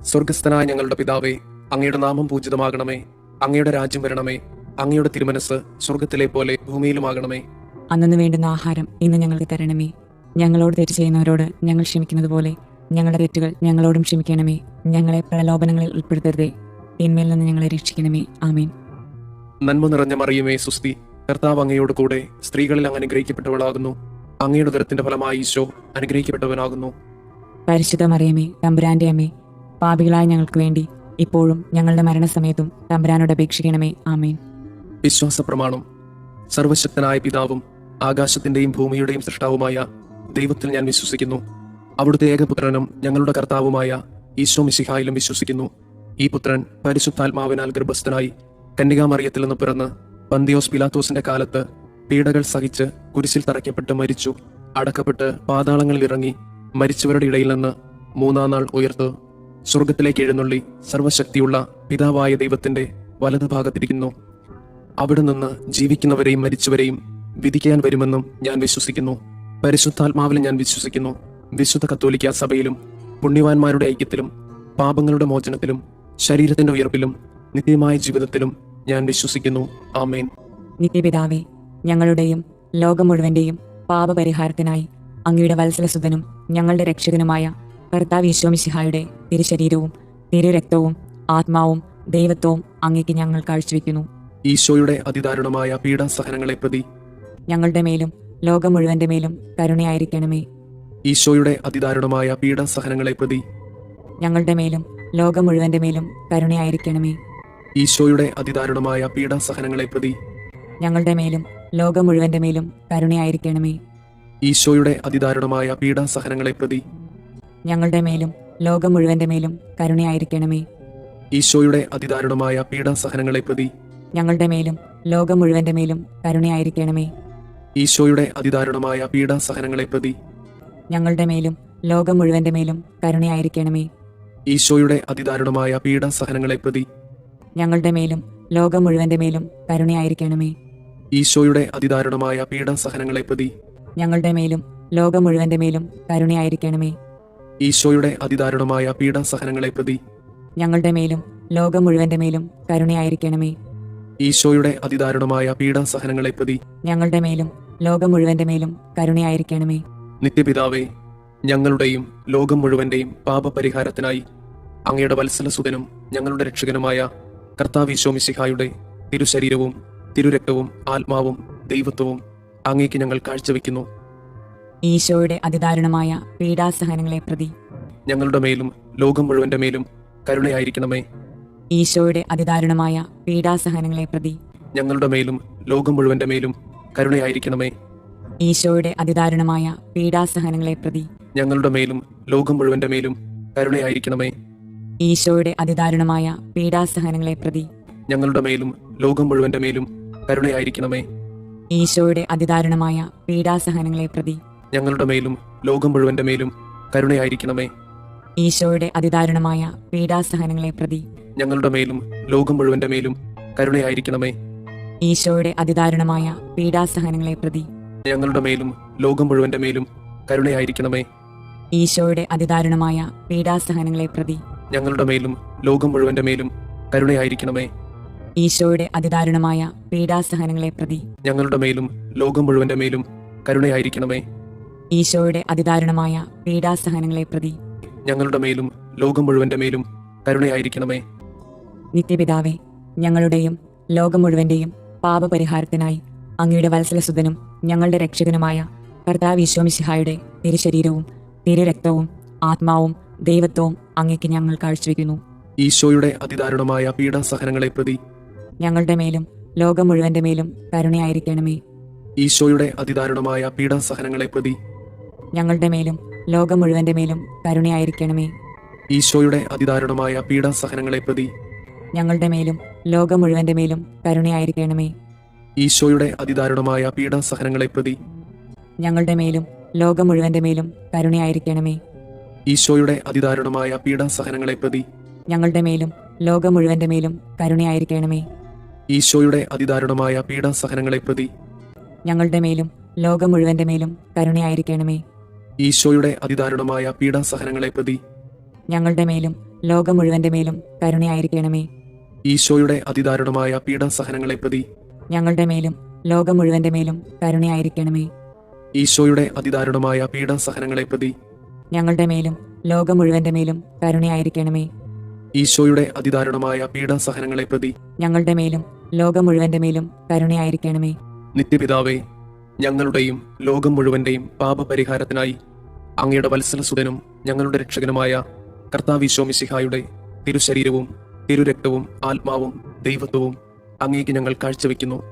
സ്വർഗസ്ഥനായ ഞങ്ങളുടെ പിതാവേ, അങ്ങയുടെ നാമം പൂജിതമാകണമേ. അങ്ങയുടെ രാജ്യം വരണമേ. അങ്ങയുടെ തിരുമനസ് സ്വർഗത്തിലെ പോലെ ഭൂമിയിലുമാകണമേ. അന്നു വേണ്ടുന്ന ആഹാരം ഇന്ന് ഞങ്ങൾക്ക് തരണമേ. ഞങ്ങളോട് തെറ്റ് ചെയ്യുന്നവരോട് ഞങ്ങൾ ക്ഷമിക്കുന്നത് പോലെ ഞങ്ങളുടെ തെറ്റുകൾ ഞങ്ങളോടും ക്ഷമിക്കണമേ. ഞങ്ങളെ പ്രലോഭനങ്ങളിൽ ഉൾപ്പെടുത്തരുതേ, തിന്മയിൽ നിന്ന് ഞങ്ങളെ രക്ഷിക്കണമേ. ആമേൻ. നന്മ നിറഞ്ഞ മറിയമേ, സുസ്തി. കർത്താവ് അങ്ങയോട് കൂടെ സ്ത്രീകളിൽ അങ്ങ് അനുഗ്രഹിക്കപ്പെട്ടവളാകുന്നു. അങ്ങയുടെ ഉദരത്തിന്റെ ഫലമായി ഈശോ അനുഗ്രഹിക്കപ്പെട്ടവനാകുന്നു. പരിശുദ്ധ മറിയമേ, തമ്പുരാന്റെ അമ്മേ, പാപികളായ ഞങ്ങൾക്ക് വേണ്ടി ഇപ്പോഴും ഞങ്ങളുടെ മരണസമയത്തും തമ്പുരാനോട് അപേക്ഷിക്കണമേ. ആമേൻ. വിശ്വാസ പ്രമാണം. സർവശക്തനായ പിതാവും ആകാശത്തിന്റെയും ഭൂമിയുടെയും സൃഷ്ടാവുമായ ദൈവത്തിൽ ഞാൻ വിശ്വസിക്കുന്നു. അവിടുത്തെ ഏകപുത്രനും ഞങ്ങളുടെ കർത്താവുമായ ഈശോ മിശിഹായിലും വിശ്വസിക്കുന്നു. ഈ പുത്രൻ പരിശുദ്ധാത്മാവിനാൽ ഗർഭസ്ഥനായി കന്യകാമറിയത്തിൽ നിന്ന് പിറന്ന് പന്തിയോസ് പിലാത്തോസിന്റെ കാലത്ത് പീഡകൾ സഹിച്ച് കുരിശിൽ തറയ്ക്കപ്പെട്ട് മരിച്ചു, അടക്കപ്പെട്ട് പാതാളങ്ങളിൽ ഇറങ്ങി, മരിച്ചവരുടെ ഇടയിൽ നിന്ന് മൂന്നാം നാൾ ഉയർത്ത് സ്വർഗത്തിലേക്ക് എഴുന്നള്ളി സർവശക്തിയുള്ള പിതാവായ ദൈവത്തിന്റെ വലതുഭാഗത്തിരിക്കുന്നു. അവിടെ നിന്ന് ജീവിക്കുന്നവരെയും മരിച്ചവരെയും വിധിക്കാൻ വരുമെന്നും ഞാൻ വിശ്വസിക്കുന്നു. പരിശുദ്ധാത്മാവിലും ഞാൻ വിശ്വസിക്കുന്നു. വിശുദ്ധ കത്തോലിക്ക സഭയിലും പുണ്യവാന്മാരുടെ ഐക്യത്തിലും പാപങ്ങളുടെ മോചനത്തിലും ശരീരത്തിന്റെ ഉയർപ്പിലും നിത്യമായ ജീവിതത്തിലും ഞാൻ വിശ്വസിക്കുന്നു. ആമേൻ. നിത്യപിതാവേ, ഞങ്ങളുടെയും ലോകം മുഴുവന്റെയും പാപപരിഹാരത്തിനായി അങ്ങയുടെ വത്സലസുതനും ഞങ്ങളുടെ രക്ഷകനുമായ കർത്താവ് ഈശോ മിശിഹായുടെ തിരുശരീരവും തിരുരക്തവും ആത്മാവും ദൈവത്വവും അങ്ങേക്ക് ഞങ്ങൾ കാഴ്ചവെക്കുന്നു. ഈശോയുടെ അതിദാരുണമായ പീഡാസഹനങ്ങളെ പ്രതി ഞങ്ങളുടെ മേലും ലോകം മുഴുവന്റെ മേലും കരുണയായിരിക്കണമേ. ഈശോയുടെ അതിദാരുണമായ പീഡാസഹനങ്ങളെ പ്രതി ഞങ്ങളുടെ മേലും ലോകം മുഴുവന്റെ മേലും കരുണയായിരിക്കണമേ. ഈശോയുടെ അതിദാരുണമായ പീഡാസഹനങ്ങളെ പ്രതി ഞങ്ങളുടെ മേലും ലോകം മുഴുവന്റെ മേലും കരുണയായിരിക്കണമേ. ഈശോയുടെ അതിദാരുണമായ പീഡാസഹനങ്ങളെ പ്രതി ഞങ്ങളുടെ മേലും ലോകം മുഴുവന്റെ മേലും കരുണയായിരിക്കണമേ. ഈശോയുടെ അതിദാരുണമായ പീഡാസഹനങ്ങളെ പ്രതി ഞങ്ങളുടെ മേലും ലോകം മുഴുവന്റെ മേലും കരുണയായിരിക്കണമേ. ഈശോയുടെ അതിദാരുണമായ പീഡാസഹനങ്ങളെ പ്രതി ഞങ്ങളുടെ മേലും ലോകം മുഴുവന്റെ മേലും കരുണയായിരിക്കണമേ. ഈശോയുടെ അതിദാരുണമായ പീഡാസഹനങ്ങളെ പ്രതി ഞങ്ങളുടെ മേലും ലോകം മുഴുവന്റെ മേലും കരുണയായിരിക്കണമേ. ഈശോയുടെ അതിദാരുണമായ പീഡാസഹനങ്ങളെ പ്രതി ഞങ്ങളുടെ മേലും ലോകം മുഴുവന്റെ മേലും കരുണയായിരിക്കണമേ. ഈശോയുടെ അതിദാരുണമായ പീഡാസഹനങ്ങളെ പ്രതി ഞങ്ങളുടെ മേലും ലോകം മുഴുവന്റെ മേലും കരുണയായിരിക്കണമേ. ഈശോയുടെ അതിദാരുണമായ പീഡാസഹനങ്ങളെ പ്രതി ഞങ്ങളുടെ മേലും ലോകം മുഴുവന്റെ മേലും കരുണയായിരിക്കണമേ. നിത്യപിതാവേ, ഞങ്ങളുടെയും ലോകം മുഴുവന്റെയും പാപപരിഹാരത്തിനായി അങ്ങയുടെ വത്സലസുതനും ഞങ്ങളുടെ രക്ഷകനുമായ കർത്താവ് ഈശോ മിശിഹായുടെ തിരുശരീരവും തിരുരക്തവും ആത്മാവും ദൈവത്വവും അങ്ങേക്ക് ഞങ്ങൾ കാഴ്ചവെക്കുന്നു. ഈശോയുടെ അതിദാരുണമായ പീഡാസഹനങ്ങളെ പ്രതി ഞങ്ങളുടെ മേലും ലോകം മുഴുവന്റെ മേലും കരുണയായിരിക്കണമേ. ഈശോയുടെ അതിദാരുണമായ പീഡാസഹനങ്ങളെ പ്രതി ഞങ്ങളുടെ മേലും ലോകം മുഴുവന്റെ മേലും കരുണയായിരിക്കണമേ. ഈശോയുടെ അതിദാരുണമായ പീഡാസഹനങ്ങളെ പ്രതി ഞങ്ങളുടെ മേലും ലോകം മുഴുവന്റെ മേലും കരുണയായിരിക്കണമേ. ഈശോയുടെ അതിദാരുണമായ പീഡാസഹനങ്ങളെ പ്രതി ഞങ്ങളുടെ മേലും ലോകം മുഴുവന്റെ മേലും കരുണയായിരിക്കണമേ. ഈശോയുടെ അതിദാരുണമായ പീഡാസഹനങ്ങളെ പ്രതി ഞങ്ങളുടെ മേലും ലോകം മുഴുവന്റെ മേലും കരുണയായിരിക്കണമേ. ഈശോയുടെ അതിദാരുണമായ പീഡാസഹനങ്ങളെ പ്രതി ഞങ്ങളുടെ മേലും ലോകം മുഴുവന്റെ മേലും കരുണയായിരിക്കണമേ. ഈശോയുടെ അതിദാരുണമായ പീഡാസഹനങ്ങളെ പ്രതി ഞങ്ങളുടെ മേലും ലോകം മുഴുവന്റെ മേലും കരുണയായിരിക്കണമേ. ഈശോയുടെ അതിദാരുണമായ പീഡാസഹനങ്ങളെ പ്രതി ഞങ്ങളുടെ മേലും ലോകം മുഴുവന്റെ മേലും കരുണയായിരിക്കണമേ. ഈശോയുടെ അതിദാരുണമായ പീഡാസഹനങ്ങളെ പ്രതി ഞങ്ങളുടെ മേലും ലോകം മുഴുവന്റെ മേലും കരുണയായിരിക്കണമേ. ഈശോയുടെ അതിദാരുണമായ പീഡാസഹനങ്ങളെ പ്രതി ഞങ്ങളുടെ മേലും ലോകം മുഴുവന്റെ മേലും കരുണയായിരിക്കണമേ. നിത്യപിതാവേ, ഞങ്ങളുടെയും ലോകം മുഴുവന്റെയും പാപപരിഹാരത്തിനായി അങ്ങയുടെ വത്സലസുതനും ഞങ്ങളുടെ രക്ഷകനുമായ കർത്താവ് ഈശോ മിശിഹായുടെ തിരുശരീരവും തിരുരക്തവും ആത്മാവും ദൈവത്വവും അങ്ങേക്ക് ഞങ്ങൾ കാഴ്ചവെക്കുന്നു. ഈശോയുടെ അതിദാരുണമായ പീഡാസഹനങ്ങളെ പ്രതി ഞങ്ങളുടെ മേലും ലോകം മുഴുവന്റെ മേലും കരുണയായിരിക്കണമേ. ഈശോയുടെ അതിദാരുണമായ പീഡാസഹനങ്ങളെ പ്രതി ഞങ്ങളുടെ മേലും ലോകം മുഴുവന്റെ മേലും കരുണയായിരിക്കണമേ. ഈശോയുടെ അതിദാരുണമായ പീഡാസഹനങ്ങളെ പ്രതി ഞങ്ങളുടെ മേലും ലോകം മുഴുവന്റെ മേലും കരുണയായിരിക്കണമേ. ഈശോയുടെ അതിദാരുണമായ പീഡാസഹനങ്ങളെ പ്രതി ഞങ്ങളുടെ മേലും ലോകം മുഴുവന്റെ മേലും കരുണയായിരിക്കണമേ. ഈശോയുടെ അതിദാരുണമായ പീഡാസഹനങ്ങളെ പ്രതി ഞങ്ങളുടെ മേലും ലോകം മുഴുവന്റെ മേലും കരുണയായിരിക്കണമേ. ഈശോയുടെ അതിദാരുണമായ പീഡാസഹനങ്ങളെ പ്രതി ഞങ്ങളുടെ മേലും ലോകം മുഴുവന്റെ മേലും കരുണയായിരിക്കണമേ. ഈശോയുടെ അതിദാരുണമായ പീഡാസഹനങ്ങളെ പ്രതി ഞങ്ങളുടെ മേലും ലോകം മുഴുവന്റെ മേലും കരുണയായിരിക്കണമേ. ഈശോയുടെ അതിദാരുണമായ പീഡാസഹനങ്ങളെ പ്രതി ഞങ്ങളുടെ മേലും ലോകം മുഴുവന്റെ മേലും കരുണയായിരിക്കണമേ. ഈശോയുടെ അതിദാരുണമായ പീഡാസഹനങ്ങളെ പ്രതി ഞങ്ങളുടെ മേലും ലോകം മുഴുവന്റെ മേലും കരുണയായിരിക്കണമേ. ഈശോയുടെ അതിദാരുണമായ പീഡാസഹനങ്ങളെ പ്രതി ഞങ്ങളുടെ മേലും ലോകം മുഴുവന്റെ മേലും കരുണയായിരിക്കണമേ. നിത്യപിതാവേ, ഞങ്ങളുടെയും ലോകം മുഴുവന്റെയും പാപപരിഹാരത്തിനായി അങ്ങയുടെ വത്സലസുതനും ഞങ്ങളുടെ രക്ഷകനുമായ കർത്താവ് മിശിഹായുടെ തിരുശരീരവും തിരുരക്തവും ആത്മാവും ദൈവത്വവും അങ്ങേക്ക് ഞങ്ങൾ കാഴ്ചവെക്കുന്നു.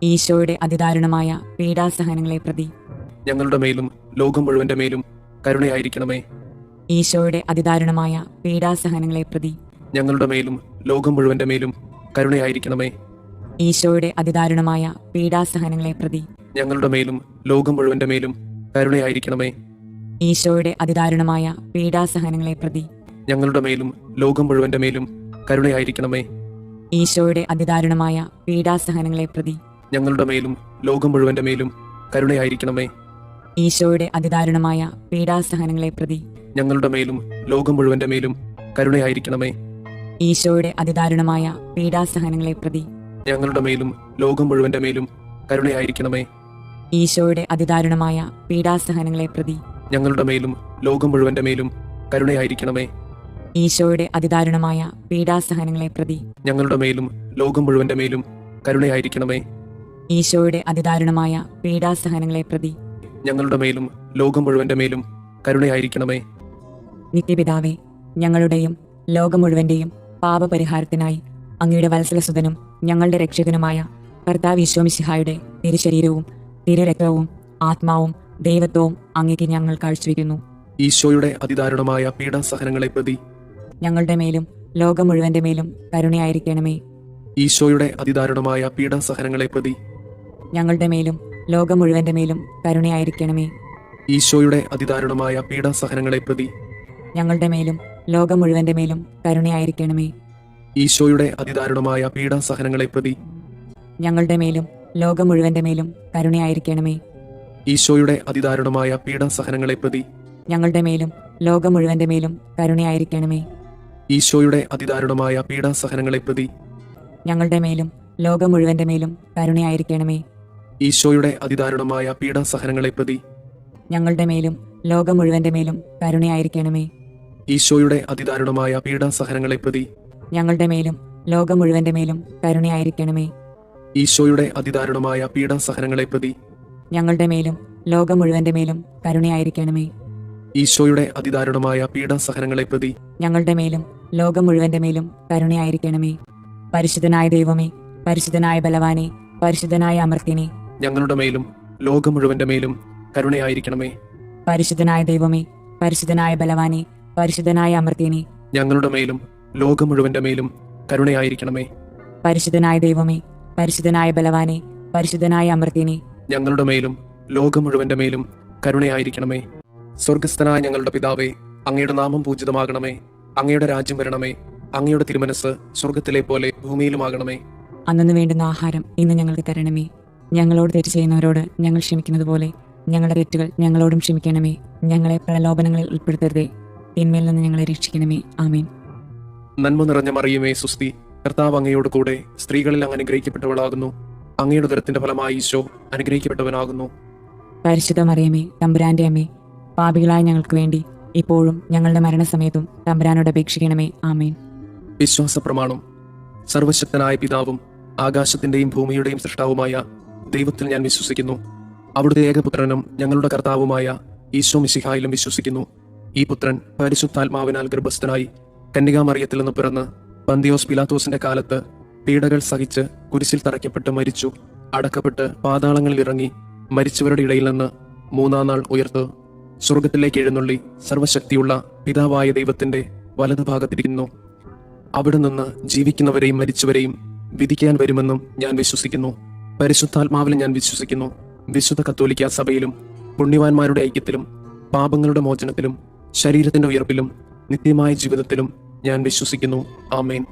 ഈശോയുടെ അതിദാരുണമായ പീഡാസഹനങ്ങളെ പ്രതി ഞങ്ങളുടെ മേലും ലോകം മുഴുവന്റെ മേലും കരുണയായിരിക്കണമേ. ഈശോയുടെ അതിദാരുണമായ പീഡാസഹനങ്ങളെ പ്രതി ഞങ്ങളുടെ മേലും ലോകം മുഴുവന്റെ മേലും കരുണയായിരിക്കണമേ. ഈശോയുടെ അതിദാരുണമായ പീഡാസഹനങ്ങളെ പ്രതി ഞങ്ങളുടെ മേലും ലോകം മുഴുവന്റെ മേലും കരുണയായിരിക്കണമേ. ഈശോയുടെ അതിദാരുണമായ പീഡാസഹനങ്ങളെ പ്രതി ഞങ്ങളുടെ മേലും ലോകം മുഴുവന്റെ മേലും കരുണയായിരിക്കണമേ. ഈശോയുടെ അതിദാരുണമായ പീഡാസഹനങ്ങളെ പ്രതി ഞങ്ങളുടെ മേലും ലോകം മുഴുവന്റെ മേലും കരുണയായിരിക്കണമേ. ഈശോയുടെ അതിദാരുണമായ പീഡാസഹനങ്ങളെ പ്രതി ഞങ്ങളുടെ മേലും ലോകം മുഴുവന്റെ മേലും കരുണയായിരിക്കണമേ. ഈശോയുടെ അതിദാരുണമായ പീഡാസഹനങ്ങളെ പ്രതി ഞങ്ങളുടെ മേലും ലോകം മുഴുവന്റെ മേലും കരുണയായിരിക്കണമേ. ഈശോയുടെ അതിദാരുണമായ പീഡാസഹനങ്ങളെ പ്രതി ഞങ്ങളുടെ മേലും ലോകം മുഴുവന്റെ മേലും കരുണയായിരിക്കണമേ. ഈശോയുടെ അതിദാരുണമായ പീഡാസഹനങ്ങളെ പ്രതി ഞങ്ങളുടെ മേലും ലോകം മുഴുവന്റെ മേലും കരുണയായിരിക്കണമേ. ഈശോയുടെ അതിദാരുണമായ പീഡാസഹനങ്ങളെ പ്രതി ഞങ്ങളുടെ മേലും ലോകം മുഴുവന്റെ മേലും കരുണയായിരിക്കണമേ. നിത്യപിതാവേ, ഞങ്ങളുടെയും ലോകം മുഴുവന്റെയും പാപപരിഹാരത്തിനായി അങ്ങയുടെ വത്സലസുതനും ഞങ്ങളുടെ രക്ഷകനുമായ കർത്താവ് മിശിഹായുടെ തിരുശരീരവും തിരുരക്തവും ആത്മാവും ദൈവത്വവും അങ്ങേക്ക് ഞങ്ങൾ കാഴ്ചവെക്കുന്നു. ഈശോയുടെ അതിദാരുണമായ പീഡാസഹനങ്ങളെ പ്രതി ഞങ്ങളുടെ മേലും ലോകം മുഴുവന്റെ മേലും കരുണയായിരിക്കണമേ. ഈശോയുടെ അതിദാരുണമായ പീഡാസഹനങ്ങളെ പ്രതി ഞങ്ങളുടെ മേലും ലോകം മുഴുവന്റെ മേലും കരുണയായിരിക്കണമേ. ഈശോയുടെ അതിദാരുണമായ പീഡാസഹനങ്ങളെ പ്രതി ഞങ്ങളുടെ മേലും ലോകം മുഴുവന്റെ മേലും കരുണയായിരിക്കണമേ. ഈശോയുടെ അതിദാരുണമായ പീഡാസഹനങ്ങളെ പ്രതി ഞങ്ങളുടെ മേലും ലോകം മുഴുവന്റെ മേലും കരുണയായിരിക്കണമേ. ഈശോയുടെ അതിദാരുണമായ പീഡാസഹനങ്ങളെ പ്രതി ഞങ്ങളുടെ മേലും ലോകം മുഴുവന്റെ മേലും കരുണയായിരിക്കണമേ. ഈശോയുടെ അതിദാരുണമായ പീഡാസഹനങ്ങളെ പ്രതി ഞങ്ങളുടെ മേലും ലോകം മുഴുവന്റെ മേലും കരുണയായിരിക്കണമേ. ഈശോയുടെ അതിദാരുണമായ പീഡാസഹനങ്ങളെ പ്രതി ഞങ്ങളുടെ മേലും ലോകം മുഴുവന്റെ മേലും കരുണയായിരിക്കണമേ. ഈശോയുടെ അതിദാരുണമായ പീഡാസഹനങ്ങളെ പ്രതി ഞങ്ങളുടെ മേലും ലോകം മുഴുവന്റെ മേലും കരുണയായിരിക്കണമേ. ഈശോയുടെ അതിദാരുണമായ പീഡാസഹനങ്ങളെ പ്രതി ഞങ്ങളുടെ മേലും ലോകം മുഴുവന്റെ മേലും കരുണയായിരിക്കണമേ. ഈശോയുടെ അതിദാരുണമായ പീഡാസഹനങ്ങളെ പ്രതി ഞങ്ങളുടെ മേലും ലോകം മുഴുവന്റെ മേലും കരുണയായിരിക്കണമേ. പരിശുദ്ധനായ ദൈവമേ, പരിശുദ്ധനായ ബലവാനെ, പരിശുദ്ധനായ അമർത്തിനെ, ഞങ്ങളുടെ മേലും ലോകം മുഴുവന്റെ മേലും കരുണയായിരിക്കണമേ. പരിശുദ്ധനായ ദൈവമേ, പരിശുദ്ധനായ ബലവാനെ, പരിശുദ്ധനായ അമർത്തിനെ, ഞങ്ങളുടെ മേലും ലോകം മുഴുവന്റെ മേലും കരുണയായിരിക്കണമേ. പരിശുദ്ധനായ ദൈവമേ, പരിശുദ്ധനായ ബലവാനെ, പരിശുദ്ധനായ അമർത്തിനെ, ഞങ്ങളുടെ മേലും ലോകം മുഴുവന്റെ മേലും കരുണയായിരിക്കണമേ. സ്വർഗസ്ഥനായ ഞങ്ങളുടെ പിതാവേ, അങ്ങയുടെ നാമം പൂജിതമാകണമേ. അങ്ങയുടെ രാജ്യം വരണമേ. അങ്ങയുടെ തിരുമനസ് സ്വർഗത്തിലെ പോലെ ഭൂമിയിലുമാകണമേ. അന്നു വേണ്ടുന്ന ആഹാരം ഇന്ന് ഞങ്ങൾക്ക് തരണമേ. ഞങ്ങളോട് തെറ്റ് ചെയ്യുന്നവരോട് ഞങ്ങൾ ക്ഷമിക്കുന്നത് പോലെ ഞങ്ങളുടെ തെറ്റുകൾ ഞങ്ങളോടും ക്ഷമിക്കണമേ. ഞങ്ങളെ പ്രലോഭനങ്ങളിൽ ഉൾപ്പെടുത്തരുതേ, തിന്മയിൽ നിന്ന് ഞങ്ങളെ രക്ഷിക്കണമേ. ആമേൻ. നന്മ നിറഞ്ഞ മറിയമേ സുസ്തി, കർത്താവ് അങ്ങയോട് കൂടെ സ്ത്രീകളിൽ അങ്ങ് അനുഗ്രഹിക്കപ്പെട്ടവളാകുന്നു. അങ്ങയുടെ ഉദരത്തിന്റെ ഫലമായി ഈശോ അനുഗ്രഹിക്കപ്പെട്ടവനാകുന്നു. പരിശുദ്ധ മറിയമേ, തമ്പുരാന്റെ അമ്മേ, പാപികളായ ഞങ്ങൾക്ക് വേണ്ടി ഇപ്പോഴും ഞങ്ങളുടെ മരണസമയത്തും തമ്പുരാനോട് അപേക്ഷിക്കണമേ. ആമേൻ. വിശ്വാസ പ്രമാണം. സർവശക്തനായ പിതാവും ആകാശത്തിന്റെയും ഭൂമിയുടെയും സൃഷ്ടാവുമായ ദൈവത്തിൽ ഞാൻ വിശ്വസിക്കുന്നു. അവിടുത്തെ ഏകപുത്രനും ഞങ്ങളുടെ കർത്താവുമായ മിശിഹായിലും വിശ്വസിക്കുന്നു. ഈ പുത്രൻ പരിശുദ്ധാത്മാവിനാൽ ഗർഭസ്ഥനായി കന്യകാമറിയത്തിൽ നിന്ന് പിറന്ന് പന്തിയോസ് പിലാത്തോസിന്റെ കാലത്ത് പീഡകൾ സഹിച്ച് കുരിശിൽ തറയ്ക്കപ്പെട്ട് മരിച്ചു, അടക്കപ്പെട്ട് പാതാളങ്ങളിൽ ഇറങ്ങി മരിച്ചവരുടെ ഇടയിൽ നിന്ന് മൂന്നാം നാൾ ഉയർത്ത് സ്വർഗത്തിലേക്ക് എഴുന്നള്ളി സർവശക്തിയുള്ള പിതാവായ ദൈവത്തിന്റെ വലതുഭാഗത്തിരിക്കുന്നു. അവിടെ നിന്ന് ജീവിക്കുന്നവരെയും മരിച്ചവരെയും വിധിക്കാൻ വരുമെന്നും ഞാൻ വിശ്വസിക്കുന്നു. പരിശുദ്ധാത്മാവിൽ ഞാൻ വിശ്വസിക്കുന്നു. വിശുദ്ധ കത്തോലിക്ക സഭയിലും പുണ്യവാന്മാരുടെ ഐക്യത്തിലും പാപങ്ങളുടെ മോചനത്തിലും ശരീരത്തിന്റെ ഉയർപ്പിലും നിത്യമായ ജീവിതത്തിലും ഞാൻ വിശ്വസിക്കുന്നു. ആമേൻ.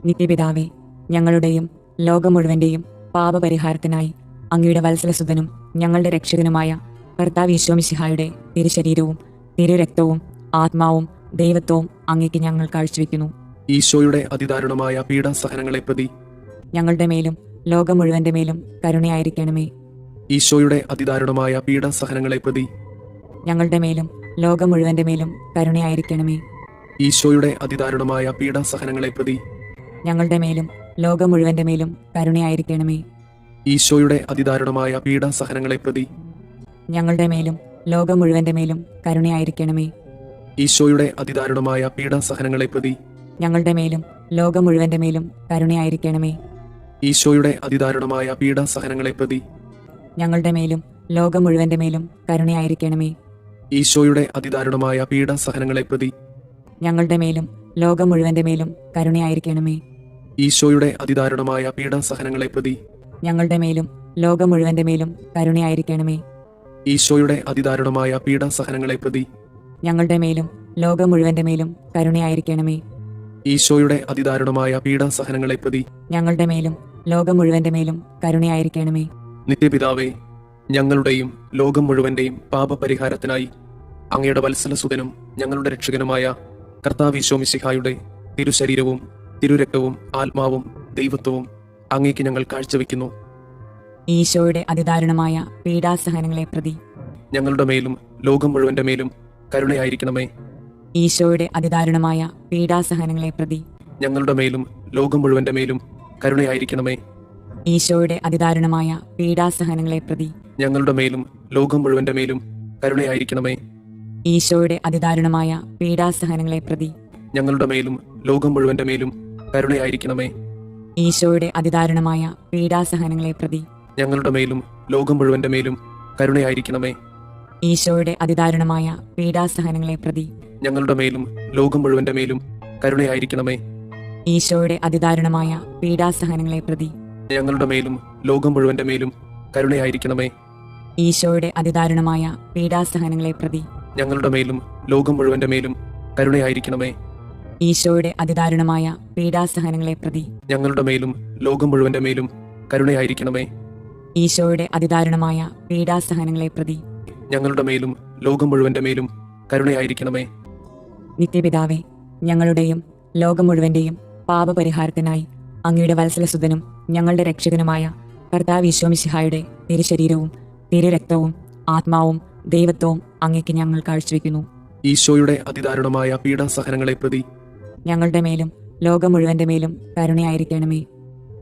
നിത്യപിതാവേ, ഞങ്ങളുടെയും ലോകം മുഴുവന്റെയും പാപപരിഹാരത്തിനായി അങ്ങയുടെ വത്സലസുതനും ഞങ്ങളുടെ രക്ഷകനുമായ കർത്താവ് മിശിഹായുടെ തിരുശരീരവും തിരുരക്തവും ആത്മാവും ദൈവത്വവും അങ്ങേക്ക് ഞങ്ങൾ കാഴ്ചവെക്കുന്നു. ഈശോയുടെ അതിദാരുണമായ പീഡാസഹനങ്ങളെ പ്രതി ഞങ്ങളുടെ മേലും ലോകം മുഴുവന്റെ മേലും കരുണയായിരിക്കണമേ. ഈശോയുടെ അതിദാരുണമായ പീഡാസഹനങ്ങളെ പ്രതി ഞങ്ങളുടെ മേലും ലോകം മുഴുവന്റെ മേലും കരുണയായിരിക്കണമേ. ഈശോയുടെ അതിദാരുണമായ പീഡാസഹനങ്ങളെ പ്രതി ഞങ്ങളുടെ മേലും ലോകം മുഴുവന്റെ മേലും കരുണയായിരിക്കണമേ. ഈശോയുടെ അതിദാരുണമായ പീഡാസഹനങ്ങളെ പ്രതി ഞങ്ങളുടെ മേലും ലോകം മുഴുവന്റെ മേലും കരുണയായിരിക്കണമേ. ഈശോയുടെ അതിദാരുണമായ പീഡാസഹനങ്ങളെ പ്രതി ഞങ്ങളുടെ മേലും ലോകം മുഴുവന്റെ മേലും കരുണയായിരിക്കണമേ. ഈശോയുടെ അതിദാരുണമായ പീഡാസഹനങ്ങളെ പ്രതി ഞങ്ങളുടെ മേലും ലോകം മുഴുവന്റെ മേലും കരുണയായിരിക്കണമേ. ഈശോയുടെ അതിദാരുണമായ പീഡാസഹനങ്ങളെ പ്രതി ഞങ്ങളുടെ മേലും ലോകം മുഴുവന്റെ മേലും കരുണയായിരിക്കണമേ. ഈശോയുടെ അതിദാരുണമായ പീഡാസഹനങ്ങളെ പ്രതി ഞങ്ങളുടെ മേലും ലോകം മുഴുവന്റെ മേലും കരുണയായിരിക്കണമേ. ഈശോയുടെ അതിദാരുണമായ പീഡാസഹനങ്ങളെ പ്രതി ഞങ്ങളുടെ മേലും ലോകം മുഴുവന്റെ മേലും കരുണയായിരിക്കണമേ. ഈശോയുടെ അതിദാരുണമായ പീഡാസഹനങ്ങളെ പ്രതി ഞങ്ങളുടെ മേലും ലോകം മുഴുവന്റെ മേലും കരുണയായിരിക്കണമേ. നിത്യപിതാവേ, ഞങ്ങളുടെയും ലോകം മുഴുവന്റെയും പാപപരിഹാരത്തിനായി അങ്ങയുടെ വത്സലസുതനും ഞങ്ങളുടെ രക്ഷകനുമായ കർത്താവ് ഈശോ മിശിഹായുടെ തിരുശരീരവും തിരുരക്തവും ആത്മാവും ദൈവത്വവും അങ്ങേക്ക് ഞങ്ങൾ കാഴ്ചവെക്കുന്നു. ഈശോയുടെ അതിദാരുണമായ പീഡാസഹനങ്ങളെ പ്രതി ഞങ്ങളുടെ മേലും ലോകം മുഴുവന്റെ മേലും കരുണയായിരിക്കണമേ. ഈശോയുടെ അതിദാരുണമായ പീഡാസഹനങ്ങളെ പ്രതി ഞങ്ങളുടെ മേലും ലോകം മുഴുവന്റെ മേലും കരുണയായിരിക്കണമേ. ഈശോയുടെ അതിദാരുണമായ പീഡാസഹനങ്ങളെ പ്രതി ഞങ്ങളുടെ മേലും ലോകം മുഴുവന്റെ മേലും കരുണയായിരിക്കണമേ. ഈശോയുടെ അതിദാരുണമായ പീഡാസഹനങ്ങളെ പ്രതി ഞങ്ങളുടെ മേലും ലോകം മുഴുവന്റെ മേലും കരുണയായിരിക്കണമേ. ഈശോയുടെ അതിദാരുണമായ പീഡാസഹനങ്ങളെ പ്രതി ഞങ്ങളുടെ മേലും ലോകം മുഴുവന്റെ മേലും കരുണയായിരിക്കണമേ. ഈശോയുടെ അതിദാരുണമായ പീഡാസഹനങ്ങളെ പ്രതി ഞങ്ങളുടെ മേലും ലോകം മുഴുവന്റെ മേലും കരുണയായിരിക്കണമേ. ഈശോയുടെ അതിദാരുണമായ പീഡാസഹനങ്ങളെ പ്രതി ഞങ്ങളുടെ മേലും ലോകം മുഴുവന്റെ മേലും കരുണയായിരിക്കണമേ. ഈശോയുടെ അതിദാരുണമായ പീഡാസഹനങ്ങളെ പ്രതി ഞങ്ങളുടെ മേലും ലോകം മുഴുവന്റെ മേലും കരുണയായിരിക്കണമേ. ഈശോയുടെ അതിദാരുണമായ പീഡാസഹനങ്ങളെ പ്രതി ഞങ്ങളുടെ മേലും ലോകം മുഴുവന്റെ മേലും കരുണയായിരിക്കണമേ. ഈശോയുടെ അതിദാരുണമായ പീഡാസഹനങ്ങളെ പ്രതി ഞങ്ങളുടെ മേലും ലോകം മുഴുവന്റെ മേലും കരുണയായിരിക്കണമേ. നിത്യപിതാവേ, ഞങ്ങളുടെയും ലോകം മുഴുവന്റെയും പാപപരിഹാരത്തിനായി അങ്ങയുടെ വത്സലസുതനും ഞങ്ങളുടെ രക്ഷകനുമായ കർത്താവ് ഈശോ മിശിഹായുടെ തിരുശരീരവും തിരുരക്തവും ആത്മാവും ദൈവത്വവും അങ്ങേക്ക് ഞങ്ങൾ കാഴ്ചവെക്കുന്നു. ഈശോയുടെ അതിദാരുണമായ പീഡാസഹനങ്ങളെ പ്രതി ഞങ്ങളുടെ മേലും ലോകം മുഴുവന്റെ മേലും കരുണയായിരിക്കണമേ.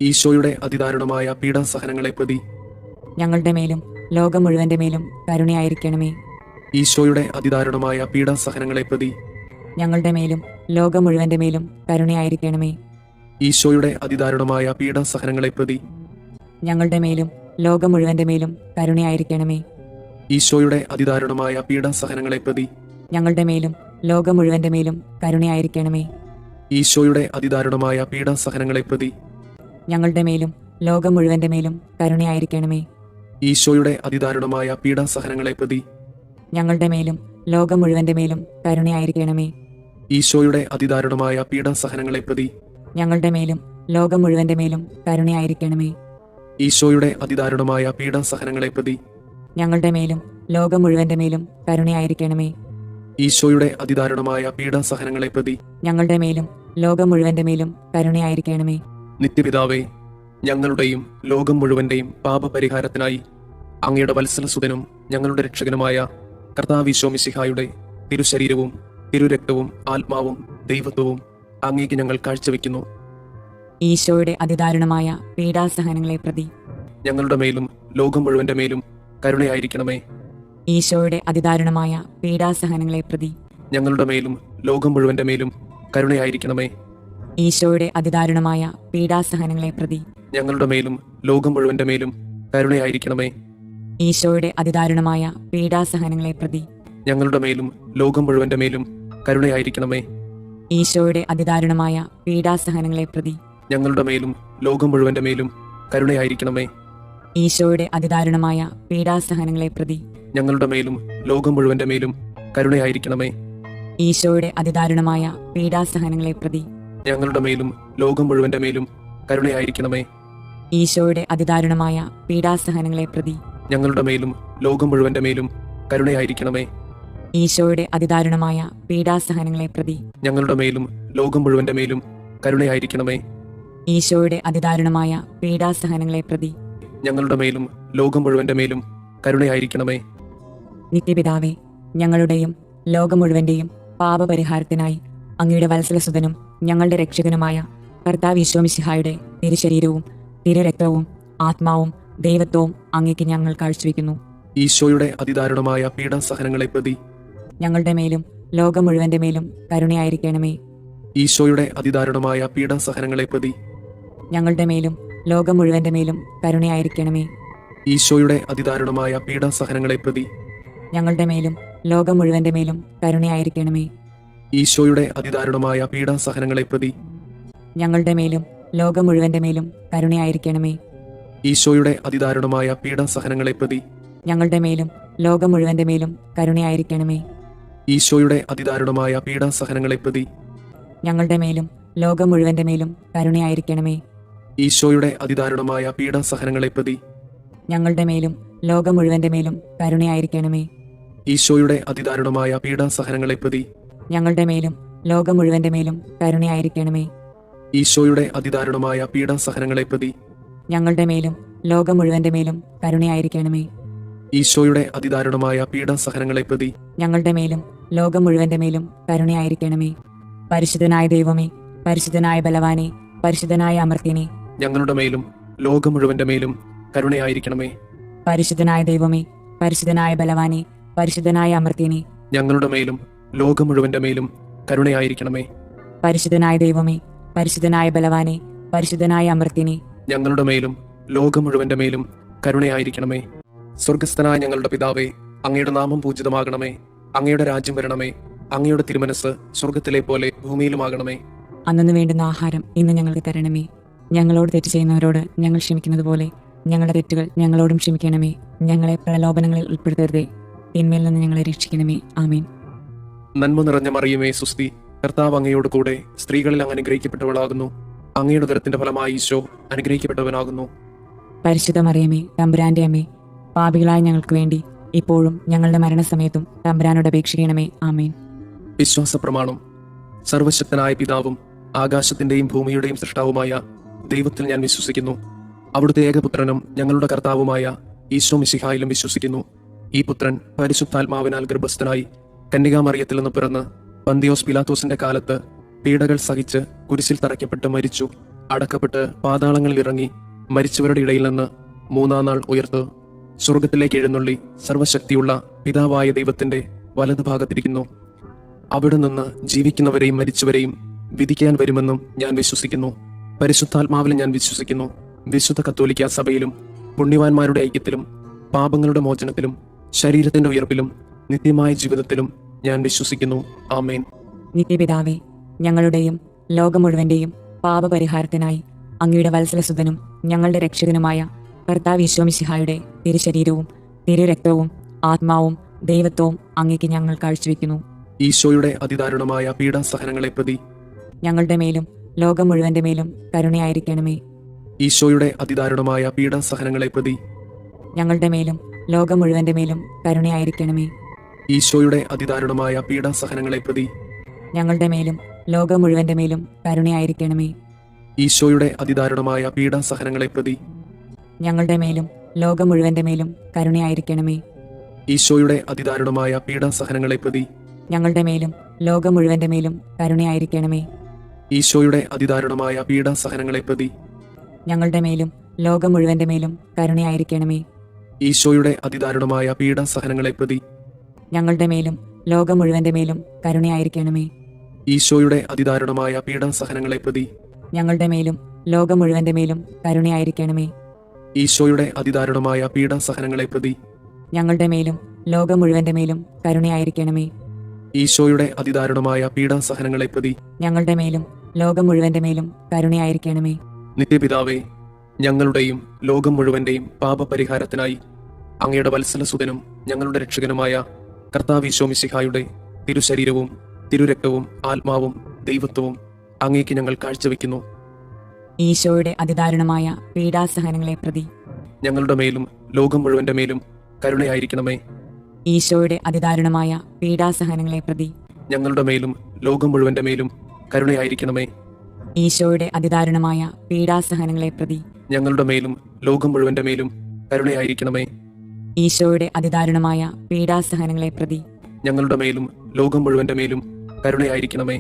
ഈശോയുടെ അതിദാരുണമായ പീഡാസഹനങ്ങളെ പ്രതി ഞങ്ങളുടെ മേലും ലോകം മുഴുവന്റെ മേലും കരുണയായിരിക്കണമേ. ഈശോയുടെ അതിദാരുണമായ പീഡാസഹനങ്ങളെ പ്രതി ഞങ്ങളുടെ മേലും ലോകം മുഴുവന്റെ മേലും കരുണയായിരിക്കണമേ. ഈശോയുടെ അതിദാരുണമായ പീഡാസഹനങ്ങളെ പ്രതി ഞങ്ങളുടെ മേലും ലോകം മുഴുവന്റെ മേലും കരുണയായിരിക്കണമേ. ഈശോയുടെ അതിദാരുണമായ പീഡാസഹനങ്ങളെ പ്രതി ഞങ്ങളുടെ മേലും ലോകം മുഴുവന്റെ മേലും കരുണയായിരിക്കണമേ. ഈശോയുടെ അതിദാരുണമായ പീഡാസഹനങ്ങളെ പ്രതി ഞങ്ങളുടെ മേലും ലോകം മുഴുവന്റെ മേലും കരുണയായിരിക്കണമേ. ഈശോയുടെ അതിദാരുണമായ പീഡാസഹനങ്ങളെ പ്രതി ഞങ്ങളുടെ മേലും ലോകം മുഴുവന്റെ മേലും കരുണയായിരിക്കണമേ. ഈശോയുടെ അതിദാരുണമായ പീഡാസഹനങ്ങളെ പ്രതി ഞങ്ങളുടെ മേലും ലോകം മുഴുവന്റെ മേലും കരുണയായിരിക്കണമേ. ഈശോയുടെ അതിദാരുണമായ പീഡാസഹനങ്ങളെ പ്രതി ഞങ്ങളുടെ മേലും ലോകം മുഴുവന്റെ മേലും കരുണയായിരിക്കണമേ. ഈശോയുടെ അതിദാരുണമായ പീഡാസഹനങ്ങളെ പ്രതി ഞങ്ങളുടെ മേലും ലോകം മുഴുവന്റെ മേലും കരുണയായിരിക്കണമേ. നിത്യപിതാവേ, ഞങ്ങളുടെയും ലോകം മുഴുവന്റെയും പാപപരിഹാരത്തിനായി അങ്ങയുടെ വത്സലസുതനും ഞങ്ങളുടെ രക്ഷകനുമായ കർത്താവ് ഈശോ മിശിഹായുടെ തിരുശരീരവും തിരുരക്തവും ആത്മാവും ദൈവത്വവും അങ്ങേക്ക് ഞങ്ങൾ കാഴ്ചവെക്കുന്നു. ഈശോയുടെ അതിദാരുണമായ പീഡാസഹനങ്ങളെ പ്രതി ഞങ്ങളുടെ മേലും ലോകം മുഴുവന്റെ മേലും കരുണയായിരിക്കണമേ. ഈശോയുടെ അതിദാരുണമായ പീഡാസഹനങ്ങളെ പ്രതി ഞങ്ങളുടെ മേലും ലോകം മുഴുവന്റെ മേലും കരുണയായിരിക്കണമേ. ഈശോയുടെ അതിദാരുണമായ പീഡാസഹനങ്ങളെ പ്രതി ഞങ്ങളുടെ മേലും ലോകം മുഴുവന്റെ മേലും കരുണയായിരിക്കണമേ. ഈശോയുടെ അതിദാരുണമായ പീഡാസഹനങ്ങളെ പ്രതി ഞങ്ങളുടെ മേലും ലോകം മുഴുവന്റെ മേലും കരുണയായിരിക്കണമേ. ഈശോയുടെ അതിദാരുണമായ പീഡാസഹനങ്ങളെ പ്രതി ഞങ്ങളുടെ മേലും ലോകം മുഴുവന്റെ മേലും കരുണയായിരിക്കണമേ. ഈശോയുടെ അതിദാരുണമായ പീഡാസഹനങ്ങളെ പ്രതി ഞങ്ങളുടെ മേലും ലോകം മുഴുവന്റെ മേലും കരുണയായിരിക്കണമേ. ഈശോയുടെ അതിദാരുണമായ പീഡാസഹനങ്ങളെ പ്രതി ഞങ്ങളുടെ മേലും ലോകം മുഴുവന്റെ മേലും കരുണയായിരിക്കണമേ. ഈശോയുടെ അതിദാരുണമായ പീഡാസഹനങ്ങളെ പ്രതി ഞങ്ങളുടെ മേലും ലോകം മുഴുവന്റെ മേലും കരുണയായിരിക്കണമേ. ഈശോയുടെ അതിദാരുണമായ പീഡാസഹനങ്ങളെ പ്രതി ഞങ്ങളുടെ മേലും ലോകം മുഴുവന്റെ മേലും കരുണയായിരിക്കണമേ. ഈശോയുടെ അതിദാരുണമായ പീഡാസഹനങ്ങളെ പ്രതി ഞങ്ങളുടെ മേലും ലോകം മുഴുവന്റെ മേലും കരുണയായിരിക്കണമേ. നിത്യപിതാവേ, ഞങ്ങളുടെയും ലോകം മുഴുവന്റെയും പാപപരിഹാരത്തിനായി അങ്ങയുടെ വത്സലസുതനും ഞങ്ങളുടെ രക്ഷകനുമായ കർത്താവ് ഈശോ മിശിഹായുടെ തിരുശരീരവും തിരുരക്തവും ആത്മാവും ദൈവത്വവും അങ്ങേക്ക് ഞങ്ങൾ കാഴ്ചവെക്കുന്നു. ഈശോയുടെ അതിദാരുണമായ പീഡാസഹനങ്ങളെ പ്രതി ഞങ്ങളുടെ മേലും ലോകം മുഴുവന്റെ മേലും കരുണയായിരിക്കണമേ. ഈശോയുടെ അതിദാരുണമായ പീഡാസഹനങ്ങളെ പ്രതി ഞങ്ങളുടെ മേലും ലോകം മുഴുവന്റെ മേലും കരുണയായിരിക്കണമേ. ഈശോയുടെ അതിദാരുണമായ പീഡാസഹനങ്ങളെ പ്രതി ഞങ്ങളുടെ മേലും ലോകം മുഴുവന്റെ മേലും കരുണയായിരിക്കണമേ. ഈശോയുടെ അതിദാരുണമായ പീഡാസഹനങ്ങളെ പ്രതി ഞങ്ങളുടെ മേലും ലോകം മുഴുവന്റെ മേലും കരുണയായിരിക്കണമേ. ഈശോയുടെ അതിദാരുണമായ പീഡാസഹനങ്ങളെ പ്രതി ഞങ്ങളുടെ മേലും ലോകം മുഴുവന്റെ മേലും കരുണയായിരിക്കണമേ. ഈശോയുടെ അതിദാരുണമായ പീഡാസഹനങ്ങളെ പ്രതി ഞങ്ങളുടെ മേലും ലോകം മുഴുവന്റെ മേലും കരുണയായിരിക്കണമേ. ഈശോയുടെ അതിദാരുണമായ പീഡാസഹനങ്ങളെ പ്രതി ഞങ്ങളുടെ മേലും ലോകം മുഴുവന്റെ മേലും കരുണയായിരിക്കണമേ. ഈശോയുടെ അതിദാരുണമായ പീഡാസഹനങ്ങളെ പ്രതി ഞങ്ങളുടെ മേലും ലോകം മുഴുവന്റെ മേലും കരുണയായിരിക്കണമേ. ഈശോയുടെ അതിദാരുണമായ പീഡാസഹനങ്ങളെ പ്രതി ഞങ്ങളുടെ മേലും ലോകം മുഴുവന്റെ മേലും കരുണയായിരിക്കണമേ. ഈശോയുടെ അതിദാരുണമായ പീഡാസഹനങ്ങളെ പ്രതി ഞങ്ങളുടെ മേലും ലോകം മുഴുവന്റെ മേലും കരുണയായിരിക്കണമേ. പരിശുദ്ധനായ ദൈവമേ, പരിശുദ്ധനായ ബലവാനെ, പരിശുദ്ധനായ അമർത്യനെ, ഞങ്ങളുടെ മേലും ലോകം മുഴുവന്റെ മേലും കരുണയായിരിക്കണമേ. പരിശുദ്ധനായ ദൈവമേ, പരിശുദ്ധനായ ബലവാനെ, പരിശുദ്ധനായ അമർത്യനെ, ഞങ്ങളുടെ മേലും ലോകം മുഴുവന്റെ മേലും കരുണയായിരിക്കണമേ. പരിശുദ്ധനായ ദൈവമേ, പരിശുദ്ധനായ ബലവാനെ, പരിശുദ്ധനായ അമർത്യനെ, ഞങ്ങളുടെ മേലും ലോകം മുഴുവന്റെ മേലും കരുണയായിരിക്കണമേ. സ്വർഗസ്ഥനായ ഞങ്ങളുടെ പിതാവേ, അങ്ങയുടെ നാമം പൂജിതമാകണമേ. അങ്ങയുടെ രാജ്യം വരണമേ. അങ്ങയുടെ തിരുമനസ് സ്വർഗത്തിലെ പോലെ ഭൂമിയിലുമാകണമേ. അന്നു വേണ്ടുന്ന ആഹാരം ഇന്ന് ഞങ്ങൾക്ക് തരണമേ. ഞങ്ങളോട് തെറ്റ് ചെയ്യുന്നവരോട് ഞങ്ങൾ ക്ഷമിക്കുന്നത് പോലെ ഞങ്ങളുടെ തെറ്റുകൾ ഞങ്ങളോടും ക്ഷമിക്കണമേ. ഞങ്ങളെ പ്രലോഭനങ്ങളിൽ ഉൾപ്പെടുത്തരുതേ, തിന്മയിൽ നിന്ന് ഞങ്ങളെ രക്ഷിക്കണമേ. ആമേൻ. നന്മ നിറഞ്ഞ മറിയമേ, സുസ്തി, കർത്താവ് അങ്ങയോട് കൂടെ സ്ത്രീകളിൽ അങ്ങ് അനുഗ്രഹിക്കപ്പെട്ടവളാകുന്നു. അങ്ങയുടെ ഉദരത്തിന്റെ ഫലമായി ഈശോ അനുഗ്രഹിക്കപ്പെട്ടവനാകുന്നു. പരിശുദ്ധ മറിയമേ, തമ്പുരാന്റെ അമ്മേ, പാപികളായ ഞങ്ങൾക്ക് വേണ്ടി ഇപ്പോഴും ഞങ്ങളുടെ മരണസമയത്തും തമ്പുരാനോട് അപേക്ഷിക്കണമേ. ആമേൻ. വിശ്വാസ പ്രമാണം. സർവശക്തനായ പിതാവും ആകാശത്തിന്റെയും ഭൂമിയുടെയും സൃഷ്ടാവുമായ ദൈവത്തിൽ ഞാൻ വിശ്വസിക്കുന്നു. അവിടുത്തെ ഏകപുത്രനും ഞങ്ങളുടെ കർത്താവുമായ ഈശോ മിശിഹായിലും വിശ്വസിക്കുന്നു. ഈ പുത്രൻ പരിശുദ്ധാത്മാവിനാൽ ഗർഭസ്ഥനായി കന്യകാമറിയത്തിൽ നിന്ന് പിറന്ന് പന്തിയോസ് പിലാത്തോസിന്റെ കാലത്ത് പീഡകൾ സഹിച്ച് കുരിശിൽ തറയ്ക്കപ്പെട്ട് മരിച്ചു, അടക്കപ്പെട്ട് പാതാളങ്ങളിൽ ഇറങ്ങി, മരിച്ചവരുടെ ഇടയിൽ നിന്ന് മൂന്നാം നാൾ ഉയർത്ത് സ്വർഗത്തിലേക്ക് എഴുന്നള്ളി സർവശക്തിയുള്ള പിതാവായ ദൈവത്തിന്റെ വലതുഭാഗത്തിരിക്കുന്നു. അവിടെ നിന്ന് ജീവിക്കുന്നവരെയും മരിച്ചവരെയും വിധിക്കാൻ വരുമെന്നും ഞാൻ വിശ്വസിക്കുന്നു. പരിശുദ്ധാത്മാവിൽ ഞാൻ വിശ്വസിക്കുന്നു. വിശുദ്ധ കത്തോലിക്ക സഭയിലും പുണ്യവാന്മാരുടെ ഐക്യത്തിലും പാപങ്ങളുടെ മോചനത്തിലും ശരീരത്തിന്റെ ഉയർപ്പിലും നിത്യമായ ജീവിതത്തിലും ഞാൻ വിശ്വസിക്കുന്നു. ആമേൻ. നിത്യപിതാവേ, ഞങ്ങളുടെയും ലോകം മുഴുവന്റെയും പാപപരിഹാരത്തിനായി അങ്ങയുടെ വത്സലസുതനും ഞങ്ങളുടെ രക്ഷകനുമായ കർത്താവ് ഈശോ മിശിഹായുടെ തിരുശരീരവും തിരുരക്തവും ആത്മാവും ദൈവത്വവും അങ്ങേക്ക് ഞങ്ങൾ കാഴ്ചവെക്കുന്നു. ഈശോയുടെ അതിദാരുണമായ പീഡാസഹനങ്ങളെ പ്രതി ഞങ്ങളുടെ മേലും ലോകം മുഴുവന്റെ മേലും കരുണയായിരിക്കണമേ. ഈശോയുടെ അതിദാരുണമായ പീഡാസഹനങ്ങളെ പ്രതി ഞങ്ങളുടെ മേലും ലോകം മുഴുവന്റെ മേലും കരുണയായിരിക്കണമേ. ഈശോയുടെ അതിദാരുണമായ പീഡാസഹനങ്ങളെ പ്രതി ഞങ്ങളുടെ മേലും ലോകം മുഴുവന്റെ മേലും കരുണയായിരിക്കണമേ. ഈശോയുടെ അതിദാരുണമായ പീഡാസഹനങ്ങളെ പ്രതി ഞങ്ങളുടെ മേലും ലോകം മുഴുവന്റെ മേലും കരുണയായിരിക്കണമേ. ഈശോയുടെ അതിദാരുണമായ പീഡാസഹനങ്ങളെ പ്രതി ഞങ്ങളുടെ മേലും ലോകം മുഴുവന്റെ മേലും കരുണയായിരിക്കണമേ. ഈശോയുടെ അതിദാരുണമായ പീഡാസഹനങ്ങളെ പ്രതി ഞങ്ങളുടെ മേലും ലോകം മുഴുവന്റെ മേലും കരുണയായിരിക്കണമേ. ഈശോയുടെ അതിദാരുണമായ പീഡാസഹനങ്ങളെ പ്രതി ഞങ്ങളുടെ മേലും ലോകം മുഴുവന്റെ മേലും കരുണയായിരിക്കണമേ. ഈശോയുടെ അതിദാരുണമായ പീഡാസഹനങ്ങളെ പ്രതി ഞങ്ങളുടെ മേലും ലോകം മുഴുവന്റെ മേലും കരുണയായിരിക്കണമേ. ഈശോയുടെ അതിദാരുണമായ പീഡാസഹനങ്ങളെ പ്രതി ഞങ്ങളുടെ മേലും ലോകം മുഴുവന്റെ മേലും കരുണയായിരിക്കണമേ. ഈശോയുടെ അതിദാരുണമായ പീഡാസഹനങ്ങളെ പ്രതി ഞങ്ങളുടെ മേലും ലോകം മുഴുവന്റെ മേലും കരുണയായിരിക്കണമേ. നിത്യപിതാവേ, ഞങ്ങളുടെയും ലോകം മുഴുവന്റെയും പാപപരിഹാരത്തിനായി അങ്ങയുടെ വത്സലസുതനും ഞങ്ങളുടെ രക്ഷകനുമായ കർത്താവ് ഈശോ മിശിഹായുടെ തിരുശരീരവും തിരുരക്തവും ആത്മാവും ദൈവത്വവും അങ്ങേക്ക് ഞങ്ങൾ കാഴ്ചവെക്കുന്നു. ഈശോയുടെ അതിദാരുണമായ പീഡാസഹനങ്ങളെ പ്രതി ഞങ്ങളുടെ മേലും ലോകം മുഴുവന്റെ മേലും കരുണയായിരിക്കണമേ. ഈശോയുടെ അതിദാരുണമായ പീഡാസഹനങ്ങളെ പ്രതി ഞങ്ങളുടെ മേലും ലോകം മുഴുവന്റെ മേലും കരുണയായിരിക്കണമേ. ഈശോയുടെ അതിദാരുണമായ പീഡാസഹനങ്ങളെ പ്രതി ഞങ്ങളുടെ മേലും ലോകം മുഴുവന്റെ മേലും കരുണയായിരിക്കണമേ. ഈശോയുടെ അതിദാരുണമായ പീഡാസഹനങ്ങളെ പ്രതി ഞങ്ങളുടെ മേലും ലോകം മുഴുവന്റെ മേലും കരുണയായിരിക്കണമേ.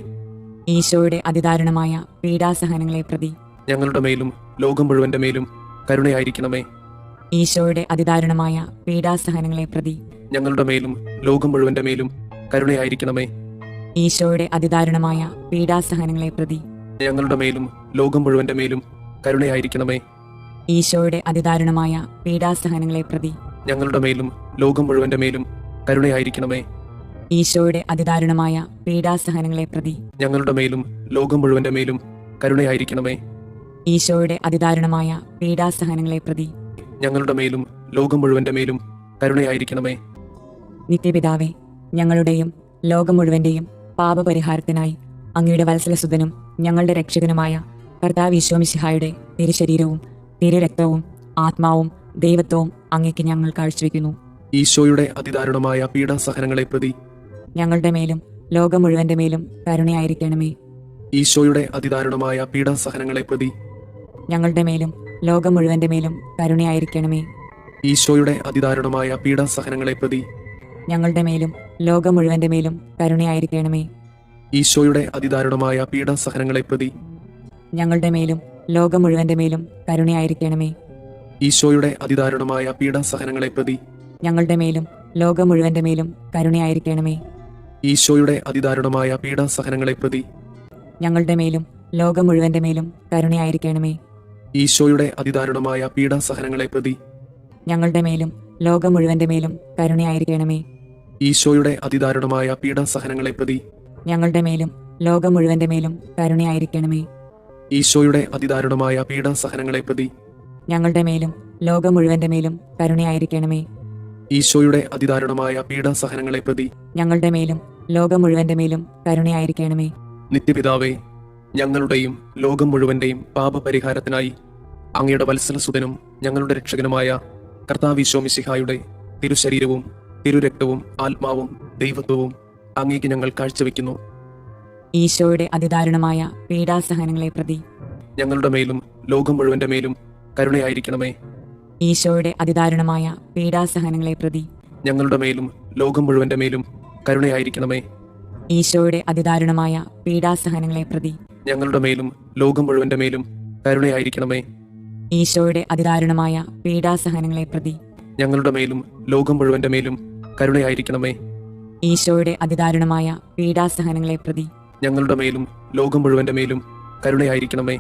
ഈശോയുടെ അതിദാരുണമായ പീഡാസഹനങ്ങളെ പ്രതി ഞങ്ങളുടെ മേലും ലോകം മുഴുവന്റെ മേലും കരുണയായിരിക്കണമേ. ഈശോയുടെ അതിദാരുണമായ പീഡാസഹനങ്ങളെ പ്രതി ഞങ്ങളുടെ മേലും ലോകം മുഴുവന്റെ മേലും കരുണയായിരിക്കണമേ. ഈശോയുടെ അതിദാരുണമായ പീഡാസഹനങ്ങളെ പ്രതി ഞങ്ങളുടെ മേലും ലോകം മുഴുവന്റെ മേലും കരുണയായിരിക്കണമേ. ഈശോയുടെ അതിദാരുണമായ പീഡാസഹനങ്ങളെ പ്രതി ഞങ്ങളുടെ മേലും ലോകം മുഴുവന്റെ മേലും കരുണയായിരിക്കണമേ. ഈശോയുടെ അതിദാരുണമായ പീഡാസഹനങ്ങളെ പ്രതി ഞങ്ങളുടെ മേലും ലോകം മുഴുവന്റെ മേലും കരുണയായിരിക്കണമേ. ഈശോയുടെ അതിദാരുണമായ പീഡാസഹനങ്ങളെ പ്രതി ഞങ്ങളുടെ മേലും ലോകം മുഴുവന്റെ മേലും കരുണയായിരിക്കണമേ. നിത്യപിതാവേ, ഞങ്ങളുടെയും ലോകം മുഴുവന്റെയും പാപപരിഹാരത്തിനായി അങ്ങയുടെ വത്സലസുതനും ഞങ്ങളുടെ രക്ഷകനുമായ കർത്താവ് ഈശോ മിശിഹായുടെ തിരുശരീരവും തിരുരക്തവും ആത്മാവും ദൈവത്വവും അങ്ങേക്ക് ഞങ്ങൾ കാഴ്ചവെക്കുന്നു. ഈശോയുടെ അതിദാരുണമായ പീഡാസഹനങ്ങളെ പ്രതി ഞങ്ങളുടെ മേലും ലോകം മുഴുവന്റെ മേലും കരുണയായിരിക്കണമേ. ഈശോയുടെ അതിദാരുണമായ പീഡാസഹനങ്ങളെ പ്രതി ഞങ്ങളുടെ മേലും ലോകം മുഴുവന്റെ മേലും കരുണയായിരിക്കണമേ. ഈശോയുടെ അതിദാരുണമായ പീഡാസഹനങ്ങളെ പ്രതി ഞങ്ങളുടെ മേലും ലോകം മുഴുവന്റെ മേലും കരുണയായിരിക്കണമേ. ഈശോയുടെ അതിദാരുണമായ പീഡാസഹനങ്ങളെ പ്രതി ഞങ്ങളുടെ മേലും ലോകം മുഴുവന്റെ മേലും കരുണയായിരിക്കണമേ. ഈശോയുടെ അതിദാരുണമായ പീഡാസഹനങ്ങളെ പ്രതി ഞങ്ങളുടെ മേലും ലോകം മുഴുവന്റെ മേലും കരുണയായിരിക്കണമേ. ഈശോയുടെ അതിദാരുണമായ പീഡാസഹനങ്ങളെ പ്രതി ഞങ്ങളുടെ മേലും ലോകം മുഴുവന്റെ മേലും കരുണയായിരിക്കണമേ. ഈശോയുടെ അതിദാരുണമായ പീഡാസഹനങ്ങളെ പ്രതി ഞങ്ങളുടെ മേലും ലോകം മുഴുവന്റെ മേലും കരുണയായിരിക്കണമേ. ഈശോയുടെ അതിദാരുണമായ പീഡാസഹനങ്ങളെ പ്രതി ഞങ്ങളുടെ മേലും ലോകം മുഴുവന്റെ മേലും കരുണയായിരിക്കണമേ. ഈശോയുടെ അതിദാരുണമായ പീഡാസഹനങ്ങളെ പ്രതി ഞങ്ങളുടെ മേലും ലോകം മുഴുവന്റെ മേലും കരുണയായിരിക്കണമേ. ഈശോയുടെ അതിദാരുണമായ പീഡാസഹനങ്ങളെ പ്രതി ഞങ്ങളുടെ മേലും ലോകം മുഴുവന്റെ മേലും കരുണയായിരിക്കണമേ. നിത്യപിതാവേ, ഞങ്ങളുടെയും ലോകം മുഴുവന്റെയും പാപപരിഹാരത്തിനായി അങ്ങയുടെ വത്സലസുതനും ഞങ്ങളുടെ രക്ഷകനുമായ കർത്താവ് ഈശോ മിശിഹായുടെ തിരുശരീരവും തിരുരക്തവും ആത്മാവും ദൈവത്വവും അങ്ങേക്ക് ഞങ്ങൾ കാഴ്ചവെക്കുന്നു. ഈശോയുടെ അതിദാരുണമായ പീഡാസഹനങ്ങളെ പ്രതി ഞങ്ങളുടെ മേലും ലോകം മുഴുവന്റെ മേലും കരുണയായിരിക്കണമേ. ഈശോയുടെ അതിദാരുണമായ പീഡാസഹനങ്ങളെ പ്രതി ഞങ്ങളുടെ മേലും ലോകം മുഴുവന്റെ മേലും കരുണയായിരിക്കണമേ. ഈശോയുടെ അതിദാരുണമായ പീഡാസഹനങ്ങളെ പ്രതി ഞങ്ങളുടെ മേലും ലോകം മുഴുവന്റെ മേലും കരുണയായിരിക്കണമേ. ഈശോയുടെ അതിദാരുണമായ പീഡാസഹനങ്ങളെ പ്രതി ഞങ്ങളുടെ മേലും ലോകം മുഴുവന്റെ മേലും കരുണയായിരിക്കണമേ. ഈശോയുടെ അതിദാരുണമായ പീഡാസഹനങ്ങളെ പ്രതി ഞങ്ങളുടെ മേലും ലോകം മുഴുവന്റെ മേലും കരുണയായിരിക്കണമേ.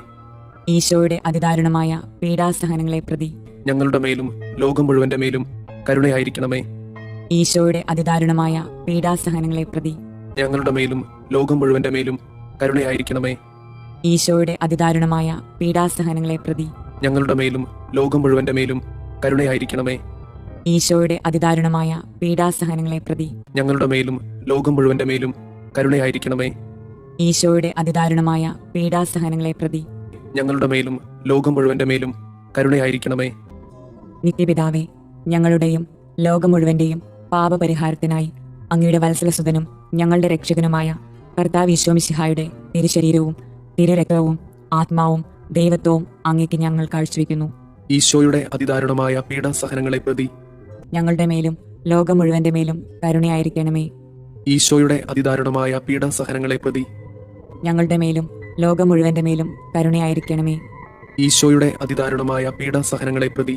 ഈശോയുടെ അതിദാരുണമായ പീഡാസഹനങ്ങളെ പ്രതി ഞങ്ങളുടെ മേലും ലോകം മുഴുവന്റെ മേലും കരുണയായിരിക്കണമേ. ഈശോയുടെ അതിദാരുണമായ പീഡാസഹനങ്ങളെ പ്രതി ഞങ്ങളുടെ മേലും ലോകം മുഴുവന്റെ മേലും കരുണയായിരിക്കണമേ. ഈശോയുടെ അതിദാരുണമായ പീഡാസഹനങ്ങളെ പ്രതി ഞങ്ങളുടെ മേലും ലോകം മുഴുവന്റെ മേലും കരുണയായിരിക്കണമേ. ഈശോയുടെ അതിദാരുണമായ പീഡാസഹനങ്ങളെ പ്രതി ഞങ്ങളുടെ മേലും ലോകം മുഴുവന്റെ മേലും കരുണയായിരിക്കണമേ. ഈശോയുടെ അതിദാരുണമായ പീഡാസഹനങ്ങളെ പ്രതി ഞങ്ങളുടെ മേലും ലോകം മുഴുവന്റെ മേലും കരുണയായിരിക്കണമേ. നിത്യപിതാവേ, ഞങ്ങളുടെയും ലോകം മുഴുവന്റെയും പാപപരിഹാരത്തിനായി അങ്ങയുടെ വത്സലസുതനും ഞങ്ങളുടെ രക്ഷകനുമായ കർത്താവ് ഈശോ മിശിഹായുടെ തിരുശരീരവും തിരുരക്തവും ആത്മാവും ദൈവത്വവും അങ്ങേക്ക് ഞങ്ങൾ കാഴ്ചവെക്കുന്നു. ഈശോയുടെ അതിദാരുണമായ പീഡാസഹനങ്ങളെ പ്രതി ഞങ്ങളുടെ മേലും ലോകം മുഴുവന്റെ മേലും കരുണയായിരിക്കണമേ. ഈശോയുടെ അതിദാരുണമായ പീഡാസഹനങ്ങളെ പ്രതി ഞങ്ങളുടെ മേലും ലോകം മുഴുവന്റെ മേലും കരുണയായിരിക്കണമേ. ഈശോയുടെ അതിദാരുണമായ പീഡാസഹനങ്ങളെ പ്രതി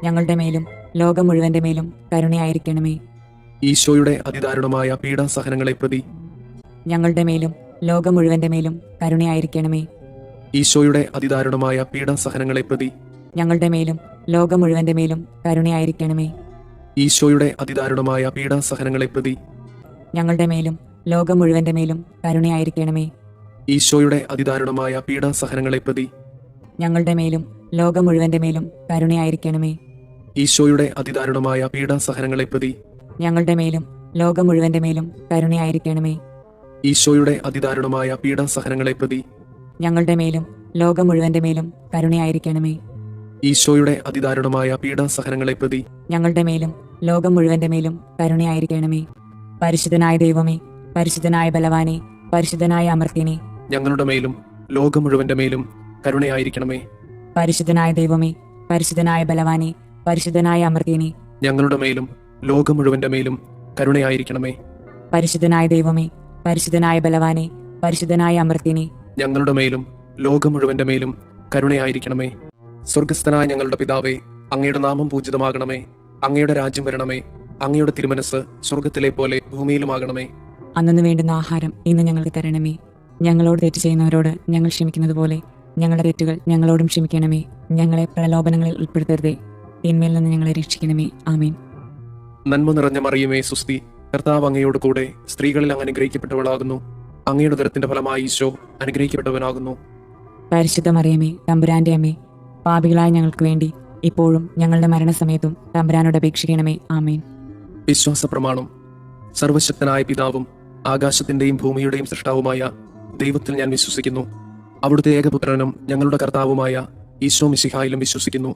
ഞങ്ങളുടെ മേലും ലോകം മുഴുവന്റെ മേലും കരുണയായിരിക്കണമേ. ഈശോയുടെ അതിദാരുണമായ പീഡാസഹനങ്ങളെ പ്രതി ഞങ്ങളുടെ മേലും ലോകം മുഴുവന്റെ മേലും കരുണയായിരിക്കണമേ. ഈശോയുടെ അതിദാരുണമായ പീഡാസഹനങ്ങളെ പ്രതി ഞങ്ങളുടെ മേലും ലോകം മുഴുവന്റെ മേലും കരുണയായിരിക്കണമേ. ഈശോയുടെ അതിദാരുണമായ പീഡാസഹനങ്ങളെ പ്രതി ഞങ്ങളുടെ മേലും ലോകം മുഴുവന്റെ മേലും കരുണയായിരിക്കണമേ. ഈശോയുടെ അതിദാരുണമായ പീഡാസഹനങ്ങളെ പ്രതി ഞങ്ങളുടെ മേലും ലോകം മുഴുവന്റെ മേലും കരുണയായിരിക്കണമേ. ഈശോയുടെ അതിദാരുണമായ പീഡാസഹനങ്ങളെ പ്രതി ഞങ്ങളുടെ മേലും ലോകം മുഴുവന്റെ മേലും കരുണയായിരിക്കണമേ. ഈശോയുടെ അതിദാരുണമായ പീഡാസഹനങ്ങളെ പ്രതി ഞങ്ങളുടെ മേലും ലോകം മുഴുവന്റെ മേലും കരുണയായിരിക്കണമേ. ഈശോയുടെ അതിദാരുണമായ പീഡാസഹനങ്ങളെ പ്രതി ഞങ്ങളുടെ മേലും ലോകം മുഴുവന്റെ മേലും കരുണയായിരിക്കണമേ. പരിശുദ്ധനായ ദൈവമേ, പരിശുദ്ധനായ ബലവാനെ, പരിശുദ്ധനായ അമർത്യനെ, ഞങ്ങളുടെ മേലും ലോകം മുഴുവന്റെ മേലും കരുണയായിരിക്കണമേ. പരിശുദ്ധനായ ദൈവമേ, പരിശുദ്ധനായ ബലവാനെ, പരിശുദ്ധനായ അമർത്യനെ, ഞങ്ങളുടെ മേലും ലോകം മുഴുവന്റെ മേലും കരുണയായിരിക്കണമേ. പരിശുദ്ധനായ ദൈവമേ, പരിശുദ്ധനായ ബലവാനെ, പരിശുദ്ധനായ അമർത്യനെ, ഞങ്ങളുടെ മേലും ലോകം മുഴുവന്റെ മേലും കരുണയായിരിക്കണമേ. സ്വർഗസ്ഥനായ ഞങ്ങളുടെ പിതാവേ, അങ്ങയുടെ നാമം പൂജിതമാകണമേ. അങ്ങയുടെ രാജ്യം വരണമേ. അങ്ങയുടെ തിരുമനസ് സ്വർഗത്തിലെ പോലെ ഭൂമിയിലുമാകണമേ. അന്നു വേണ്ടുന്ന ആഹാരം ഇന്ന് ഞങ്ങൾക്ക് തരണമേ. ഞങ്ങളോട് തെറ്റ് ചെയ്യുന്നവരോട് ഞങ്ങൾ ക്ഷമിക്കുന്നത് പോലെ ഞങ്ങളുടെ തെറ്റുകൾ ഞങ്ങളോടും ക്ഷമിക്കണമേ. ഞങ്ങളെ പ്രലോഭനങ്ങളിൽ ഉൾപ്പെടുത്തരുതേ, തിന്മയിൽ നിന്ന് ഞങ്ങളെ രക്ഷിക്കണമേ. ആമേൻ. നന്മ നിറഞ്ഞ മറിയമേ, സുസ്തി, കർത്താവ് അങ്ങയോട് കൂടെ സ്ത്രീകളിൽ അങ്ങ് അനുഗ്രഹിക്കപ്പെട്ടവളാകുന്നു. അങ്ങയുടെ ഉദരത്തിന്റെ ഫലമായി ഈശോ അനുഗ്രഹിക്കപ്പെട്ടവനാകുന്നു. പരിശുദ്ധ മറിയമേ, തമ്പുരാന്റെ അമ്മേ, പാപികളായ ഞങ്ങൾക്ക് വേണ്ടി ഇപ്പോഴും ഞങ്ങളുടെ മരണസമയത്തും തമ്പുരാനോട് അപേക്ഷിക്കണമേ. ആമേൻ. വിശ്വാസ പ്രമാണം. സർവശക്തനായ പിതാവും ആകാശത്തിന്റെയും ഭൂമിയുടെയും സൃഷ്ടാവുമായ ദൈവത്തിൽ ഞാൻ വിശ്വസിക്കുന്നു. അവിടുത്തെ ഏകപുത്രനും ഞങ്ങളുടെ കർത്താവുമായ ഈശോ മിശിഹായിലും വിശ്വസിക്കുന്നു.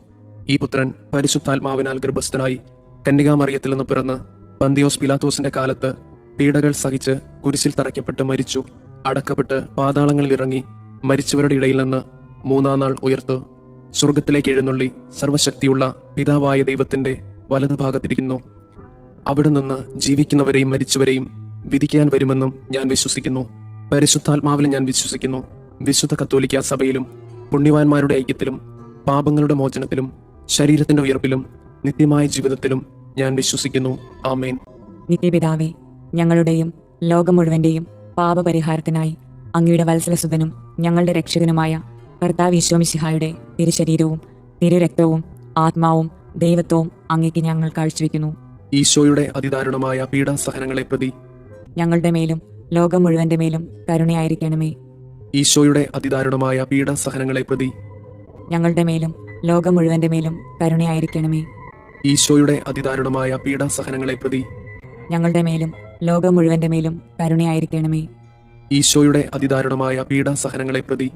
ഈ പുത്രൻ പരിശുദ്ധാത്മാവിനാൽ ഗർഭസ്ഥനായി കന്യകാമറിയത്തിൽ നിന്ന് പിറന്ന് പന്തിയോസ് പിലാത്തോസിന്റെ കാലത്ത് പീഡകൾ സഹിച്ച് കുരിശിൽ തറയ്ക്കപ്പെട്ട് മരിച്ചു, അടക്കപ്പെട്ട് പാതാളങ്ങളിൽ ഇറങ്ങി, മരിച്ചവരുടെ ഇടയിൽ നിന്ന് മൂന്നാം നാൾ ഉയർത്തു, സ്വർഗത്തിലേക്ക് എഴുന്നള്ളി സർവശക്തിയുള്ള പിതാവായ ദൈവത്തിന്റെ വലതുഭാഗത്തിരിക്കുന്നു. അവിടെ നിന്ന് ജീവിക്കുന്നവരെയും മരിച്ചവരെയും വിധിക്കാൻ വരുമെന്നും ഞാൻ വിശ്വസിക്കുന്നു. പരിശുദ്ധാത്മാവിൽ ഞാൻ വിശ്വസിക്കുന്നു. വിശുദ്ധ കത്തോലിക്ക സഭയിലും പുണ്യവാന്മാരുടെ ഐക്യത്തിലും പാപങ്ങളുടെ മോചനത്തിലും ശരീരത്തിന്റെ ഉയർപ്പിലും നിത്യമായ ജീവിതത്തിലും ഞാൻ വിശ്വസിക്കുന്നു. ആമേൻ. നിത്യപിതാവേ, ഞങ്ങളുടെയും ലോകം മുഴുവന്റെയും പാപപരിഹാരത്തിനായി അങ്ങയുടെ വത്സലസുതനും ഞങ്ങളുടെ രക്ഷകനുമായ കർത്താവ് ഈശോ മിശിഹായുടെ തിരുശരീരവും തിരുരക്തവും ആത്മാവും ദൈവത്വവും അങ്ങേക്ക് ഞങ്ങൾ കാഴ്ചവെക്കുന്നു. ഈശോയുടെ അതിദാരുണമായ പീഡാസഹനങ്ങളെ പ്രതി ഞങ്ങളുടെ മേലും ലോകം മുഴുവന്റെ മേലും കരുണയായിരിക്കണമേ. ഈശോയുടെ അതിദാരുണമായ പീഡാസഹനങ്ങളെ പ്രതി ഞങ്ങളുടെ മേലും ലോകം മുഴുവന്റെ മേലും കരുണയായിരിക്കണമേ. ഈശോയുടെ അതിദാരുണമായ പീഡാസഹനങ്ങളെ പ്രതി ഞങ്ങളുടെ മേലും ലോകം മുഴുവന്റെ മേലും കരുണയായിരിക്കണമേ. ഈശോയുടെ അതിദാരുണമായ പീഡാസഹനങ്ങളെ പ്രതി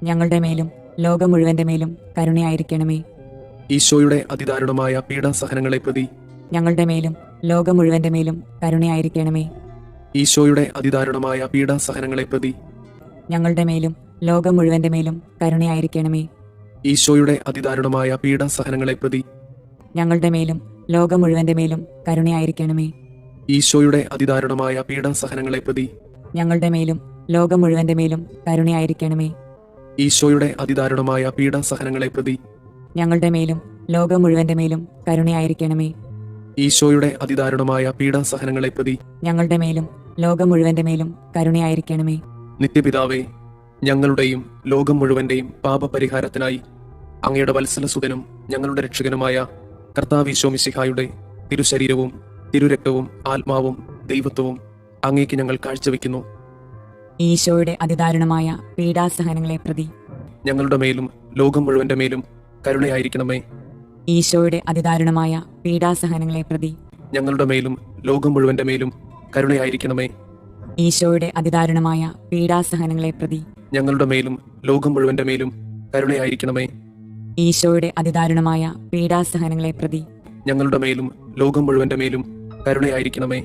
ഞങ്ങളുടെ മേലും ലോകം മുഴുവന്റെ മേലും കരുണയായിരിക്കണമേ. ഈശോയുടെ അതിദാരുണമായ പീഡാസഹനങ്ങളെ പ്രതി ഞങ്ങളുടെ മേലും ലോകം മുഴുവന്റെ മേലും കരുണയായിരിക്കണമേ. ഈശോയുടെ അതിദാരുണമായ പീഡാസഹനങ്ങളെ പ്രതി ഞങ്ങളുടെ മേലും ലോകം മുഴുവന്റെ മേലും കരുണയായിരിക്കണമേ. ഈശോയുടെ അതിദാരുണമായ പീഡാസഹനങ്ങളെ പ്രതി ഞങ്ങളുടെ മേലും ലോകം മുഴുവന്റെ മേലും കരുണയായിരിക്കണമേ. ഈശോയുടെ അതിദാരുണമായ പീഡാസഹനങ്ങളെ പ്രതി ഞങ്ങളുടെ മേലും ലോകം മുഴുവന്റെ മേലും കരുണയായിരിക്കണമേ. ഈശോയുടെ അതിദാരുണമായ പീഡാസഹനങ്ങളെ പ്രതി ഞങ്ങളുടെ മേലും ലോകം മുഴുവന്റെ മേലും കരുണയായിരിക്കണമേ. ഈശോയുടെ അതിദാരുണമായ പീഡാസഹനങ്ങളെ പ്രതി ഞങ്ങളുടെ മേലും ലോകം മുഴുവന്റെ മേലും കരുണയായിരിക്കണമേ. നിത്യപിതാവേ, ഞങ്ങളുടെയും ലോകം മുഴുവന്റെയും പാപപരിഹാരത്തിനായി അങ്ങയുടെ വത്സലസുതനും ഞങ്ങളുടെ രക്ഷകനുമായ കർത്താവ് ഈശോ മിശിഹായുടെ തിരുശരീരവും തിരുരക്തവും ആത്മാവും ദൈവത്വവും അങ്ങേക്ക് ഞങ്ങൾ കാഴ്ചവെക്കുന്നു. ഈശോയുടെ അതിദാരുണമായ പീഡാസഹനങ്ങളെ പ്രതി ഞങ്ങളുടെ മേലും ലോകം മുഴുവന്റെ മേലും കരുണയായിരിക്കണമേ. ഈശോയുടെ അതിദാരുണമായ പീഡാസഹനങ്ങളെ പ്രതി ഞങ്ങളുടെ മേലും ലോകം മുഴുവന്റെ മേലും കരുണയായിരിക്കണമേ. ഈശോയുടെ അതിദാരുണമായ പീഡാസഹനങ്ങളെ പ്രതി ഞങ്ങളുടെ മേലും ലോകം മുഴുവന്റെ മേലും കരുണയായിരിക്കണമേ. ഈശോയുടെ അതിദാരുണമായ പീഡാസഹനങ്ങളെ പ്രതി ഞങ്ങളുടെ മേലും ലോകം മുഴുവന്റെ മേലും കരുണയായിരിക്കണമേ.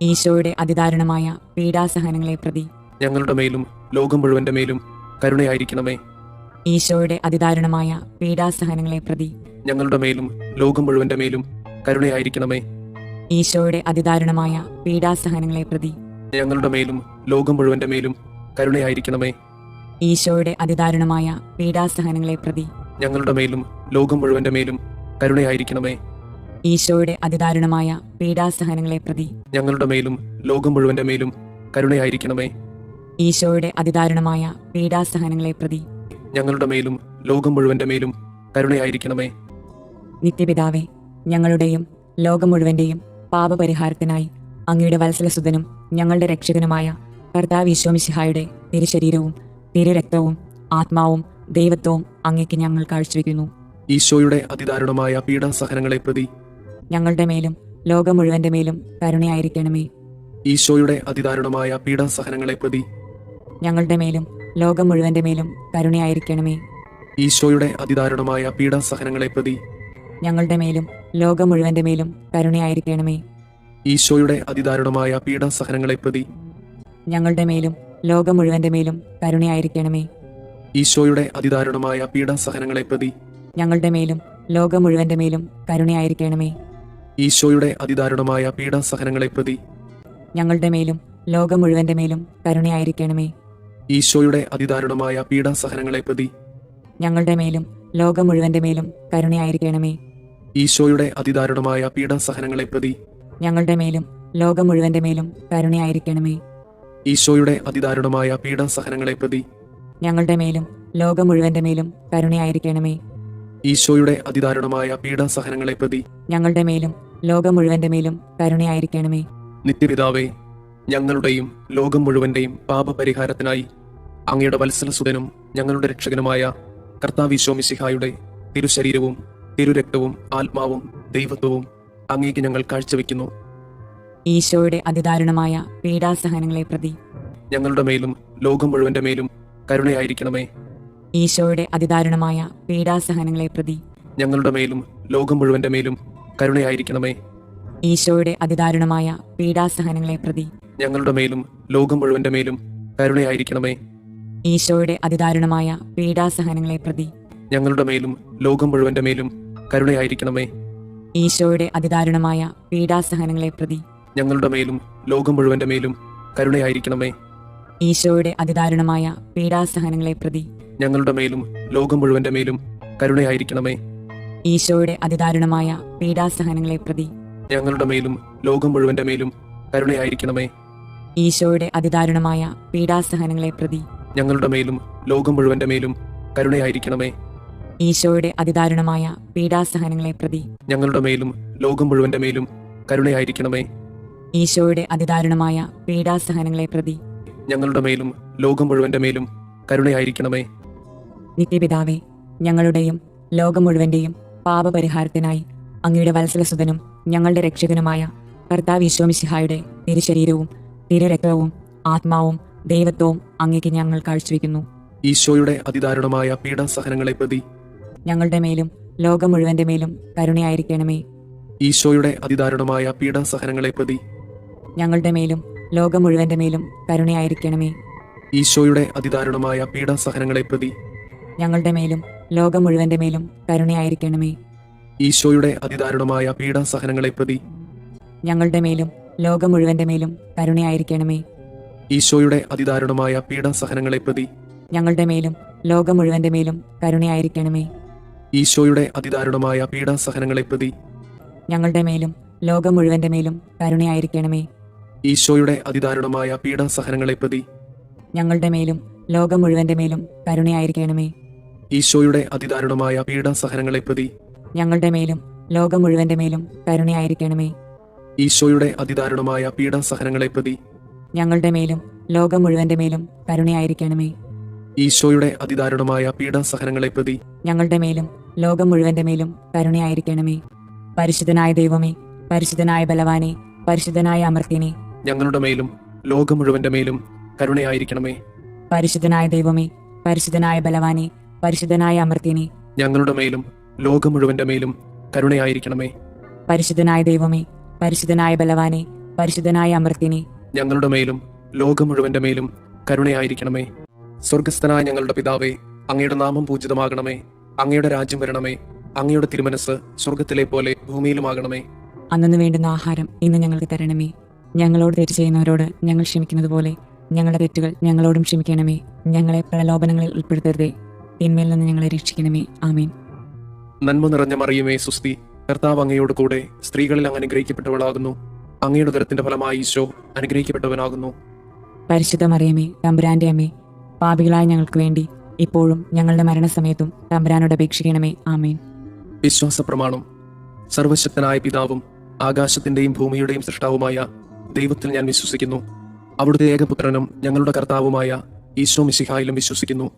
ഈശോയുടെ അതിദാരുണമായ പീഡാസഹനങ്ങളെ പ്രതി ഞങ്ങളുടെ മേലും ലോകം മുഴുവന്റെ മേലും കരുണയായിരിക്കണമേ. ഈശോയുടെ അതിദാരുണമായ പീഡാസഹനങ്ങളെ പ്രതി ഞങ്ങളുടെ മേലും ലോകം മുഴുവന്റെ മേലും കരുണയായിരിക്കണമേ. ഈശോയുടെ അതിദാരുണമായ പീഡാസഹനങ്ങളെ പ്രതി ഞങ്ങളുടെ മേലും ലോകം മുഴുവന്റെ മേലും കരുണയായിരിക്കണമേ. ഈശോയുടെ അതിദാരുണമായ പീഡാസഹനങ്ങളെ പ്രതി ഞങ്ങളുടെ മേലും ലോകം മുഴുവന്റെ മേലും കരുണയായിരിക്കണമേ. ഈശോയുടെ അതിദാരുണമായ പീഡാസഹനങ്ങളെ പ്രതി ഞങ്ങളുടെ മേലും ലോകം മുഴുവന്റെ മേലും കരുണയായിരിക്കണമേ. ഈശോയുടെ അതിദാരുണമായ പീഡാസഹനങ്ങളെ പ്രതി ഞങ്ങളുടെ മേലും ലോകം മുഴുവന്റെ മേലും കരുണയായിരിക്കണമേ. നിത്യപിതാവേ, ഞങ്ങളുടെയും ലോകം മുഴുവന്റെയും പാപപരിഹാരത്തിനായി അങ്ങയുടെ വത്സലസുതനും ഞങ്ങളുടെ രക്ഷകനുമായ കർത്താവ് ഈശോ മിശിഹായുടെ തിരുശരീരവും തിരുരക്തവും ആത്മാവും ദൈവത്വവും അങ്ങേക്ക് ഞങ്ങൾ കാഴ്ചവെക്കുന്നു. ഈശോയുടെ അതിദാരുണമായ പീഡാസഹനങ്ങളെ പ്രതി ഞങ്ങളുടെ മേലും ലോകം മുഴുവന്റെ മേലും കരുണയായിരിക്കണമേ. ഈശോയുടെ അതിദാരുണമായ പീഡാസഹനങ്ങളെ പ്രതി ഞങ്ങളുടെ മേലും ലോകം മുഴുവന്റെ മേലും കരുണയായിരിക്കണമേ. ഈശോയുടെ അതിദാരുണമായ പീഡാസഹനങ്ങളെ പ്രതി ഞങ്ങളുടെ മേലും ലോകം മുഴുവന്റെ മേലും കരുണയായിരിക്കണമേ. ഈശോയുടെ അതിദാരുണമായ പീഡാസഹനങ്ങളെ പ്രതി ഞങ്ങളുടെ മേലും ലോകം മുഴുവന്റെ മേലും കരുണയായിരിക്കണമേ. ഈശോയുടെ അതിദാരുണമായ പീഡാസഹനങ്ങളെ പ്രതി ഞങ്ങളുടെ മേലും ലോകം മുഴുവന്റെ മേലും കരുണയായിരിക്കണമേ. ഈശോയുടെ അതിദാരുണമായ പീഡാസഹനങ്ങളെ പ്രതി ഞങ്ങളുടെ മേലും ലോകം മുഴുവന്റെ മേലും കരുണയായിരിക്കണമേ. ഈശോയുടെ അതിദാരുണമായ പീഡാസഹനങ്ങളെ പ്രതി ഞങ്ങളുടെ മേലും ലോകം മുഴുവന്റെ മേലും കരുണയായിരിക്കണമേ. ഈശോയുടെ അതിദാരുണമായ പീഡാസഹനങ്ങളെ പ്രതി ഞങ്ങളുടെ മേലും ലോകം മുഴുവന്റെ മേലും കരുണയായിരിക്കണമേ. ഈശോയുടെ അതിദാരുണമായ പീഡാസഹനങ്ങളെ പ്രതി ഞങ്ങളുടെ മേലും ലോകം മുഴുവന്റെ മേലും കരുണയായിരിക്കണമേ. ഈശോയുടെ അതിദാരുണമായ പീഡാസഹനങ്ങളെ പ്രതി ഞങ്ങളുടെ മേലും ലോകം മുഴുവന്റെ മേലും കരുണയായിരിക്കണമേ. നിത്യപിതാവേ, ഞങ്ങളുടെയും ലോകം മുഴുവന്റെയും പാപപരിഹാരത്തിനായി അങ്ങയുടെ വത്സലസുതനും ഞങ്ങളുടെ രക്ഷകനുമായ കർത്താവീശോ മിശിഹായുടെ തിരുശരീരവും തിരുരക്തവും ആത്മാവും ദൈവത്വവും അങ്ങേക്ക് ഞങ്ങൾ കാഴ്ചവെക്കുന്നു. ഈശോയുടെ അതിദാരുണമായ പീഡാസഹനങ്ങളെ പ്രതി ഞങ്ങളുടെ മേലും ലോകം മുഴുവന്റെ മേലും കരുണയായിരിക്കണമേ. ഈശോയുടെ അതിദാരുണമായ പീഡാസഹനങ്ങളെ പ്രതി ഞങ്ങളുടെ മേലും ലോകം മുഴുവന്റെ മേലും കരുണയായിരിക്കണമേ. ഈശോയുടെ അതിദാരുണമായ പീഡാസഹനങ്ങളെ പ്രതി ഞങ്ങളുടെ മേലും ലോകം മുഴുവന്റെ മേലും കരുണയായിരിക്കണമേ. ഈശോയുടെ അതിദാരുണമായ പീഡാസഹനങ്ങളെ പ്രതി ഞങ്ങളുടെ മേലും ലോകം മുഴുവന്റെ മേലും കരുണയായിരിക്കണമേ. ഈശോയുടെ അതിദാരുണമായ പീഡാസഹനങ്ങളെ പ്രതി ഞങ്ങളുടെ മേലും ലോകം മുഴുവന്റെ മേലും കരുണയായിരിക്കണമേ. ഈശോയുടെ അതിദാരുണമായ പീഡാസഹനങ്ങളെ പ്രതി ഞങ്ങളുടെ മേലും ലോകം മുഴുവന്റെ മേലും കരുണയായിരിക്കണമേ. ഈശോയുടെ അതിദാരുണമായ പീഡാസഹനങ്ങളെ പ്രതി ഞങ്ങളുടെ മേലും ലോകം മുഴുവന്റെ മേലും കരുണയായിരിക്കണമേ. ഈശോയുടെ അതിദാരുണമായ പീഡാസഹനങ്ങളെ പ്രതി ഞങ്ങളുടെ മേലും ലോകം മുഴുവന്റെ മേലും കരുണയായിരിക്കണമേ. ഈശോയുടെ അതിദാരുണമായ പീഡാസഹനങ്ങളെ പ്രതി ഞങ്ങളുടെ മേലും ലോകം മുഴുവന്റെ മേലും കരുണയായിരിക്കണമേ. ഈശോയുടെ അതിദാരുണമായ പീഡാസഹനങ്ങളെ പ്രതി ഞങ്ങളുടെ മേലും ലോകം മുഴുവന്റെ മേലും കരുണയായിരിക്കണമേ. നിത്യപിതാവേ, ഞങ്ങളുടെയും ലോകം മുഴുവന്റെയും പാപപരിഹാരത്തിനായി അങ്ങയുടെ വത്സലസുതനും ഞങ്ങളുടെ രക്ഷകനുമായ കർത്താവ് ഈശോ മിശിഹായുടെ തിരുശരീരവും തിരുരക്തവും ആത്മാവും ദൈവത്വവും അങ്ങേക്ക് ഞങ്ങൾ കാഴ്ചവെക്കുന്നു. ഈശോയുടെ അതിദാരുണമായ പീഡാസഹനങ്ങളെ പ്രതി ഞങ്ങളുടെ മേലും ലോകം മുഴുവന്റെ മേലും കരുണയായിരിക്കണമേ. ഈശോയുടെ അതിദാരുണമായ പീഡാസഹനങ്ങളെ പ്രതി ഞങ്ങളുടെ മേലും ലോകം മുഴുവന്റെ മേലും കരുണയായിരിക്കണമേ. ഈശോയുടെ അതിദാരുണമായ പീഡാസഹനങ്ങളെ പ്രതി ഞങ്ങളുടെ മേലും ലോകം മുഴുവന്റെ മേലും കരുണയായിരിക്കണമേ. ഈശോയുടെ അതിദാരുണമായ പീഡാസഹനങ്ങളെ പ്രതി ഞങ്ങളുടെ മേലും ലോകം മുഴുവന്റെ മേലും കരുണയായിരിക്കണമേ. ഈശോയുടെ അതിദാരുണമായ പീഡാസഹനങ്ങളെ പ്രതി ഞങ്ങളുടെ മേലും ലോകം മുഴുവന്റെ മേലും കരുണയായിരിക്കണമേ. ഈശോയുടെ അതിദാരുണമായ പീഡാസഹനങ്ങളെ പ്രതി ഞങ്ങളുടെ മേലും ലോകം മുഴുവന്റെ മേലും കരുണയായിരിക്കണമേ. ഈശോയുടെ അതിദാരുണമായ പീഡാസഹനങ്ങളെ പ്രതി ഞങ്ങളുടെ മേലും ലോകം മുഴുവന്റെ മേലും കരുണയായിരിക്കണമേ. ഈശോയുടെ അതിദാരുണമായ പീഡാസഹനങ്ങളെ പ്രതി ഞങ്ങളുടെ മേലും ലോകം മുഴുവന്റെ മേലും കരുണയായിരിക്കണമേ. ഈശോയുടെ അതിദാരുണമായ പീഡാസഹനങ്ങളെ പ്രതി ഞങ്ങളുടെ മേലും ലോകം മുഴുവന്റെ മേലും കരുണയായിരിക്കണമേ. ഈശോയുടെ അതിദാരുണമായ പീഡാസഹനങ്ങളെ പ്രതി ഞങ്ങളുടെ മേലും ലോകം മുഴുവന്റെ മേലും കരുണയായിരിക്കണമേ. പരിശുദ്ധനായ ദൈവമേ, പരിശുദ്ധനായ ബലവാനെ, പരിശുദ്ധനായ അമർത്യനെ, ഞങ്ങളുടെ മേലും ലോകം മുഴുവന്റെ മേലും കരുണയായിരിക്കണമേ. പരിശുദ്ധനായ ദൈവമേ, പരിശുദ്ധനായ ബലവാനെ, പരിശുദ്ധനായ അമർത്യനെ, ഞങ്ങളുടെ മേലും ലോകം മുഴുവന്റെ മേലും കരുണയായിരിക്കണമേ. പരിശുദ്ധനായ ദൈവമേ, പരിശുദ്ധനായ ബലവാനെ, പരിശുദ്ധനായ അമർത്യനെ, ഞങ്ങളുടെ മേലും ലോകം മുഴുവന്റെ മേലും കരുണയായിരിക്കണമേ. സ്വർഗസ്ഥനായ ഞങ്ങളുടെ പിതാവേ, അങ്ങയുടെ നാമം പൂജിതമാകണമേ. അങ്ങയുടെ രാജ്യം വരണമേ. അങ്ങയുടെ തിരുമനസ് സ്വർഗത്തിലെ പോലെ ഭൂമിയിലുമാകണമേ. അന്നു വേണ്ടുന്ന ആഹാരം ഇന്ന് ഞങ്ങൾക്ക് തരണമേ. ഞങ്ങളോട് തെറ്റ് ചെയ്യുന്നവരോട് ഞങ്ങൾ ക്ഷമിക്കുന്നത് പോലെ ഞങ്ങളുടെ തെറ്റുകൾ ഞങ്ങളോടും ക്ഷമിക്കണമേ. ഞങ്ങളെ പ്രലോഭനങ്ങളിൽ ഉൾപ്പെടുത്തരുതേ, തിന്മയിൽ നിന്ന് ഞങ്ങളെ രക്ഷിക്കണമേ. ആമേൻ. നന്മ നിറഞ്ഞ മറിയമേ, സുസ്തി, കർത്താവ് അങ്ങയോട് കൂടെ സ്ത്രീകളിൽ അങ്ങ് അനുഗ്രഹിക്കപ്പെട്ടവളാകുന്നു. അങ്ങയുടെ ഉദരത്തിന്റെ ഫലമായി ഈശോ അനുഗ്രഹിക്കപ്പെട്ടവനാകുന്നു. പരിശുദ്ധ മറിയമേ, തമ്പുരാന്റെ അമ്മേ, പാപികളായ ഞങ്ങൾക്ക് വേണ്ടി ഇപ്പോഴും ഞങ്ങളുടെ മരണസമയത്തും തമ്പുരാനോട് അപേക്ഷിക്കണമേ. ആമേൻ. വിശ്വാസ പ്രമാണം. സർവശക്തനായ പിതാവും ആകാശത്തിന്റെയും ഭൂമിയുടെയും സൃഷ്ടാവുമായ ദൈവത്തിൽ ഞാൻ വിശ്വസിക്കുന്നു. അവിടുത്തെ ഏകപുത്രനും ഞങ്ങളുടെ കർത്താവുമായ ഈശോ മിശിഹായിലും വിശ്വസിക്കുന്നു.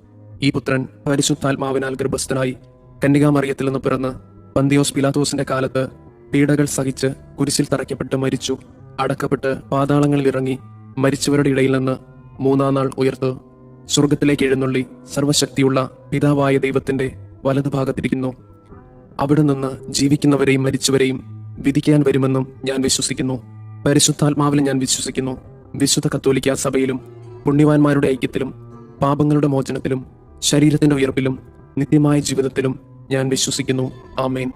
ഈ പുത്രൻ പരിശുദ്ധാത്മാവിനാൽ ഗർഭസ്ഥനായി കന്യകാമറിയത്തിൽ നിന്ന് പിറന്ന് പന്തിയോസ് പിലാത്തോസിന്റെ കാലത്ത് പീഡകൾ സഹിച്ച് കുരിശിൽ തറയ്ക്കപ്പെട്ട് മരിച്ചു, അടക്കപ്പെട്ട് പാതാളങ്ങളിൽ ഇറങ്ങി മരിച്ചവരുടെ ഇടയിൽ നിന്ന് മൂന്നാം നാൾ ഉയർത്ത് സ്വർഗത്തിലേക്ക് എഴുന്നള്ളി സർവശക്തിയുള്ള പിതാവായ ദൈവത്തിന്റെ വലതുഭാഗത്തിരിക്കുന്നു. അവിടെ നിന്ന് ജീവിക്കുന്നവരെയും മരിച്ചവരെയും വിധിക്കാൻ വരുമെന്നും ഞാൻ വിശ്വസിക്കുന്നു. പരിശുദ്ധാത്മാവിലും ഞാൻ വിശ്വസിക്കുന്നു. വിശുദ്ധ കത്തോലിക്കാ സഭയിലും പുണ്യവാന്മാരുടെ ഐക്യത്തിലും പാപങ്ങളുടെ മോചനത്തിലും ശരീരത്തിന്റെ ഉയർപ്പിലും നിത്യമായ ജീവിതത്തിലും ഞാൻ വിശ്വസിക്കുന്നു. ആമേൻ.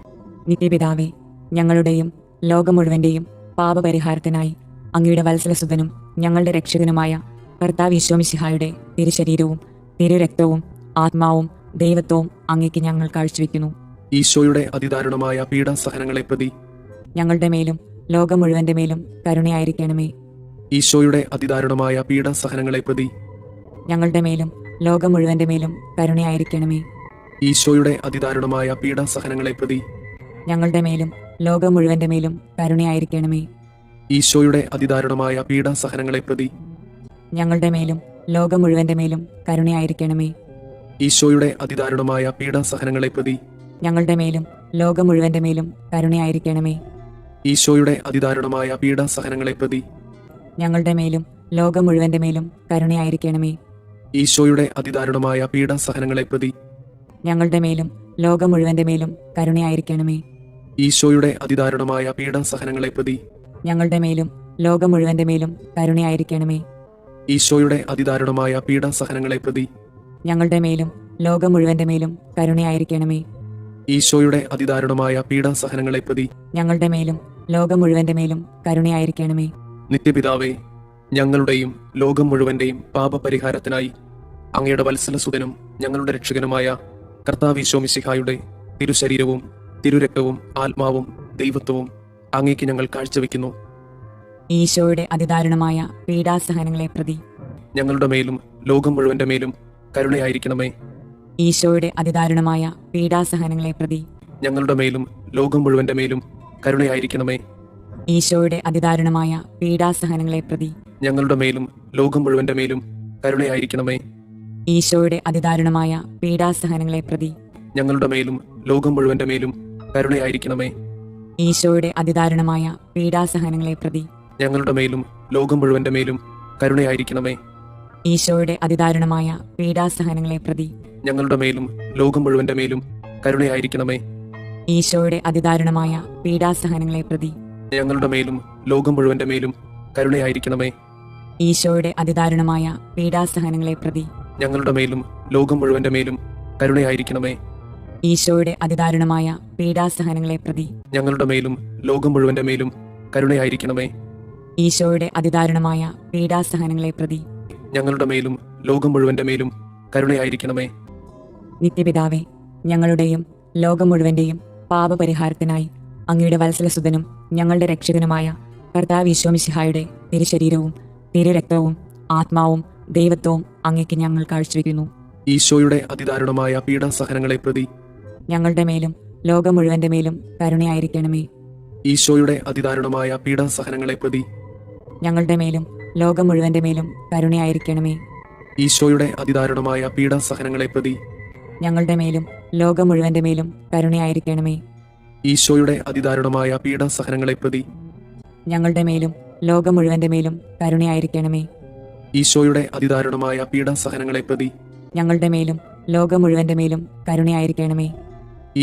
നിത്യപിതാവേ, ഞങ്ങളുടെയും ലോകം മുഴുവന്റെയും പാപപരിഹാരത്തിനായി അങ്ങയുടെ വത്സലസുതനും ഞങ്ങളുടെ രക്ഷകനുമായ കർത്താവ് ഈശോ മിശിഹായുടെ തിരുശരീരവും തിരുരക്തവും ആത്മാവും ദൈവത്വവും അങ്ങേക്ക് ഞങ്ങൾ കാഴ്ചവെക്കുന്നു. ഈശോയുടെ അതിദാരുണമായ പീഡാസഹനങ്ങളെ പ്രതി ഞങ്ങളുടെ മേലും ലോകം മുഴുവന്റെ മേലും കരുണയായിരിക്കണമേ. ഈശോയുടെ അതിദാരുണമായ പീഡാസഹനങ്ങളെ പ്രതി ഞങ്ങളുടെ മേലും ലോകം മുഴുവന്റെ മേലും കരുണയായിരിക്കണമേ. ഈശോയുടെ അതിദാരുണമായ പീഡാസഹനങ്ങളെ പ്രതി ഞങ്ങളുടെ മേലും ലോകം മുഴുവന്റെ മേലും കരുണയായിരിക്കണമേ. ഈശോയുടെ അതിദാരുണമായ പീഡാസഹനങ്ങളെ പ്രതി ഞങ്ങളുടെ മേലും ലോകം മുഴുവന്റെ മേലും കരുണയായിരിക്കണമേ. ഈശോയുടെ അതിദാരുണമായ പീഡാസഹനങ്ങളെ പ്രതി ഞങ്ങളുടെ മേലും ലോകം മുഴുവന്റെ മേലും കരുണയായിരിക്കണമേ. ഈശോയുടെ അതിദാരുണമായ പീഡാസഹനങ്ങളെ പ്രതി ഞങ്ങളുടെ മേലും ലോകം മുഴുവന്റെ മേലും കരുണയായിരിക്കണമേ. ഈശോയുടെ അതിദാരുണമായ പീഡാസഹനങ്ങളെ പ്രതി ഞങ്ങളുടെ മേലും ലോകം മുഴുവന്റെ മേലും കരുണയായിരിക്കണമേ. ഈശോയുടെ അതിദാരുണമായ പീഡാസഹനങ്ങളെ പ്രതി ഞങ്ങളുടെ മേലും ലോകം മുഴുവന്റെ മേലും കരുണയായിരിക്കണമേ. ഈശോയുടെ അതിദാരുണമായ പീഡാസഹനങ്ങളെ പ്രതി ഞങ്ങളുടെ മേലും ലോകം മുഴുവന്റെ മേലും കരുണയായിരിക്കണമേ. ഈശോയുടെ അതിദാരുണമായ പീഡാസഹനങ്ങളെ പ്രതി ഞങ്ങളുടെ മേലും ലോകം മുഴുവന്റെ മേലും കരുണയായിരിക്കണമേ. നിത്യപിതാവേ, ഞങ്ങളുടെയും ലോകം മുഴുവന്റെയും പാപപരിഹാരത്തിനായി അങ്ങയുടെ വത്സലസുതനും ഞങ്ങളുടെ രക്ഷകനുമായ കർത്താവ് ഈശോ മിശിഹായുടെ തിരുശരീരവും തിരുരക്തവും ആത്മാവും ദൈവത്വവും അങ്ങേക്ക് ഞങ്ങൾ കാഴ്ചവെക്കുന്നു. ഈശോയുടെ അതിദാരുണമായ പീഡാസഹനങ്ങളെ പ്രതി ഞങ്ങളുടെ മേലും ലോകം മുഴുവന്റെ മേലും കരുണയായിരിക്കണമേ. ഈശോയുടെ അതിദാരുണമായ പീഡാസഹനങ്ങളെ പ്രതി ഞങ്ങളുടെ മേലും ലോകം മുഴുവന്റെ മേലും കരുണയായിരിക്കണമേ. ഈശോയുടെ അതിദാരുണമായ പീഡാസഹനങ്ങളെ പ്രതി ഞങ്ങളുടെ മേലും ലോകം മുഴുവന്റെ മേലും കരുണയായിരിക്കണമേ. ഈശോയുടെ അതിദാരുണമായ പീഡാസഹനങ്ങളെ പ്രതി ഞങ്ങളുടെ മേലും ലോകം മുഴുവന്റെ മേലും കരുണയായിരിക്കണമേ. ഈശോയുടെ അതിദാരുണമായ പീഡാസഹനങ്ങളെ പ്രതി ഞങ്ങളുടെ മേലും ലോകം മുഴുവന്റെ മേലും കരുണയായിരിക്കണമേ. ഈശോയുടെ അതിദാരുണമായ പീഡാസഹനങ്ങളെ പ്രതി ഞങ്ങളുടെ മേലും ലോകം മുഴുവന്റെ മേലും കരുണയായിരിക്കണമേ. ഈശോയുടെ അതിദാരുണമായ പീഡാസഹനങ്ങളെ പ്രതി ഞങ്ങളുടെ മേലും ലോകം മുഴുവന്റെ മേലും കരുണയായിരിക്കണമേ. ഈശോയുടെ അതിദാരുണമായ പീഡാസഹനങ്ങളെ പ്രതി ഞങ്ങളുടെ മേലും ലോകം മുഴുവന്റെ മേലും കരുണയായിരിക്കണമേ. ഈശോയുടെ അതിദാരുണമായ പീഡാസഹനങ്ങളെ പ്രതി ഞങ്ങളുടെ മേലും ലോകം മുഴുവന്റെ മേലും കരുണയായിരിക്കണമേ. ഈശോയുടെ അതിദാരുണമായ പീഡാസഹനങ്ങളെ പ്രതി ഞങ്ങളുടെ മേലും ലോകം മുഴുവന്റെ മേലും കരുണയായിരിക്കണമേ. നിത്യപിതാവേ, ഞങ്ങളുടെയും ലോകം മുഴുവന്റെയും പാപപരിഹാരത്തിനായി അങ്ങയുടെ വത്സലസുതനും ഞങ്ങളുടെ രക്ഷകനുമായ കർത്താവ് ഈശോ മിശിഹായുടെ തിരുശരീരവും തിരുരക്തവും ആത്മാവും ദൈവത്വവും അങ്ങേക്ക് ഞങ്ങൾ കാഴ്ചവെക്കുന്നു. ഈശോയുടെ അതിദാരുണമായ പീഡാസഹനങ്ങളെ പ്രതി ഞങ്ങളുടെ മേലും ലോകം മുഴുവന്റെ മേലും കരുണയായിരിക്കണമേ. ഈശോയുടെ അതിദാരുണമായ പീഡാസഹനങ്ങളെ പ്രതി ഞങ്ങളുടെ മേലും ലോകം മുഴുവന്റെ മേലും കരുണയായിരിക്കണമേ. ഈശോയുടെ അതിദാരുണമായ പീഡാസഹനങ്ങളെ പ്രതി ഞങ്ങളുടെ മേലും ലോകം മുഴുവന്റെ മേലും കരുണയായിരിക്കണമേ. ഈശോയുടെ അതിദാരുണമായ പീഡാസഹനങ്ങളെ പ്രതി ഞങ്ങളുടെ മേലും ലോകം മുഴുവന്റെ മേലും കരുണയായിരിക്കണമേ. ഈശോയുടെ അതിദാരുണമായ പീഡാസഹനങ്ങളെ പ്രതി ഞങ്ങളുടെ മേലും ലോകം മുഴുവന്റെ മേലും കരുണയായിരിക്കണമേ.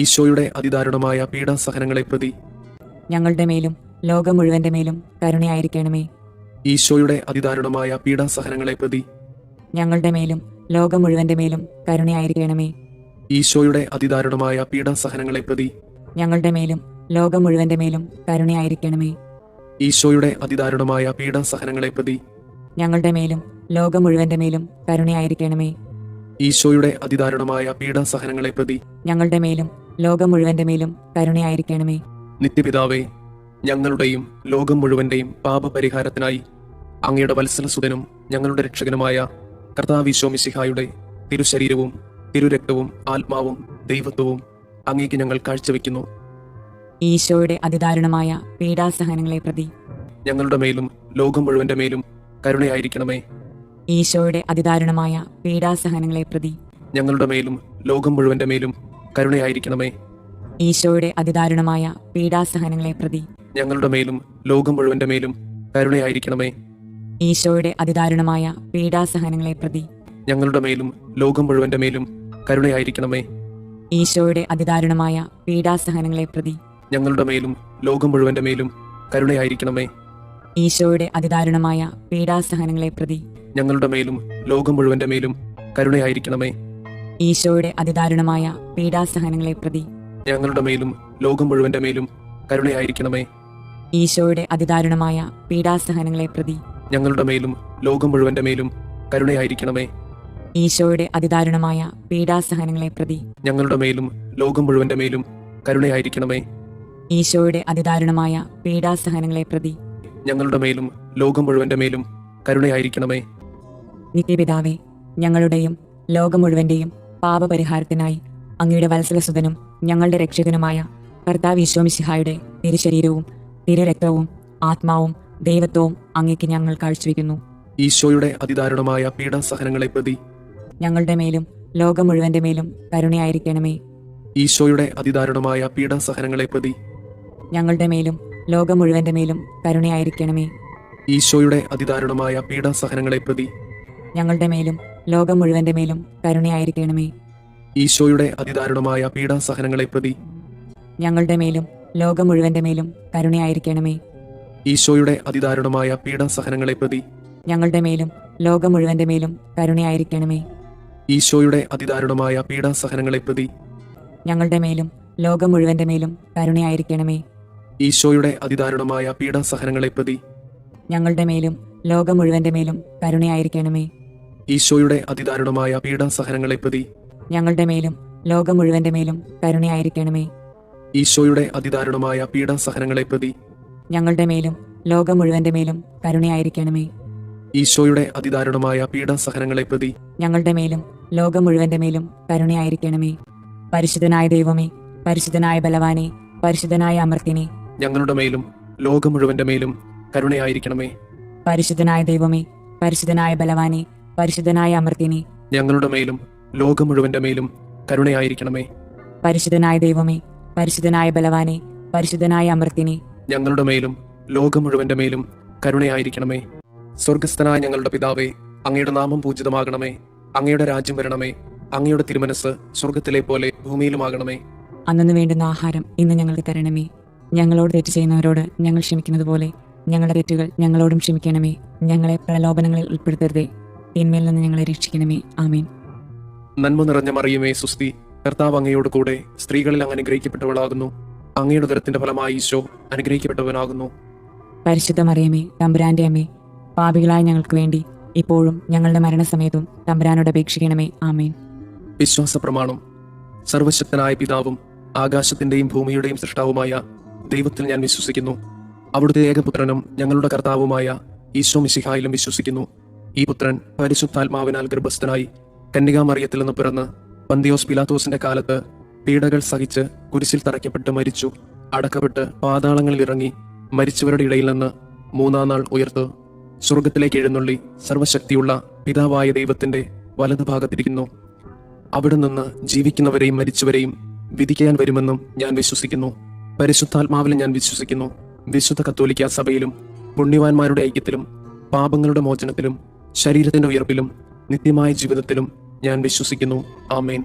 ഈശോയുടെ അതിദാരുണമായ പീഡാസഹനങ്ങളെ പ്രതി ഞങ്ങളുടെ മേലും ലോകം മുഴുവന്റെ മേലും കരുണയായിരിക്കണമേ. ഈശോയുടെ അതിദാരുണമായ പീഡാസഹനങ്ങളെ പ്രതി ഞങ്ങളുടെ മേലും ലോകം മുഴുവന്റെ മേലും കരുണയായിരിക്കണമേ. ഈശോയുടെ അതിദാരുണമായ പീഡാസഹനങ്ങളെ പ്രതി ഞങ്ങളുടെ മേലും ലോകം മുഴുവന്റെ മേലും കരുണയായിരിക്കണമേ. ഈശോയുടെ അതിദാരുണമായ പീഡാസഹനങ്ങളെ പ്രതി ഞങ്ങളുടെ മേലും ലോകം മുഴുവന്റെ മേലും കരുണയായിരിക്കണമേ. ഈശോയുടെ അതിദാരുണമായ പീഡാസഹനങ്ങളെ പ്രതി ഞങ്ങളുടെ മേലും ലോകം മുഴുവന്റെ മേലും കരുണയായിരിക്കണമേ. നിത്യപിതാവേ, ഞങ്ങളുടെയും ലോകം മുഴുവന്റെയും പാപപരിഹാരത്തിനായി അങ്ങയുടെ വത്സലസുതനും ഞങ്ങളുടെ രക്ഷകനുമായ കർത്താവ് ഈശോ മിശിഹായുടെ തിരുശരീരവും തിരുരക്തവും ആത്മാവും ദൈവത്വവും അങ്ങേക്ക് ഞങ്ങൾ കാഴ്ചവെക്കുന്നു. ഈശോയുടെ അതിദാരുണമായ പീഡാസഹനങ്ങളെ പ്രതി ഞങ്ങളുടെ മേലും ലോകം മുഴുവന്റെ മേലും കരുണയായിരിക്കണമേ. ഈശോയുടെ അതിദാരുണമായ പീഡാസഹനങ്ങളെ പ്രതി ഞങ്ങളുടെ മേലും ലോകം മുഴുവന്റെ മേലും കരുണയായിരിക്കണമേ. ഈശോയുടെ അതിദാരുണമായ പീഡാസഹനങ്ങളെ പ്രതി ഞങ്ങളുടെ മേലും ലോകം മുഴുവന്റെ മേലും കരുണയായിരിക്കണമേ. ഈശോയുടെ അതിദാരുണമായ പീഡാസഹനങ്ങളെ പ്രതി ഞങ്ങളുടെ മേലും ലോകം മുഴുവന്റെ മേലും കരുണയായിരിക്കണമേ. ഈശോയുടെ അതിദാരുണമായ പീഡാസഹനങ്ങളെ പ്രതി ഞങ്ങളുടെ മേലും ലോകം മുഴുവന്റെ മേലും കരുണയായിരിക്കണമേ. ഈശോയുടെ അതിദാരുണമായ പീഡാസഹനങ്ങളെ പ്രതി ഞങ്ങളുടെ മേലും ലോകം മുഴുവന്റെ മേലും കരുണയായിരിക്കണമേ. ഈശോയുടെ അതിദാരുണമായ പീഡാസഹനങ്ങളെ പ്രതി ഞങ്ങളുടെ മേലും ലോകം മുഴുവന്റെ മേലും കരുണയായിരിക്കണമേ. ഈശോയുടെ അതിദാരുണമായ പീഡാസഹനങ്ങളെ പ്രതി ഞങ്ങളുടെ മേലും ലോകം മുഴുവന്റെ മേലും കരുണയായിരിക്കണമേ. ഈശോയുടെ അതിദാരുണമായ പീഡാസഹനങ്ങളെ പ്രതി ഞങ്ങളുടെ മേലും ലോകം മുഴുവന്റെ മേലും കരുണയായിരിക്കണമേ. ഈശോയുടെ അതിദാരുണമായ പീഡാസഹനങ്ങളെ പ്രതി ഞങ്ങളുടെ മേലും ലോകം മുഴുവന്റെ മേലും കരുണയായിരിക്കണമേ. നിത്യപിതാവേ, ഞങ്ങളുടെയും ലോകം മുഴുവന്റെയും പാപപരിഹാരത്തിനായി അങ്ങയുടെ വത്സലസുതനും ഞങ്ങളുടെ രക്ഷകനുമായ കർത്താവ് ഈശോമിശിഹായുടെ തിരുശരീരവും തിരുരക്തവും ആത്മാവും ദൈവത്വവും അങ്ങേക്ക് ഞങ്ങൾ കാഴ്ചവെക്കുന്നു. ഈശോയുടെ അതിദാരുണമായ പീഡാസഹനങ്ങളെ പ്രതി ഞങ്ങളുടെ മേലും ലോകം മുഴുവന്റെ മേലും കരുണയായിരിക്കണമേ. ഈശോയുടെ അതിദാരുണമായ പീഡാസഹനങ്ങളെ പ്രതി ഞങ്ങളുടെ മേലും ലോകം മുഴുവന്റെ മേലും കരുണയായിരിക്കണമേ. ഈശോയുടെ അതിദാരുണമായ പീഡാസഹനങ്ങളെ പ്രതി ഞങ്ങളുടെ മേലും ലോകം മുഴുവന്റെ മേലും കരുണയായിരിക്കണമേ. ഈശോയുടെ അതിദാരുണമായ പീഡാസഹനങ്ങളെ പ്രതി ഞങ്ങളുടെ മേലും ലോകം മുഴുവന്റെ മേലും കരുണയായിരിക്കണമേ. ഈശോയുടെ അതിദാരുണമായ പീഡാസഹനങ്ങളെ പ്രതി ഞങ്ങളുടെ മേലും ലോകം മുഴുവന്റെ മേലും കരുണയായിരിക്കണമേ. ഈശോയുടെ അതിദാരുണമായ പീഡാസഹനങ്ങളെ പ്രതി ഞങ്ങളുടെ മേലും ലോകം മുഴുവന്റെ മേലും കരുണയായിരിക്കണമേ. ഈശോയുടെ അതിദാരുണമായ പീഡാസഹനങ്ങളെ പ്രതി ഞങ്ങളുടെ മേലും ലോകം മുഴുവന്റെ മേലും കരുണയായിരിക്കണമേ. ഈശോയുടെ അതിദാരുണമായ പീഡാസഹനങ്ങളെ പ്രതി ഞങ്ങളുടെ മേലും ലോകം മുഴുവന്റെ മേലും കരുണയായിരിക്കണമേ. ഈശോയുടെ അതിദാരുണമായ പീഡാസഹനങ്ങളെ പ്രതി ഞങ്ങളുടെ മേലും ലോകം മുഴുവന്റെ മേലും കരുണയായിരിക്കണമേ. ഈശോയുടെ അതിദാരുണമായ പീഡാസഹനങ്ങളെ പ്രതി ഞങ്ങളുടെ മേലും ലോകം മുഴുവന്റെ മേലും കരുണയായിരിക്കണമേ. പരിശുദ്ധനായ ദൈവമേ, പരിശുദ്ധനായ ബലവാനെ, പരിശുദ്ധനായ അമർത്തിനെ, ഞങ്ങളുടെ മേലും ലോകം മുഴുവന്റെ മേലും കരുണയായിരിക്കണമേ. പരിശുദ്ധനായ ദൈവമേ, പരിശുദ്ധനായ ബലവാനെ, പരിശുദ്ധനായ അമർത്തിനെ, ഞങ്ങളുടെ മേലും ലോകം മുഴുവന്റെ മേലും കരുണയായിരിക്കണമേ. പരിശുദ്ധനായ ദൈവമേ, പരിശുദ്ധനായ ബലവാനെ, പരിശുദ്ധനായ അമർത്തിനെ, ഞങ്ങളുടെ മേലും ലോകം മുഴുവന്റെ മേലും കരുണയായിരിക്കണമേ. സ്വർഗസ്ഥനായ ഞങ്ങളുടെ പിതാവേ, അങ്ങയുടെ നാമം പൂജിതമാകണമേ. അങ്ങയുടെ രാജ്യം വരണമേ. അങ്ങയുടെ തിരുമനസ് സ്വർഗത്തിലെ പോലെ ഭൂമിയിലുമാകണമേ. അന്നു വേണ്ടുന്ന ആഹാരം ഇന്ന് ഞങ്ങൾക്ക് തരണമേ. ഞങ്ങളോട് തെറ്റ് ചെയ്യുന്നവരോട് ഞങ്ങൾ ക്ഷമിക്കുന്നത് പോലെ ഞങ്ങളുടെ തെറ്റുകൾ ഞങ്ങളോടും ക്ഷമിക്കണമേ. ഞങ്ങളെ പ്രലോഭനങ്ങളിൽ ഉൾപ്പെടുത്തരുതേ, തിന്മയിൽ നിന്ന് ഞങ്ങളെ രക്ഷിക്കണമേ. ആമേൻ. നന്മ നിറഞ്ഞ മറിയമേ, സുസ്തി, കർത്താവ് അങ്ങയോട് കൂടെ സ്ത്രീകളിൽ അങ്ങ് അനുഗ്രഹിക്കപ്പെട്ടവളാകുന്നു. അങ്ങയുടെ ഉദരത്തിന്റെ ഫലമായി ഈശോ അനുഗ്രഹിക്കപ്പെട്ടവനാകുന്നു. പരിശുദ്ധ മറിയമേ, തമ്പുരാന്റെ അമ്മേ, പാപികളായ ഞങ്ങൾക്ക് വേണ്ടി ഇപ്പോഴും ഞങ്ങളുടെ മരണസമയത്തും തമ്പുരാനോട് അപേക്ഷിക്കണമേ. ആമേൻ. വിശ്വാസ പ്രമാണം. സർവശക്തനായ പിതാവും ആകാശത്തിന്റെയും ഭൂമിയുടെയും സൃഷ്ടാവുമായ ദൈവത്തിൽ ഞാൻ വിശ്വസിക്കുന്നു. അവിടുത്തെ ഏകപുത്രനും ഞങ്ങളുടെ കർത്താവുമായ ഈശോ മിശിഹായിലും വിശ്വസിക്കുന്നു. ഈ പുത്രൻ പരിശുദ്ധാത്മാവിനാൽ ഗർഭസ്ഥനായി കന്യകാമറിയത്തിൽ നിന്ന് പിറന്ന് പന്തിയോസ് പിലാത്തോസിന്റെ കാലത്ത് പീഡകൾ സഹിച്ച് കുരിശിൽ തറയ്ക്കപ്പെട്ട് മരിച്ചു, അടക്കപ്പെട്ട് പാതാളങ്ങളിൽ ഇറങ്ങി, മരിച്ചവരുടെ ഇടയിൽ നിന്ന് മൂന്നാം നാൾ ഉയർത്ത് സ്വർഗത്തിലേക്ക് എഴുന്നള്ളി സർവശക്തിയുള്ള പിതാവായ ദൈവത്തിന്റെ വലതുഭാഗത്തിരിക്കുന്നു. അവിടെ നിന്ന് ജീവിക്കുന്നവരെയും മരിച്ചവരെയും വിധിക്കാൻ വരുമെന്നും ഞാൻ വിശ്വസിക്കുന്നു. പരിശുദ്ധാത്മാവിലും ഞാൻ വിശ്വസിക്കുന്നു. വിശുദ്ധ കത്തോലിക്ക സഭയിലും പുണ്യവാന്മാരുടെ ഐക്യത്തിലും പാപങ്ങളുടെ മോചനത്തിലും ശരീരത്തിന്റെ ഉയർപ്പിലും നിത്യമായ ജീവിതത്തിലും ഞാൻ വിശ്വസിക്കുന്നു. ആമേൻ.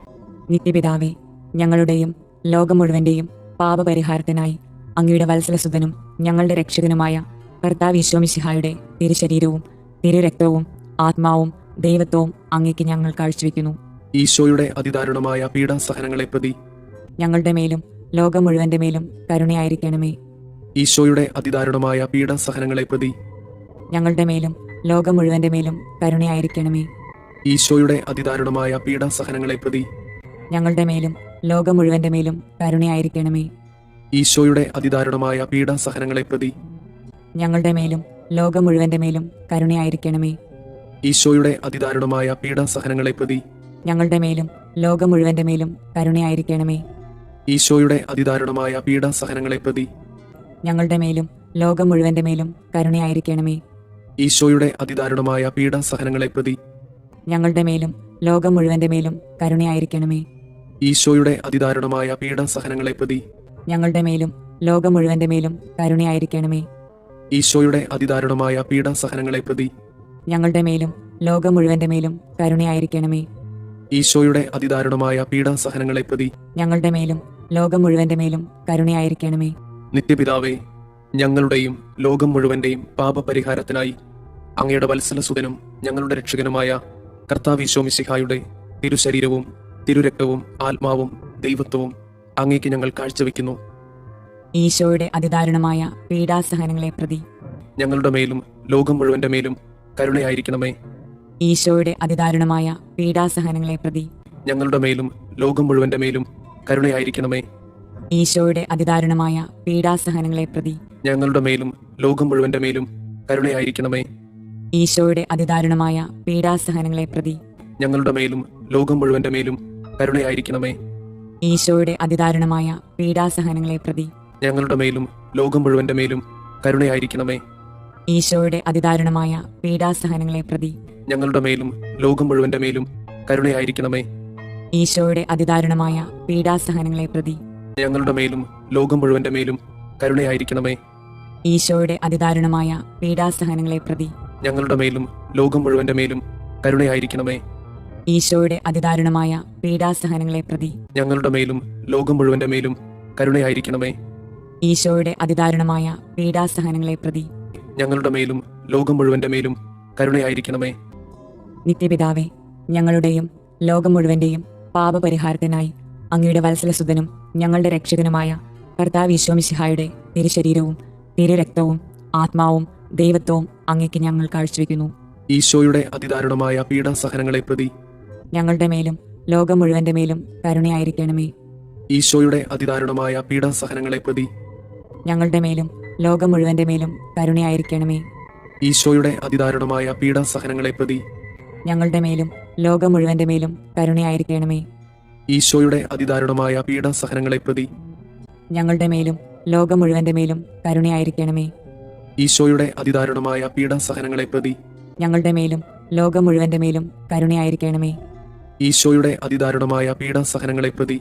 നിത്യപിതാവേ, ഞങ്ങളുടെയും ലോകം മുഴുവന്റെയും പാപപരിഹാരത്തിനായി അങ്ങയുടെ വത്സലസുതനും ഞങ്ങളുടെ രക്ഷകനുമായ കർത്താവ് ഈശോമിശിഹായുടെ തിരുശരീരവും തിരുരക്തവും ആത്മാവും ദൈവത്വവും അങ്ങേക്ക് ഞങ്ങൾ കാഴ്ചവെക്കുന്നു. ഈശോയുടെ അതിദാരുണമായ പീഡാസഹനങ്ങളെ പ്രതി ഞങ്ങളുടെ മേലും ലോകം മുഴുവന്റെ മേലും കരുണയായിരിക്കണമേ. ഈശോയുടെ അതിദാരുണമായ പീഡാസഹനങ്ങളെ പ്രതി ഞങ്ങളുടെ മേലും ലോകം മുഴുവന്റെ മേലും കരുണയായിരിക്കണമേ. ഈശോയുടെ അതിദാരുണമായ പീഡാസഹനങ്ങളെ പ്രതി ഞങ്ങളുടെ മേലും ലോകം മുഴുവന്റെ മേലും കരുണയായിരിക്കണമേ. ഈശോയുടെ അതിദാരുണമായ പീഡാസഹനങ്ങളെ പ്രതി ഞങ്ങളുടെ മേലും ലോകം മുഴുവന്റെ മേലും കരുണയായിരിക്കണമേ. ഈശോയുടെ അതിദാരുണമായ പീഡാസഹനങ്ങളെ പ്രതി ഞങ്ങളുടെ മേലും ലോകം മുഴുവന്റെ മേലും കരുണയായിരിക്കണമേ. ഈശോയുടെ അതിദാരുണമായ പീഡാസഹനങ്ങളെ പ്രതി ഞങ്ങളുടെ മേലും ലോകം മുഴുവന്റെ മേലും കരുണയായിരിക്കണമേ. ഈശോയുടെ അതിദാരുണമായ പീഡാസഹനങ്ങളെ പ്രതി ഞങ്ങളുടെ മേലും ലോകം മുഴുവന്റെ മേലും കരുണയായിരിക്കണമേ. ഈശോയുടെ അതിദാരുണമായ പീഡാസഹനങ്ങളെ പ്രതി ഞങ്ങളുടെ മേലും ലോകം മുഴുവന്റെ മേലും കരുണയായിരിക്കണമേ. ഈശോയുടെ അതിദാരുണമായ പീഡാസഹനങ്ങളെ പ്രതി ഞങ്ങളുടെ മേലും ലോകം മുഴുവന്റെ മേലും കരുണയായിരിക്കണമേ. ഈശോയുടെ അതിദാരുണമായ പീഡാസഹനങ്ങളെ പ്രതി ഞങ്ങളുടെ മേലും ലോകം മുഴുവന്റെ മേലും കരുണയായിരിക്കണമേ. നിത്യപിതാവേ, ഞങ്ങളുടെയും ലോകം മുഴുവന്റെയും പാപപരിഹാരത്തിനായി അങ്ങയുടെ വത്സലസുതനും ഞങ്ങളുടെ രക്ഷകനുമായ കർത്താവ് മിശിഹായുടെ തിരുശരീരവും തിരുരക്തവും ആത്മാവും ദൈവത്വവും അങ്ങേക്ക് ഞങ്ങൾ കാഴ്ചവെക്കുന്നു. ഈശോയുടെ അതിദാരുണമായ പീഡാസഹനങ്ങളെ പ്രതി ഞങ്ങളുടെ മേലും ലോകം മുഴുവന്റെ മേലും കരുണയായിരിക്കണമേ. ഈശോയുടെ അതിദാരുണമായ പീഡാസഹനങ്ങളെ പ്രതി ഞങ്ങളുടെ മേലും ലോകം മുഴുവന്റെ മേലും കരുണയായിരിക്കണമേ. ഈശോയുടെ അതിദാരുണമായ പീഡാസഹനങ്ങളെ പ്രതി ഞങ്ങളുടെ മേലും ലോകം മുഴുവന്റെ മേലും കരുണയായിരിക്കണമേ. ഈശോയുടെ അതിദാരുണമായ പീഡാസഹനങ്ങളെ പ്രതി ഞങ്ങളുടെ മേലും ലോകം മുഴുവന്റെ മേലും കരുണയായിരിക്കണമേ. ഈശോയുടെ അതിദാരുണമായ പീഡാസഹനങ്ങളെ പ്രതി ഞങ്ങളുടെ മേലും ലോകം മുഴുവന്റെ മേലും കരുണയായിരിക്കണമേ. ഈശോയുടെ അതിദാരുണമായ പീഡാസഹനങ്ങളെ പ്രതി ഞങ്ങളുടെ മേലും ലോകം മുഴുവന്റെ മേലും കരുണയായിരിക്കണമേ. ഈശോയുടെ അതിദാരുണമായ പീഡാസഹനങ്ങളെ പ്രതി ഞങ്ങളുടെ മേലും ലോകം മുഴുവന്റെ മേലും കരുണയായിരിക്കണമേ. ഈശോയുടെ അതിദാരുണമായ പീഡാസഹനങ്ങളെ പ്രതി ഞങ്ങളുടെ മേലും ലോകം മുഴുവന്റെ മേലും കരുണയായിരിക്കണമേ. ഈശോയുടെ അതിദാരുണമായ പീഡാസഹനങ്ങളെ പ്രതി ഞങ്ങളുടെ മേലും ലോകം മുഴുവന്റെ മേലും കരുണയായിരിക്കണമേ. ഈശോയുടെ അതിദാരുണമായ പീഡാസഹനങ്ങളെ പ്രതി ഞങ്ങളുടെ മേലും ലോകം മുഴുവന്റെ മേലും കരുണയായിരിക്കണമേ. നിത്യപിതാവേ, ഞങ്ങളുടെയും ലോകം മുഴുവന്റെയും പാപപരിഹാരത്തിനായി അങ്ങയുടെ വത്സലസുതനും ഞങ്ങളുടെ രക്ഷകനുമായ കർത്താവ് മിശിഹായുടെ തിരുശരീരവും തിരുരക്തവും ആത്മാവും ദൈവത്വവും അങ്ങേക്ക് ഞങ്ങൾ കാഴ്ചവെക്കുന്നു. ഈശോയുടെ അതിദാരുണമായ പീഡാസഹനങ്ങളെ പ്രതി ഞങ്ങളുടെ മേലും ലോകം മുഴുവന്റെ മേലും കരുണയായിരിക്കണമേ. ഈശോയുടെ അതിദാരുണമായ പീഡാസഹനങ്ങളെ പ്രതി ഞങ്ങളുടെ മേലും ലോകം മുഴുവന്റെ മേലും കരുണയായിരിക്കണമേ. ഈശോയുടെ അതിദാരുണമായ പീഡാസഹനങ്ങളെ പ്രതി ഞങ്ങളുടെ മേലും ലോകം മുഴുവന്റെ മേലും കരുണയായിരിക്കണമേ. ഈശോയുടെ അതിദാരുണമായ പീഡാസഹനങ്ങളെ പ്രതി ഞങ്ങളുടെ മേലും ലോകം മുഴുവന്റെ മേലും കരുണയായിരിക്കണമേ. ഈശോയുടെ അതിദാരുണമായ പീഡാസഹനങ്ങളെ പ്രതി ഞങ്ങളുടെ മേലും ലോകം മുഴുവന്റെ മേലും കരുണയായിരിക്കണമേ. ഈശോയുടെ അതിദാരുണമായ പീഡാസഹനങ്ങളെ പ്രതി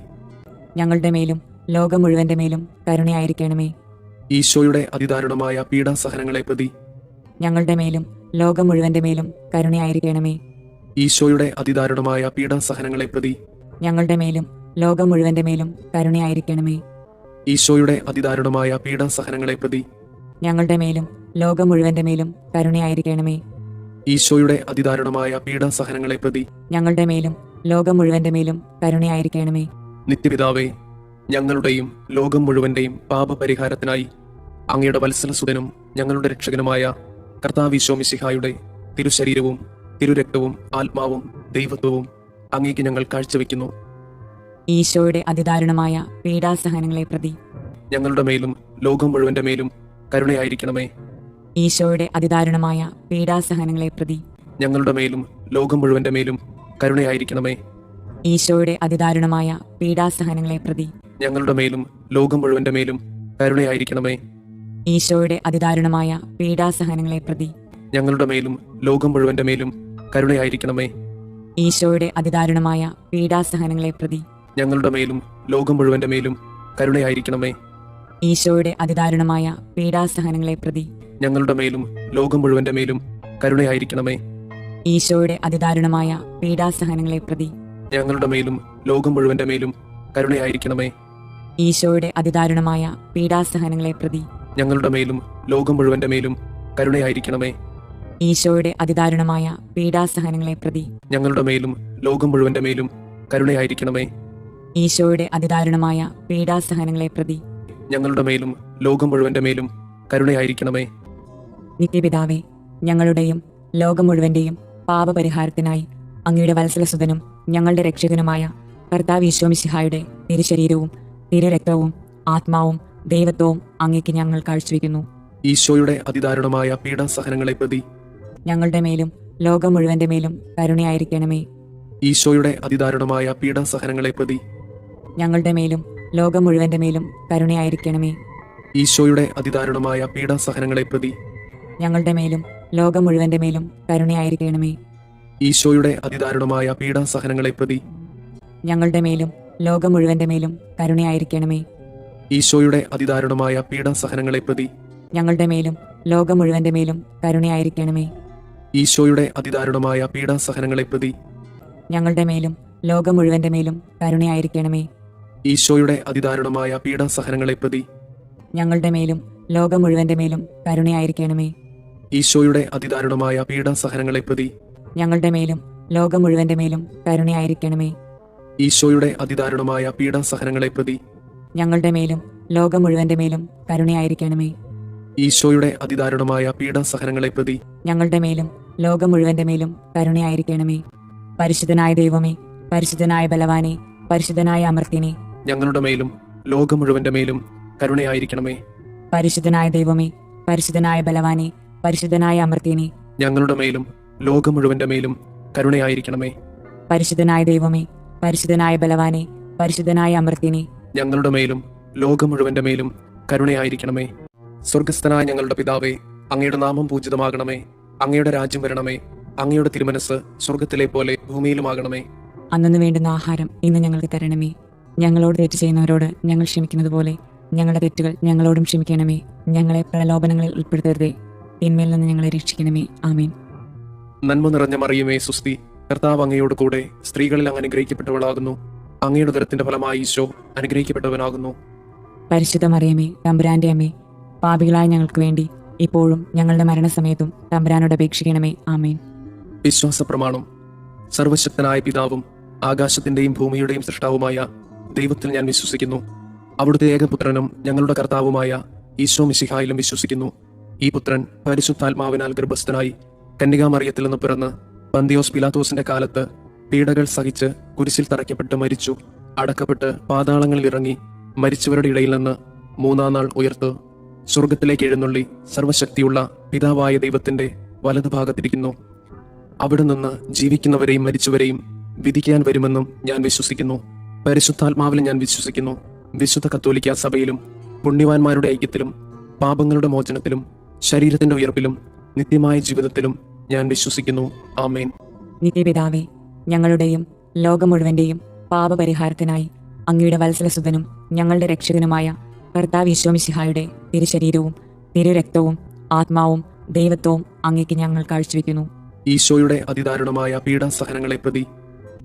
ഞങ്ങളുടെ മേലും ലോകം മുഴുവന്റെ മേലും കരുണയായിരിക്കണമേ. ഈശോയുടെ അതിദാരുണമായ പീഡാസഹനങ്ങളെ പ്രതി ഞങ്ങളുടെ മേലും ലോകം മുഴുവന്റെ മേലും കരുണയായിരിക്കണമേ. ഈശോയുടെ അതിദാരുണമായ പീഡാസഹനങ്ങളെ പ്രതി ഞങ്ങളുടെ മേലും ലോകം മുഴുവന്റെ മേലും കരുണയായിരിക്കണമേ. ഈശോയുടെ അതിദാരുണമായ പീഡാസഹനങ്ങളെ പ്രതി ഞങ്ങളുടെ മേലും ലോകം മുഴുവന്റെ മേലും കരുണയായിരിക്കണമേ. ഈശോയുടെ അതിദാരുണമായ പീഡാസഹനങ്ങളെ പ്രതി ഞങ്ങളുടെ മേലും ലോകം മുഴുവന്റെ മേലും കരുണയായിരിക്കണമേ. നിത്യപിതാവേ, ഞങ്ങളുടെയും ലോകം മുഴുവന്റെയും പാപപരിഹാരത്തിനായി അങ്ങയുടെ വത്സലസുതനും ഞങ്ങളുടെ രക്ഷകനുമായ കർത്താവ് മിശിഹായുടെ തിരുശരീരവും തിരുരക്തവും ആത്മാവും ദൈവത്വവും അങ്ങേക്ക് ഞങ്ങൾ കാഴ്ചവെക്കുന്നു. ഈശോയുടെ അതിദാരുണമായ പീഡാസഹനങ്ങളെ പ്രതി ഞങ്ങളുടെ മേലും ലോകം മുഴുവന്റെ മേലും കരുണയായിരിക്കണമേ. ഈശോയുടെ അതിദാരുണമായ പീഡാസഹനങ്ങളെ പ്രതി ഞങ്ങളുടെ മേലും ലോകം മുഴുവന്റെ മേലും കരുണയായിരിക്കണമേ. ഈശോയുടെ അതിദാരുണമായ പീഡാസഹനങ്ങളെ പ്രതി ഞങ്ങളുടെ മേലും ലോകം മുഴുവന്റെ മേലും കരുണയായിരിക്കണമേ. ഈശോയുടെ അതിദാരുണമായ പീഡാസഹനങ്ങളെ പ്രതി ഞങ്ങളുടെ മേലും ലോകം മുഴുവന്റെ മേലും കരുണയായിരിക്കണമേ. ഈശോയുടെ അതിദാരുണമായ പീഡാസഹനങ്ങളെ പ്രതി ഞങ്ങളുടെ മേലും ലോകം മുഴുവന്റെ മേലും കരുണയായിരിക്കണമേ. ഈശോയുടെ അതിദാരുണമായ പീഡാസഹനങ്ങളെ പ്രതി ഞങ്ങളുടെ മേലും ലോകം മുഴുവന്റെ മേലും കരുണയായിരിക്കണമേ. ഈശോയുടെ അതിദാരുണമായ പീഡാസഹനങ്ങളെ പ്രതി ഞങ്ങളുടെ മേലും ലോകം മുഴുവന്റെ മേലും കരുണയായിരിക്കണമേ. ഈശോയുടെ അതിദാരുണമായ പീഡാസഹനങ്ങളെ പ്രതി ഞങ്ങളുടെ മേലും ലോകം മുഴുവന്റെ മേലും കരുണയായിരിക്കണമേ. ഈശോയുടെ അതിദാരുണമായ പീഡാസഹനങ്ങളെ പ്രതി ഞങ്ങളുടെ മേലും ലോകം മുഴുവന്റെ മേലും കരുണയായിരിക്കണമേ. ഈശോയുടെ അതിദാരുണമായ പീഡാസഹനങ്ങളെ പ്രതി ഞങ്ങളുടെ മേലും ലോകം മുഴുവന്റെ മേലും കരുണയായിരിക്കണമേ. നിത്യപിതാവേ, ഞങ്ങളുടെയും ലോകം മുഴുവന്റെയും പാപപരിഹാരത്തിനായി അങ്ങയുടെ വത്സലസുതനും ഞങ്ങളുടെ രക്ഷകനുമായ കർത്താവ് മിശിഹായുടെ തിരുശരീരവും തിരുരക്തവും ആത്മാവും ദൈവത്വവും അങ്ങേക്ക് ഞങ്ങൾ കാഴ്ചവെക്കുന്നു. ഈശോയുടെ അതിദാരുണമായ പീഡാസഹനങ്ങളെ പ്രതി ഞങ്ങളുടെ മേലും ലോകം മുഴുവന്റെ മേലും കരുണയായിരിക്കണമേ. ഈശോയുടെ അതിദാരുണമായ പീഡാസഹനങ്ങളെ പ്രതി ഞങ്ങളുടെ മേലും ലോകം മുഴുവന്റെ മേലും കരുണയായിരിക്കണമേ. ഈശോയുടെ അതിദാരുണമായ പീഡാസഹനങ്ങളെ പ്രതി ഞങ്ങളുടെ മേലും ലോകം മുഴുവന്റെ മേലും കരുണയായിരിക്കണമേ. ഈശോയുടെ അതിദാരുണമായ പീഡാസഹനങ്ങളെ പ്രതി ഞങ്ങളുടെ മേലും ലോകം മുഴുവന്റെ മേലും കരുണയായിരിക്കണമേ. ഈശോയുടെ അതിദാരുണമായ പീഡാസഹനങ്ങളെ പ്രതി ഞങ്ങളുടെ മേലും ലോകം മുഴുവന്റെ മേലും കരുണയായിരിക്കണമേ. ഈശോയുടെ അതിദാരുണമായ പീഡാസഹനങ്ങളെ പ്രതി ഞങ്ങളുടെ മേലും ലോകം മുഴുവന്റെ മേലും കരുണയായിരിക്കണമേ. ഈശോയുടെ അതിദാരുണമായ പീഡാസഹനങ്ങളെ പ്രതി ഞങ്ങളുടെ മേലും ലോകം മുഴുവന്റെ മേലും കരുണയായിരിക്കണമേ. ഈശോയുടെ അതിദാരുണമായ പീഡാസഹനങ്ങളെ പ്രതി ഞങ്ങളുടെ മേലും ലോകം മുഴുവന്റെ മേലും കരുണയായിരിക്കണമേ. ഈശോയുടെ അതിദാരുണമായ പീഡാസഹനങ്ങളെ പ്രതി ഞങ്ങളുടെ മേലും ലോകം മുഴുവന്റെ മേലും കരുണയായിരിക്കണമേ. ഈശോയുടെ അതിദാരുണമായ പീഡാസഹനങ്ങളെ പ്രതി ഞങ്ങളുടെ മേലും ലോകം മുഴുവന്റെ മേലും കരുണയായിരിക്കണമേ. പരിശുദ്ധനായ ദൈവമേ, പരിശുദ്ധനായ ബലവാനെ, പരിശുദ്ധനായ അമർത്യനെ, ഞങ്ങളുടെ മേലും ലോകം മുഴുവന്റെ മേലും കരുണയായിരിക്കണമേ. പരിശുദ്ധനായ ദൈവമേ, പരിശുദ്ധനായ ബലവാനെ, പരിശുദ്ധനായ അമർത്യനെ, ഞങ്ങളുടെ മേലും ലോകം മുഴുവന്റെ മേലും കരുണയായിരിക്കണമേ. പരിശുദ്ധനായ ദൈവമേ, പരിശുദ്ധനായ ബലവാനെ, പരിശുദ്ധനായ അമർത്യനെ, ഞങ്ങളുടെ മേലും ലോകം മുഴുവന്റെ മേലും കരുണയായിരിക്കണമേ. സ്വർഗസ്ഥനായ ഞങ്ങളുടെ പിതാവേ, അങ്ങയുടെ നാമം പൂജിതമാകണമേ. അങ്ങയുടെ രാജ്യം വരണമേ. അങ്ങയുടെ തിരുമനസ് സ്വർഗത്തിലെ പോലെ ഭൂമിയിലുമാകണമേ. അന്നു വേണ്ടുന്ന ആഹാരം ഇന്ന് ഞങ്ങൾക്ക് തരണമേ. ഞങ്ങളോട് തെറ്റ് ചെയ്യുന്നവരോട് ഞങ്ങൾ ക്ഷമിക്കുന്നത് പോലെ ഞങ്ങളുടെ തെറ്റുകൾ ഞങ്ങളോടും ക്ഷമിക്കണമേ. ഞങ്ങളെ പ്രലോഭനങ്ങളിൽ ഉൾപ്പെടുത്തരുതേ, തിന്മയിൽ നിന്ന് ഞങ്ങളെ രക്ഷിക്കണമേ. ആമേൻ. നന്മ നിറഞ്ഞ മറിയമേ, സുസ്തി, കർത്താവ് അങ്ങയോട് കൂടെ സ്ത്രീകളിൽ അങ്ങ് അനുഗ്രഹിക്കപ്പെട്ടവളാകുന്നു. അങ്ങയുടെ ഉദരത്തിന്റെ ഫലമായി ഈശോ അനുഗ്രഹിക്കപ്പെട്ടവനാകുന്നു. പരിശുദ്ധ മറിയമേ, തമ്പുരാന്റെ അമ്മേ, പാപികളായ ഞങ്ങൾക്ക് വേണ്ടി ഇപ്പോഴും ഞങ്ങളുടെ മരണസമയത്തും തമ്പുരാനോട് അപേക്ഷിക്കണമേ. ആമേൻ. വിശ്വാസ പ്രമാണം. സർവശക്തനായ പിതാവും ആകാശത്തിന്റെയും ഭൂമിയുടെയും സൃഷ്ടാവുമായ ദൈവത്തിൽ ഞാൻ വിശ്വസിക്കുന്നു. അവിടുത്തെ ഏകപുത്രനും ഞങ്ങളുടെ കർത്താവുമായ ഈശോ മിശിഹായിലും വിശ്വസിക്കുന്നു. ഈ പുത്രൻ പരിശുദ്ധാത്മാവിനാൽ ഗർഭസ്ഥനായി കന്യകാമറിയത്തിൽ നിന്ന് പിറന്ന് പന്തിയോസ് പിലാത്തോസിന്റെ കാലത്ത് പീഡകൾ സഹിച്ച് കുരിശിൽ തറയ്ക്കപ്പെട്ട് മരിച്ചു, അടക്കപ്പെട്ട് പാതാളങ്ങളിൽ ഇറങ്ങി മരിച്ചവരുടെ ഇടയിൽ നിന്ന് മൂന്നാം നാൾ ഉയർത്ത് സ്വർഗത്തിലേക്ക് എഴുന്നള്ളി സർവശക്തിയുള്ള പിതാവായ ദൈവത്തിന്റെ വലതുഭാഗത്തിരിക്കുന്നു. അവിടെ നിന്ന് ജീവിക്കുന്നവരെയും മരിച്ചവരെയും വിധിക്കാൻ വരുമെന്നും ഞാൻ വിശ്വസിക്കുന്നു. പരിശുദ്ധാത്മാവിലും ഞാൻ വിശ്വസിക്കുന്നു. വിശുദ്ധ കത്തോലിക്ക സഭയിലും പുണ്യവാന്മാരുടെ ഐക്യത്തിലും പാപങ്ങളുടെ മോചനത്തിലും ശരീരത്തിന്റെ ഉയർപ്പിലും നിത്യമായ ജീവിതത്തിലും ഞാൻ വിശ്വസിക്കുന്നു. ആമേൻ. നിത്യപിതാവേ, ഞങ്ങളുടെയും ലോകം മുഴുവന്റെയും പാപപരിഹാരത്തിനായി അങ്ങയുടെ വത്സലസുതനും ഞങ്ങളുടെ രക്ഷകനുമായ കർത്താവ് ഈശോ മിശിഹായുടെ തിരുശരീരവും തിരുരക്തവും ആത്മാവും ദൈവത്വവും അങ്ങേക്ക് ഞങ്ങൾ കാഴ്ചവെക്കുന്നു. ഈശോയുടെ അതിദാരുണമായ പീഡാസഹനങ്ങളെ പ്രതി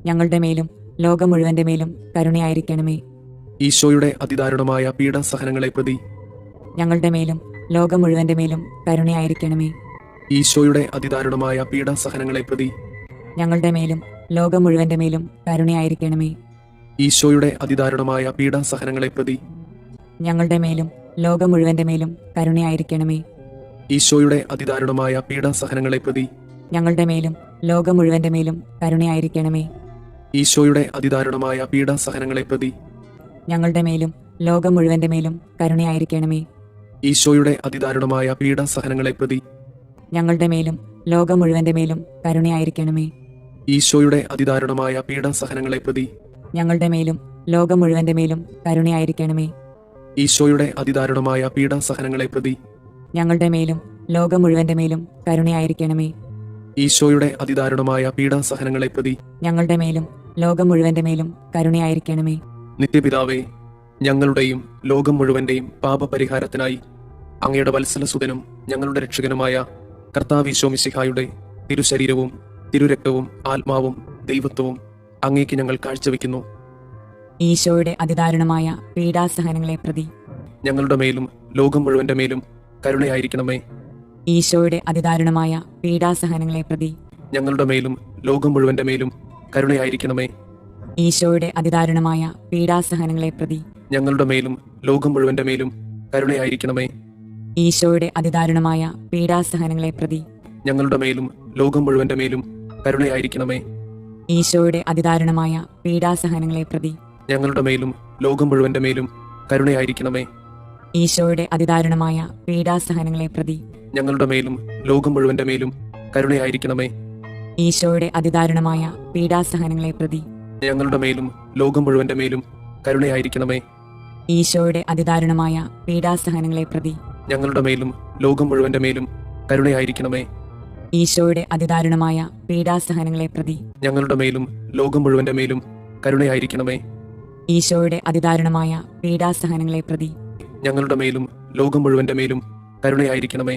ഞങ്ങളുടെ മേലും ലോകം മുഴുവന്റെ മേലും കരുണയായിരിക്കണമേ. ഈശോയുടെ അതിദാരുണമായ പീഡാസഹനങ്ങളെ പ്രതി ഞങ്ങളുടെ മേലും ലോകം മുഴുവന്റെ മേലും കരുണയായിരിക്കണമേ. ഈശോയുടെ അതിദാരുണമായ പീഡാസഹനങ്ങളെ പ്രതി ഞങ്ങളുടെ മേലും ലോകം മുഴുവന്റെ മേലും കരുണയായിരിക്കണമേ. ഈശോയുടെ അതിദാരുണമായ പീഡാസഹനങ്ങളെ പ്രതി ഞങ്ങളുടെ മേലും ലോകം മുഴുവന്റെ മേലും കരുണയായിരിക്കണമേ. ഈശോയുടെ അതിദാരുണമായ പീഡാസഹനങ്ങളെ പ്രതി ഞങ്ങളുടെ മേലും ലോകം മുഴുവന്റെ മേലും കരുണയായിരിക്കണമേ. ഈശോയുടെ അതിദാരുണമായ പീഡാസഹനങ്ങളെ പ്രതി ഞങ്ങളുടെ മേലും ലോകം മുഴുവന്റെ മേലും കരുണയായിരിക്കണമേ. ഈശോയുടെ അതിദാരുണമായ പീഡാസഹനങ്ങളെ പ്രതി ഞങ്ങളുടെ മേലും ലോകം മുഴുവന്റെ മേലും കരുണയായിരിക്കണമേ. ഈശോയുടെ അതിദാരുണമായ പീഡാസഹനങ്ങളെ പ്രതി ഞങ്ങളുടെ മേലും ലോകം മുഴുവന്റെ മേലും കരുണയായിരിക്കണമേ. ഈശോയുടെ അതിദാരുണമായ പീഡാസഹനങ്ങളെ പ്രതി ഞങ്ങളുടെ മേലും ലോകം മുഴുവന്റെ മേലും കരുണയായിരിക്കണമേ. ഈശോയുടെ അതിദാരുണമായ പീഡാസഹനങ്ങളെ പ്രതി ഞങ്ങളുടെ മേലും ലോകം മുഴുവന്റെ മേലും കരുണയായിരിക്കണമേ. നിത്യപിതാവേ, ഞങ്ങളുടെയും ലോകം മുഴുവന്റെയും പാപപരിഹാരത്തിനായി അങ്ങയുടെ വത്സലസുതനും ഞങ്ങളുടെ രക്ഷകനുമായ കർത്താവ് ഈശോ മിശിഹായുടെ തിരുശരീരവും തിരുരക്തവും ആത്മാവും ദൈവത്വവും അങ്ങേക്ക് ഞങ്ങൾ കാഴ്ചവെക്കുന്നു. ഈശോയുടെ അതിദാരുണമായ പീഡാസഹനങ്ങളെ പ്രതി ഞങ്ങളുടെ മേലും ലോകം മുഴുവന്റെ മേലും കരുണയായിരിക്കണമേ. ഈശോയുടെ അതിദാരുണമായ പീഡാസഹനങ്ങളെ പ്രതി ഞങ്ങളുടെ മേലും ലോകം മുഴുവന്റെ മേലും കരുണയായിരിക്കണമേ. ഈശോയുടെ അതിദാരുണമായ പീഡാസഹനങ്ങളെ പ്രതി ഞങ്ങളുടെ മേലും ലോകം മുഴുവന്റെ മേലും കരുണയായിരിക്കണമേ. ഈശോയുടെ അതിദാരുണമായ പീഡാസഹനങ്ങളെ പ്രതി ഞങ്ങളുടെ മേലും ലോകം മുഴുവന്റെ മേലും കരുണയായിരിക്കണമേ. ഈശോയുടെ അതിദാരുണമായ പീഡാസഹനങ്ങളെ പ്രതി ഞങ്ങളുടെ മേലും ലോകം മുഴുവന്റെ മേലും കരുണയായിരിക്കണമേ. ഈശോയുടെ അതിദാരുണമായ പീഡാസഹനങ്ങളെ പ്രതി ഞങ്ങളുടെ മേലും ലോകം മുഴുവന്റെ മേലും കരുണയായിരിക്കണമേ. ഈശോയുടെ അതിദാരുണമായ പീഡാസഹനങ്ങളെ പ്രതി ഞങ്ങളുടെ മേലും ലോകം മുഴുവന്റെ മേലും കരുണയായിരിക്കണമേ. ഈശോയുടെ അതിദാരുണമായ പീഡാസഹനങ്ങളെ പ്രതി ഞങ്ങളുടെ മേലും ലോകം മുഴുവന്റെ മേലും കരുണയായിരിക്കണമേ. ഈശോയുടെ അതിദാരുണമായ പീഡാസഹനങ്ങളെ പ്രതി ഞങ്ങളുടെ മേലും ലോകം മുഴുവന്റെ മേലും കരുണയായിരിക്കണമേ. ഈശോയുടെ അതിദാരുണമായ പീഡാസഹനങ്ങളെ പ്രതി ഞങ്ങളുടെ മേലും ലോകം മുഴുവന്റെ മേലും കരുണയായിരിക്കണമേ.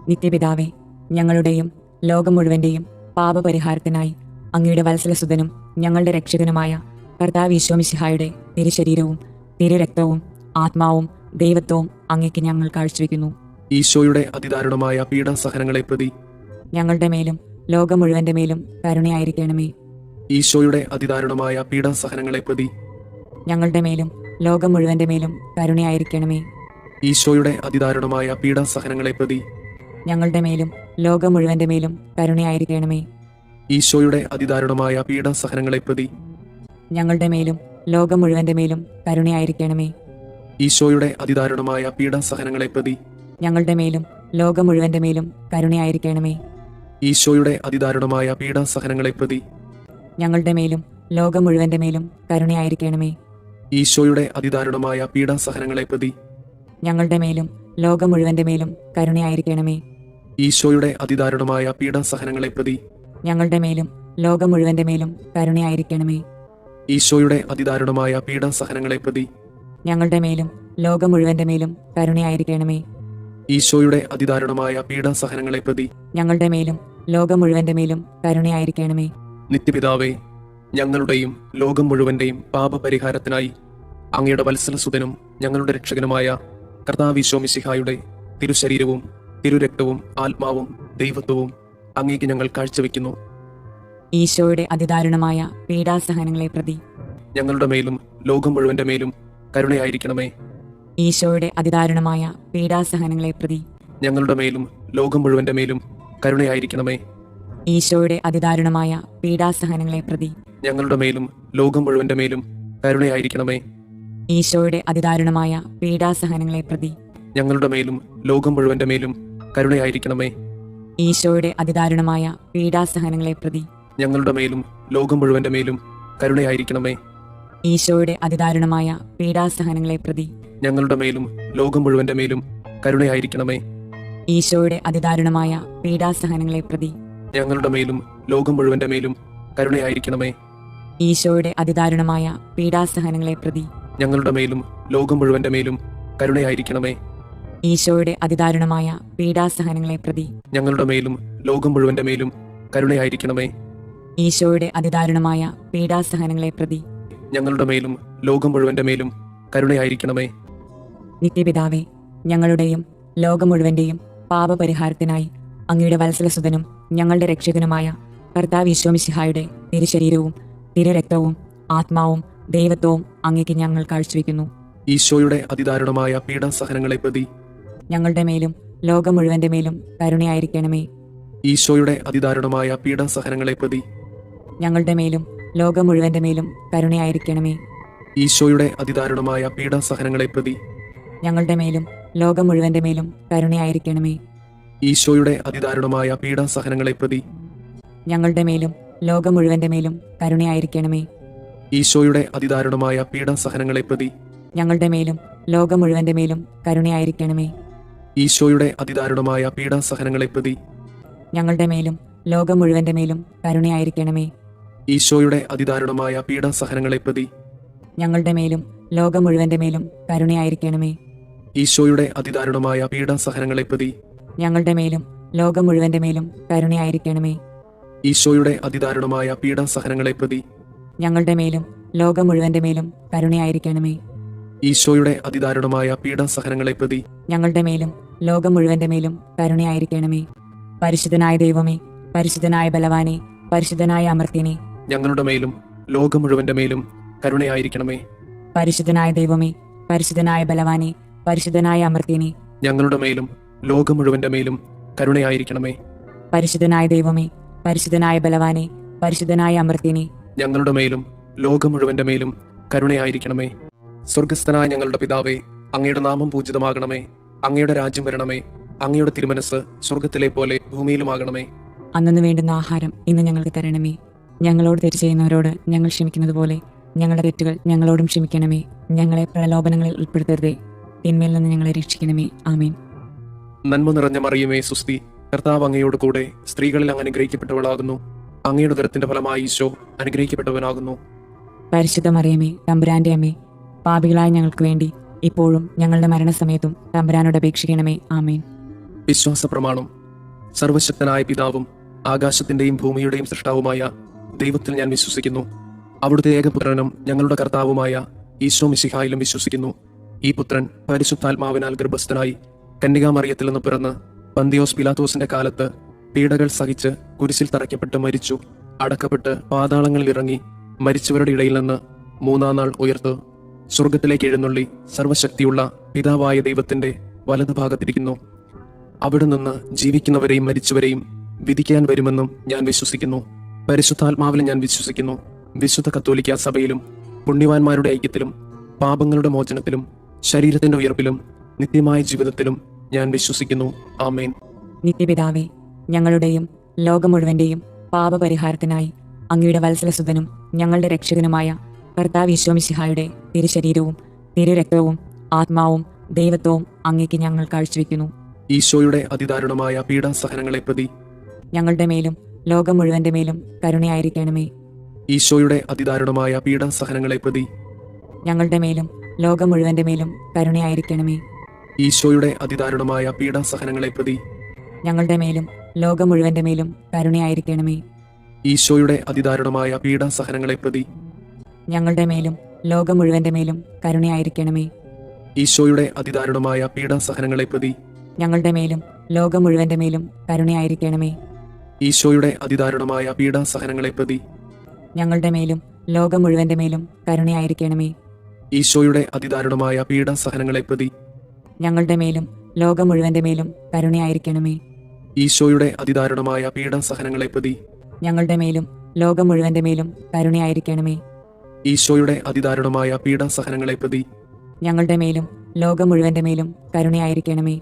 നിത്യപിതാവേ, ഞങ്ങളുടെയും ലോകം മുഴുവന്റെയും പാപപരിഹാരത്തിനായി അങ്ങയുടെ വത്സലസുതനും ഞങ്ങളുടെ രക്ഷകനുമായ കർത്താവ് ഈശോ മിശിഹായുടെ തിരുശരീരവും തിരുരക്തവും ആത്മാവും ദൈവത്വവും അങ്ങേക്ക് ഞങ്ങൾ കാഴ്ചവെക്കുന്നു. ഈശോയുടെ അതിദാരുണമായ പീഡാസഹനങ്ങളെ പ്രതി ഞങ്ങളുടെ മേലും ലോകം മുഴുവന്റെ മേലും കരുണയായിരിക്കണമേ. ഈശോയുടെ അതിദാരുണമായ പീഡാസഹനങ്ങളെ പ്രതി ഞങ്ങളുടെ മേലും ലോകം മുഴുവന്റെ മേലും കരുണയായിരിക്കണമേ. ഈശോയുടെ അതിദാരുണമായ പീഡാസഹനങ്ങളെ പ്രതി ഞങ്ങളുടെ മേലും ലോകം മുഴുവന്റെ മേലും കരുണയായിരിക്കണമേ. ഈശോയുടെ അതിദാരുണമായ പീഡാസഹനങ്ങളെ പ്രതി ഞങ്ങളുടെ മേലും ലോകം മുഴുവന്റെ മേലും കരുണയായിരിക്കണമേ. ഈശോയുടെ അതിദാരുണമായ പീഡാസഹനങ്ങളെ പ്രതി ഞങ്ങളുടെ മേലും ലോകം മുഴുവന്റെ മേലും കരുണയായിരിക്കണമേ. ഈശോയുടെ അതിദാരുണമായ പീഡാസഹനങ്ങളെ പ്രതി ഞങ്ങളുടെ മേലും ലോകം മുഴുവന്റെ മേലും കരുണയായിരിക്കണമേ. ഈശോയുടെ അതിദാരുണമായ പീഡാസഹനങ്ങളെ പ്രതി ഞങ്ങളുടെ മേലും ലോകം മുഴുവന്റെ മേലും കരുണയായിരിക്കണമേ. ഈശോയുടെ അതിദാരുണമായ പീഡാസഹനങ്ങളെ പ്രതി ഞങ്ങളുടെ മേലും ലോകം മുഴുവന്റെ മേലും കരുണയായിരിക്കണമേ. ഈശോയുടെ അതിദാരുണമായ പീഡാസഹനങ്ങളെ പ്രതി ഞങ്ങളുടെ മേലും ലോകം മുഴുവന്റെ മേലും കരുണയായിരിക്കണമേ. ഈശോയുടെ അതിദാരുണമായ പീഡാസഹനങ്ങളെ പ്രതി ഞങ്ങളുടെ മേലും ലോകം മുഴുവന്റെ മേലും കരുണയായിരിക്കണമേ. നിത്യപിതാവേ, ഞങ്ങളുടെയും ലോകം മുഴുവന്റെയും പാപപരിഹാരത്തിനായി അങ്ങയുടെ വത്സലസുതനും ഞങ്ങളുടെ രക്ഷകനുമായ കർത്താവ് ഈശോ മിശിഹായുടെ തിരുശരീരവും തിരുരക്തവും ആത്മാവും ദൈവത്വവും അങ്ങേക്ക് ഞങ്ങൾ കാഴ്ചവെക്കുന്നു. ഈശോയുടെ അതിദാരുണമായ പീഡാസഹനങ്ങളെ പ്രതി ഞങ്ങളുടെ മേലും ലോകം മുഴുവന്റെ മേലും കരുണയായിരിക്കണമേ. ഈശോയുടെ അതിദാരുണമായ പീഡാസഹനങ്ങളെ പ്രതി ഞങ്ങളുടെ മേലും ലോകം മുഴുവന്റെ മേലും കരുണയായിരിക്കണമേ. ഈശോയുടെ അതിദാരുണമായ പീഡാസഹനങ്ങളെ പ്രതി ഞങ്ങളുടെ മേലും ലോകം മുഴുവന്റെ മേലും കരുണയായിരിക്കണമേ. ഈശോയുടെ അതിദാരുണമായ പീഡാസഹനങ്ങളെ പ്രതി ഞങ്ങളുടെ മേലും ലോകം മുഴുവന്റെ മേലും കരുണയായിരിക്കണമേ. ഈശോയുടെ അതിദാരുണമായ പീഡാസഹനങ്ങളെ പ്രതി ഞങ്ങളുടെ മേലും ലോകം മുഴുവന്റെ മേലും കരുണയായിരിക്കണമേ. ഈശോയുടെ അതിദാരുണമായ പീഡാസഹനങ്ങളെ പ്രതി ഞങ്ങളുടെ മേലും ലോകം മുഴുവന്റെ മേലും കരുണയായിരിക്കണമേ. ഈശോയുടെ അതിദാരുണമായ പീഡാസഹനങ്ങളെ പ്രതി ഞങ്ങളുടെ മേലും ലോകം മുഴുവന്റെ മേലും കരുണയായിരിക്കണമേ. ഈശോയുടെ അതിദാരുണമായ പീഡാസഹനങ്ങളെ പ്രതി ഞങ്ങളുടെ മേലും ലോകം മുഴുവന്റെ മേലും കരുണയായിരിക്കണമേ. ഈശോയുടെ അതിദാരുണമായ പീഡാസഹനങ്ങളെ പ്രതി ഞങ്ങളുടെ മേലും ലോകം മുഴുവന്റെ മേലും കരുണയായിരിക്കണമേ. ഈശോയുടെ അതിദാരുണമായ പീഡാസഹനങ്ങളെ പ്രതി ഞങ്ങളുടെ മേലും ലോകം മുഴുവന്റെ മേലും കരുണയായിരിക്കണമേ. നിത്യപിതാവേ, ഞങ്ങളുടെയും ലോകം മുഴുവന്റെയും പാപപരിഹാരത്തിനായി അങ്ങയുടെ വത്സലസുതനും ഞങ്ങളുടെ രക്ഷകനുമായ കർത്താവ് ഈശോ മിശിഹായുടെ തിരുശരീരവും തിരുരക്തവും ആത്മാവും ദൈവത്വവും അങ്ങേക്ക് ഞങ്ങൾ കാഴ്ചവെക്കുന്നു. ഈശോയുടെ അതിദാരുണമായ പീഡാസഹനങ്ങളെ പ്രതി ഞങ്ങളുടെ മേലും ലോകം മുഴുവന്റെ മേലും കരുണയായിരിക്കണമേ. ഈശോയുടെ അതിദാരുണമായ പീഡാസഹനങ്ങളെ പ്രതി ഞങ്ങളുടെ മേലും ലോകം മുഴുവന്റെ മേലും കരുണയായിരിക്കണമേ. ഈശോയുടെ അതിദാരുണമായ പീഡാസഹനങ്ങളെ പ്രതി ഞങ്ങളുടെ മേലും ലോകം മുഴുവന്റെ മേലും കരുണയായിരിക്കണമേ. ഈശോയുടെ അതിദാരുണമായ പീഡാസഹനങ്ങളെ പ്രതി ഞങ്ങളുടെ മേലും ലോകം മുഴുവന്റെ മേലും കരുണയായിരിക്കണമേ. ഈശോയുടെ അതിദാരുണമായ പീഡാസഹനങ്ങളെ പ്രതി ഞങ്ങളുടെ മേലും ലോകം മുഴുവന്റെ മേലും കരുണയായിരിക്കണമേ. ഈശോയുടെ അതിദാരുണമായ പീഡാസഹനങ്ങളെ പ്രതി ഞങ്ങളുടെ മേലും ലോകം മുഴുവന്റെ മേലും കരുണയായിരിക്കണമേ. ഈശോയുടെ അതിദാരുണമായ പീഡാസഹനങ്ങളെ പ്രതി ഞങ്ങളുടെ മേലും ലോകം മുഴുവന്റെ മേലും കരുണയായിരിക്കണമേ. ഈശോയുടെ അതിദാരുണമായ പീഡാസഹനങ്ങളെ പ്രതി ഞങ്ങളുടെ മേലും ലോകം മുഴുവന്റെ മേലും കരുണയായിരിക്കണമേ. ഈശോയുടെ അതിദാരുണമായ പീഡാസഹനങ്ങളെ പ്രതി ഞങ്ങളുടെ മേലും ലോകം മുഴുവന്റെ മേലും കരുണയായിരിക്കണമേ. ഈശോയുടെ അതിദാരുണമായ പീഡാസഹനങ്ങളെ പ്രതി ഞങ്ങളുടെ മേലും ലോകം മുഴുവന്റെ മേലും കരുണയായിരിക്കണമേ. പരിശുദ്ധനായ ദൈവമേ, പരിശുദ്ധനായ ബലവാനെ, പരിശുദ്ധനായ അമർത്യനെ, ഞങ്ങളുടെ മേലും ലോകം മുഴുവന്റെ മേലും കരുണയായിരിക്കണമേ. പരിശുദ്ധനായ ദൈവമേ, പരിശുദ്ധനായ ബലവാനെ, പരിശുദ്ധനായ അമർത്യനെ, ഞങ്ങളുടെ മേലും ലോകം മുഴുവന്റെ മേലും കരുണയായിരിക്കണമേ. പരിശുദ്ധനായ ദൈവമേ, പരിശുദ്ധനായ ബലവാനെ, പരിശുദ്ധനായ അമർത്യനെ, ഞങ്ങളുടെ മേലും ലോകം മുഴുവന്റെ മേലും കരുണയായിരിക്കണമേ. സ്വർഗസ്ഥനായ ഞങ്ങളുടെ പിതാവേ, അങ്ങയുടെ നാമം പൂജിതമാകണമേ. അങ്ങയുടെ രാജ്യം വരണമേ. അങ്ങയുടെ തിരുമനസ് സ്വർഗത്തിലെ പോലെ ഭൂമിയിലുമാകണമേ. അന്നു വേണ്ടുന്ന ആഹാരം ഇന്ന് ഞങ്ങൾക്ക് തരണമേ. ഞങ്ങളോട് തെറ്റ് ചെയ്യുന്നവരോട് ഞങ്ങൾ ക്ഷമിക്കുന്നത് പോലെ ഞങ്ങളുടെ തെറ്റുകൾ ഞങ്ങളോടും ക്ഷമിക്കണമേ. ഞങ്ങളെ പ്രലോഭനങ്ങളിൽ ഉൾപ്പെടുത്തരുതേ, തിന്മയിൽ നിന്ന് ഞങ്ങളെ രക്ഷിക്കണമേ. ആമേൻ. നന്മ നിറഞ്ഞ മറിയമേ, സുസ്തി, കർത്താവ് അങ്ങയോട് കൂടെ സ്ത്രീകളിൽ അങ്ങ് അനുഗ്രഹിക്കപ്പെട്ടവളാകുന്നു. അങ്ങയുടെ ഉദരത്തിന്റെ ഫലമായി ഈശോ അനുഗ്രഹിക്കപ്പെട്ടവനാകുന്നു. പരിശുദ്ധ മറിയമേ, തമ്പുരാന്റെ അമ്മേ, പാപികളായ ഞങ്ങൾക്ക് വേണ്ടി ഇപ്പോഴും ഞങ്ങളുടെ മരണസമയത്തും തമ്പുരാനോട് അപേക്ഷിക്കണമേ. ആമേൻ. വിശ്വാസ പ്രമാണം. സർവശക്തനായ പിതാവും ആകാശത്തിന്റെയും ഭൂമിയുടെയും സൃഷ്ടാവുമായ ദൈവത്തിൽ ഞാൻ വിശ്വസിക്കുന്നു. അവിടുത്തെ ഏകപുത്രനും ഞങ്ങളുടെ കർത്താവുമായ ഈശോ മിശിഹായിലും വിശ്വസിക്കുന്നു. ഈ പുത്രൻ പരിശുദ്ധാത്മാവിനാൽ ഗർഭസ്ഥനായി കന്യകാമറിയത്തിൽ നിന്ന് പിറന്ന് പന്തിയോസ് പിലാത്തോസിന്റെ കാലത്ത് പീഡകൾ സഹിച്ച് കുരിശിൽ തറയ്ക്കപ്പെട്ട് മരിച്ചു, അടക്കപ്പെട്ട് പാതാളങ്ങളിൽ ഇറങ്ങി മരിച്ചവരുടെ ഇടയിൽ നിന്ന് മൂന്നാം നാൾ ഉയർത്തു സ്വർഗത്തിലേക്ക് എഴുന്നള്ളി സർവശക്തിയുള്ള പിതാവായ ദൈവത്തിന്റെ വലതുഭാഗത്തിരിക്കുന്നു. അവിടെ നിന്ന് ജീവിക്കുന്നവരെയും മരിച്ചവരെയും വിധിക്കാൻ വരുമെന്നും ഞാൻ വിശ്വസിക്കുന്നു. പരിശുദ്ധാത്മാവിലും ഞാൻ വിശ്വസിക്കുന്നു. വിശുദ്ധ കത്തോലിക്കാ സഭയിലും പുണ്യവാന്മാരുടെ ഐക്യത്തിലും പാപങ്ങളുടെ മോചനത്തിലും ശരീരത്തിന്റെ ഉയർപ്പിലും നിത്യമായ ജീവിതത്തിലും ഞാൻ വിശ്വസിക്കുന്നു. ആമേൻ. നിത്യപിതാവേ, ഞങ്ങളുടെയും ലോകം മുഴുവന്റെയും പാപപരിഹാരത്തിനായി അങ്ങയുടെ വത്സലസുതനും ഞങ്ങളുടെ രക്ഷകനുമായ കർത്താവ് ഈശോ മിശിഹായുടെ തിരുശരീരവും തിരുരക്തവും ആത്മാവും ദൈവത്വവും അങ്ങേക്ക് ഞങ്ങൾ കാഴ്ചവെക്കുന്നു. ഈശോയുടെ അതിദാരുണമായ പീഡാസഹനങ്ങളെ പ്രതി ഞങ്ങളുടെ മേലും ലോകം മുഴുവന്റെ മേലും കരുണയായിരിക്കണമേ. ഈശോയുടെ അതിദാരുണമായ പീഡാസഹനങ്ങളെ പ്രതി ഞങ്ങളുടെ മേലും ലോകം മുഴുവന്റെ മേലും കരുണയായിരിക്കണമേ. ഈശോയുടെ അതിദാരുണമായ പീഡാസഹനങ്ങളെ പ്രതി ഞങ്ങളുടെ മേലും ലോകം മുഴുവന്റെ മേലും കരുണയായിരിക്കണമേ. ഈശോയുടെ അതിദാരുണമായ പീഡാസഹനങ്ങളെ പ്രതി ഞങ്ങളുടെ മേലും ലോകം മുഴുവന്റെ മേലും കരുണയായിരിക്കണമേ. ഈശോയുടെ അതിദാരുണമായ പീഡാസഹനങ്ങളെ പ്രതി ഞങ്ങളുടെ മേലും ലോകം മുഴുവന്റെ മേലും കരുണയായിരിക്കണമേ. ഈശോയുടെ അതിദാരുണമായ പീഡാസഹനങ്ങളെ പ്രതി ഞങ്ങളുടെ മേലും ലോകം മുഴുവന്റെ മേലും കരുണയായിരിക്കണമേ. ഈശോയുടെ അതിദാരുണമായ പീഡാസഹനങ്ങളെ പ്രതി ഞങ്ങളുടെ മേലും ലോകം മുഴുവന്റെ മേലും കരുണയായിരിക്കണമേ. ഈശോയുടെ അതിദാരുണമായ പീഡാസഹനങ്ങളെ പ്രതി ഞങ്ങളുടെ മേലും ലോകം മുഴുവന്റെ മേലും കരുണയായിരിക്കണമേ. ഈശോയുടെ അതിദാരുണമായ പീഡാസഹനങ്ങളെ പ്രതി ഞങ്ങളുടെ മേലും ലോകം മുഴുവന്റെ മേലും കരുണയായിരിക്കണമേ.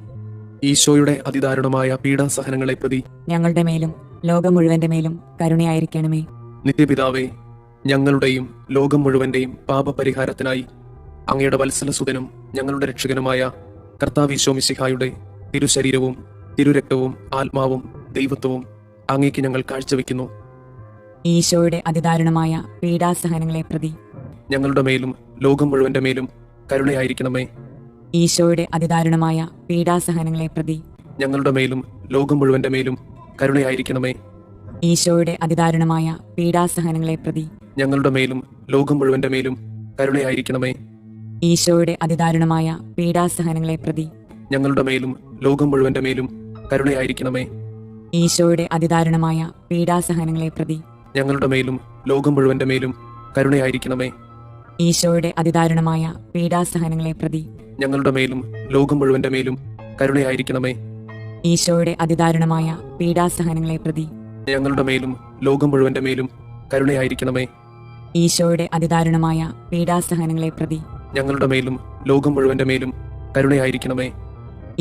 ഈശോയുടെ അതിദാരുണമായ പീഡാസഹനങ്ങളെ പ്രതി ഞങ്ങളുടെ മേലും ലോകം മുഴുവന്റെ മേലും കരുണയായിരിക്കണമേ. നിത്യപിതാവേ, ഞങ്ങളുടെയും ലോകം മുഴുവന്റെയും പാപപരിഹാരത്തിനായി അങ്ങയുടെ വത്സലസുതനും ഞങ്ങളുടെ രക്ഷകനുമായ കർത്താവ് ഈശോ മിശിഹായുടെ തിരുശരീരവും തിരുരക്തവും ആത്മാവും ദൈവത്വവും അങ്ങേക്ക് ഞങ്ങൾ കാഴ്ചവെക്കുന്നു. ഈശോയുടെ അതിദാരുണമായ പീഡാസഹനങ്ങളെ പ്രതി ഞങ്ങളുടെ മേലും ലോകം മുഴുവന്റെ മേലും കരുണയായിരിക്കണമേ. ഈശോയുടെ അതിദാരുണമായ പീഡാസഹനങ്ങളെ പ്രതി ഞങ്ങളുടെ മേലും ലോകം മുഴുവന്റെ മേലും കരുണയായിരിക്കണമേ. ഈശോയുടെ അതിദാരുണമായ പീഡാസഹനങ്ങളെ പ്രതി ഞങ്ങളുടെ മേലും ലോകം മുഴുവന്റെ മേലും കരുണയായിരിക്കണമേ. ഈശോയുടെ അതിദാരുണമായ പീഡാസഹനങ്ങളെ പ്രതി ഞങ്ങളുടെ മേലും ലോകം മുഴുവന്റെ മേലും കരുണയായിരിക്കണമേ. ഈശോയുടെ അതിദാരുണമായ പീഡാസഹനങ്ങളെ പ്രതി ഞങ്ങളുടെ മേലും ലോകം മുഴുവന്റെ മേലും കരുണയായിരിക്കണമേ. ഈശോയുടെ അതിദാരുണമായ പീഡാസഹനങ്ങളെ പ്രതി ഞങ്ങളുടെ മേലും ലോകം മുഴുവന്റെ മേലും കരുണയായിരിക്കണമേ. ഈശോയുടെ അതിദാരുണമായ പീഡാസഹനങ്ങളെ പ്രതി ഞങ്ങളുടെ മേലും ലോകം മുഴുവന്റെ മേലും കരുണയായിരിക്കണമേ. ഈശോയുടെ അതിദാരുണമായ പീഡാസഹനങ്ങളെ പ്രതി ഞങ്ങളുടെ മേലും ലോകം മുഴുവന്റെ മേലും കരുണയായിരിക്കണമേ.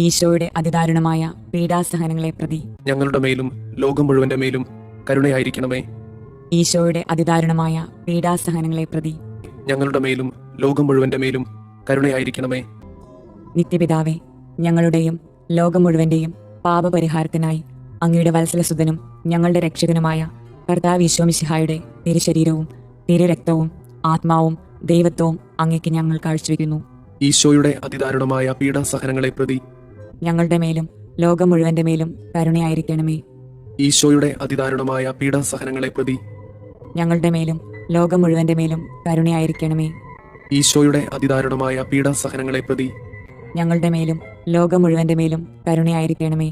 ഈശോയുടെ അതിദാരുണമായ പീഡാസഹനങ്ങളെ പ്രതി ഞങ്ങളുടെ മേലും ലോകം മുഴുവന്റെ മേലും കരുണയായിരിക്കണമേ. ഈശോയുടെ അതിദാരുണമായ പീഡാസഹനങ്ങളെ പ്രതി ഞങ്ങളുടെ മേലും ലോകം മുഴുവന്റെ മേലും കരുണയായിരിക്കണമേ. നിത്യപിതാവേ, ഞങ്ങളുടെയും ലോകം മുഴുവന്റെയും പാപപരിഹാരത്തിനായി അങ്ങയുടെ വത്സലസുതനും ഞങ്ങളുടെ രക്ഷകനുമായ കർത്താവ് ഈശോ മിശിഹായുടെ തിരുശരീരവും തിരുരക്തവും ആത്മാവും ദൈവത്വവും അങ്ങേക്ക് ഞങ്ങൾ കാഴ്ചവെക്കുന്നു. ഈശോയുടെ അതിദാരുണമായ പീഡാസഹനങ്ങളെ പ്രതി ഞങ്ങളുടെ മേലും ലോകം മുഴുവന്റെ മേലും കരുണയായിരിക്കണമേ. ഈശോയുടെ അതിദാരുണമായ പീഡാസഹനങ്ങളെ പ്രതി ഞങ്ങളുടെ മേലും ലോകം മുഴുവന്റെ മേലും കരുണയായിരിക്കണമേ. ഈശോയുടെ അതിദാരുണമായ പീഡാസഹനങ്ങളെ പ്രതി ഞങ്ങളുടെ മേലും ലോകം മുഴുവന്റെ മേലും കരുണയായിരിക്കണമേ.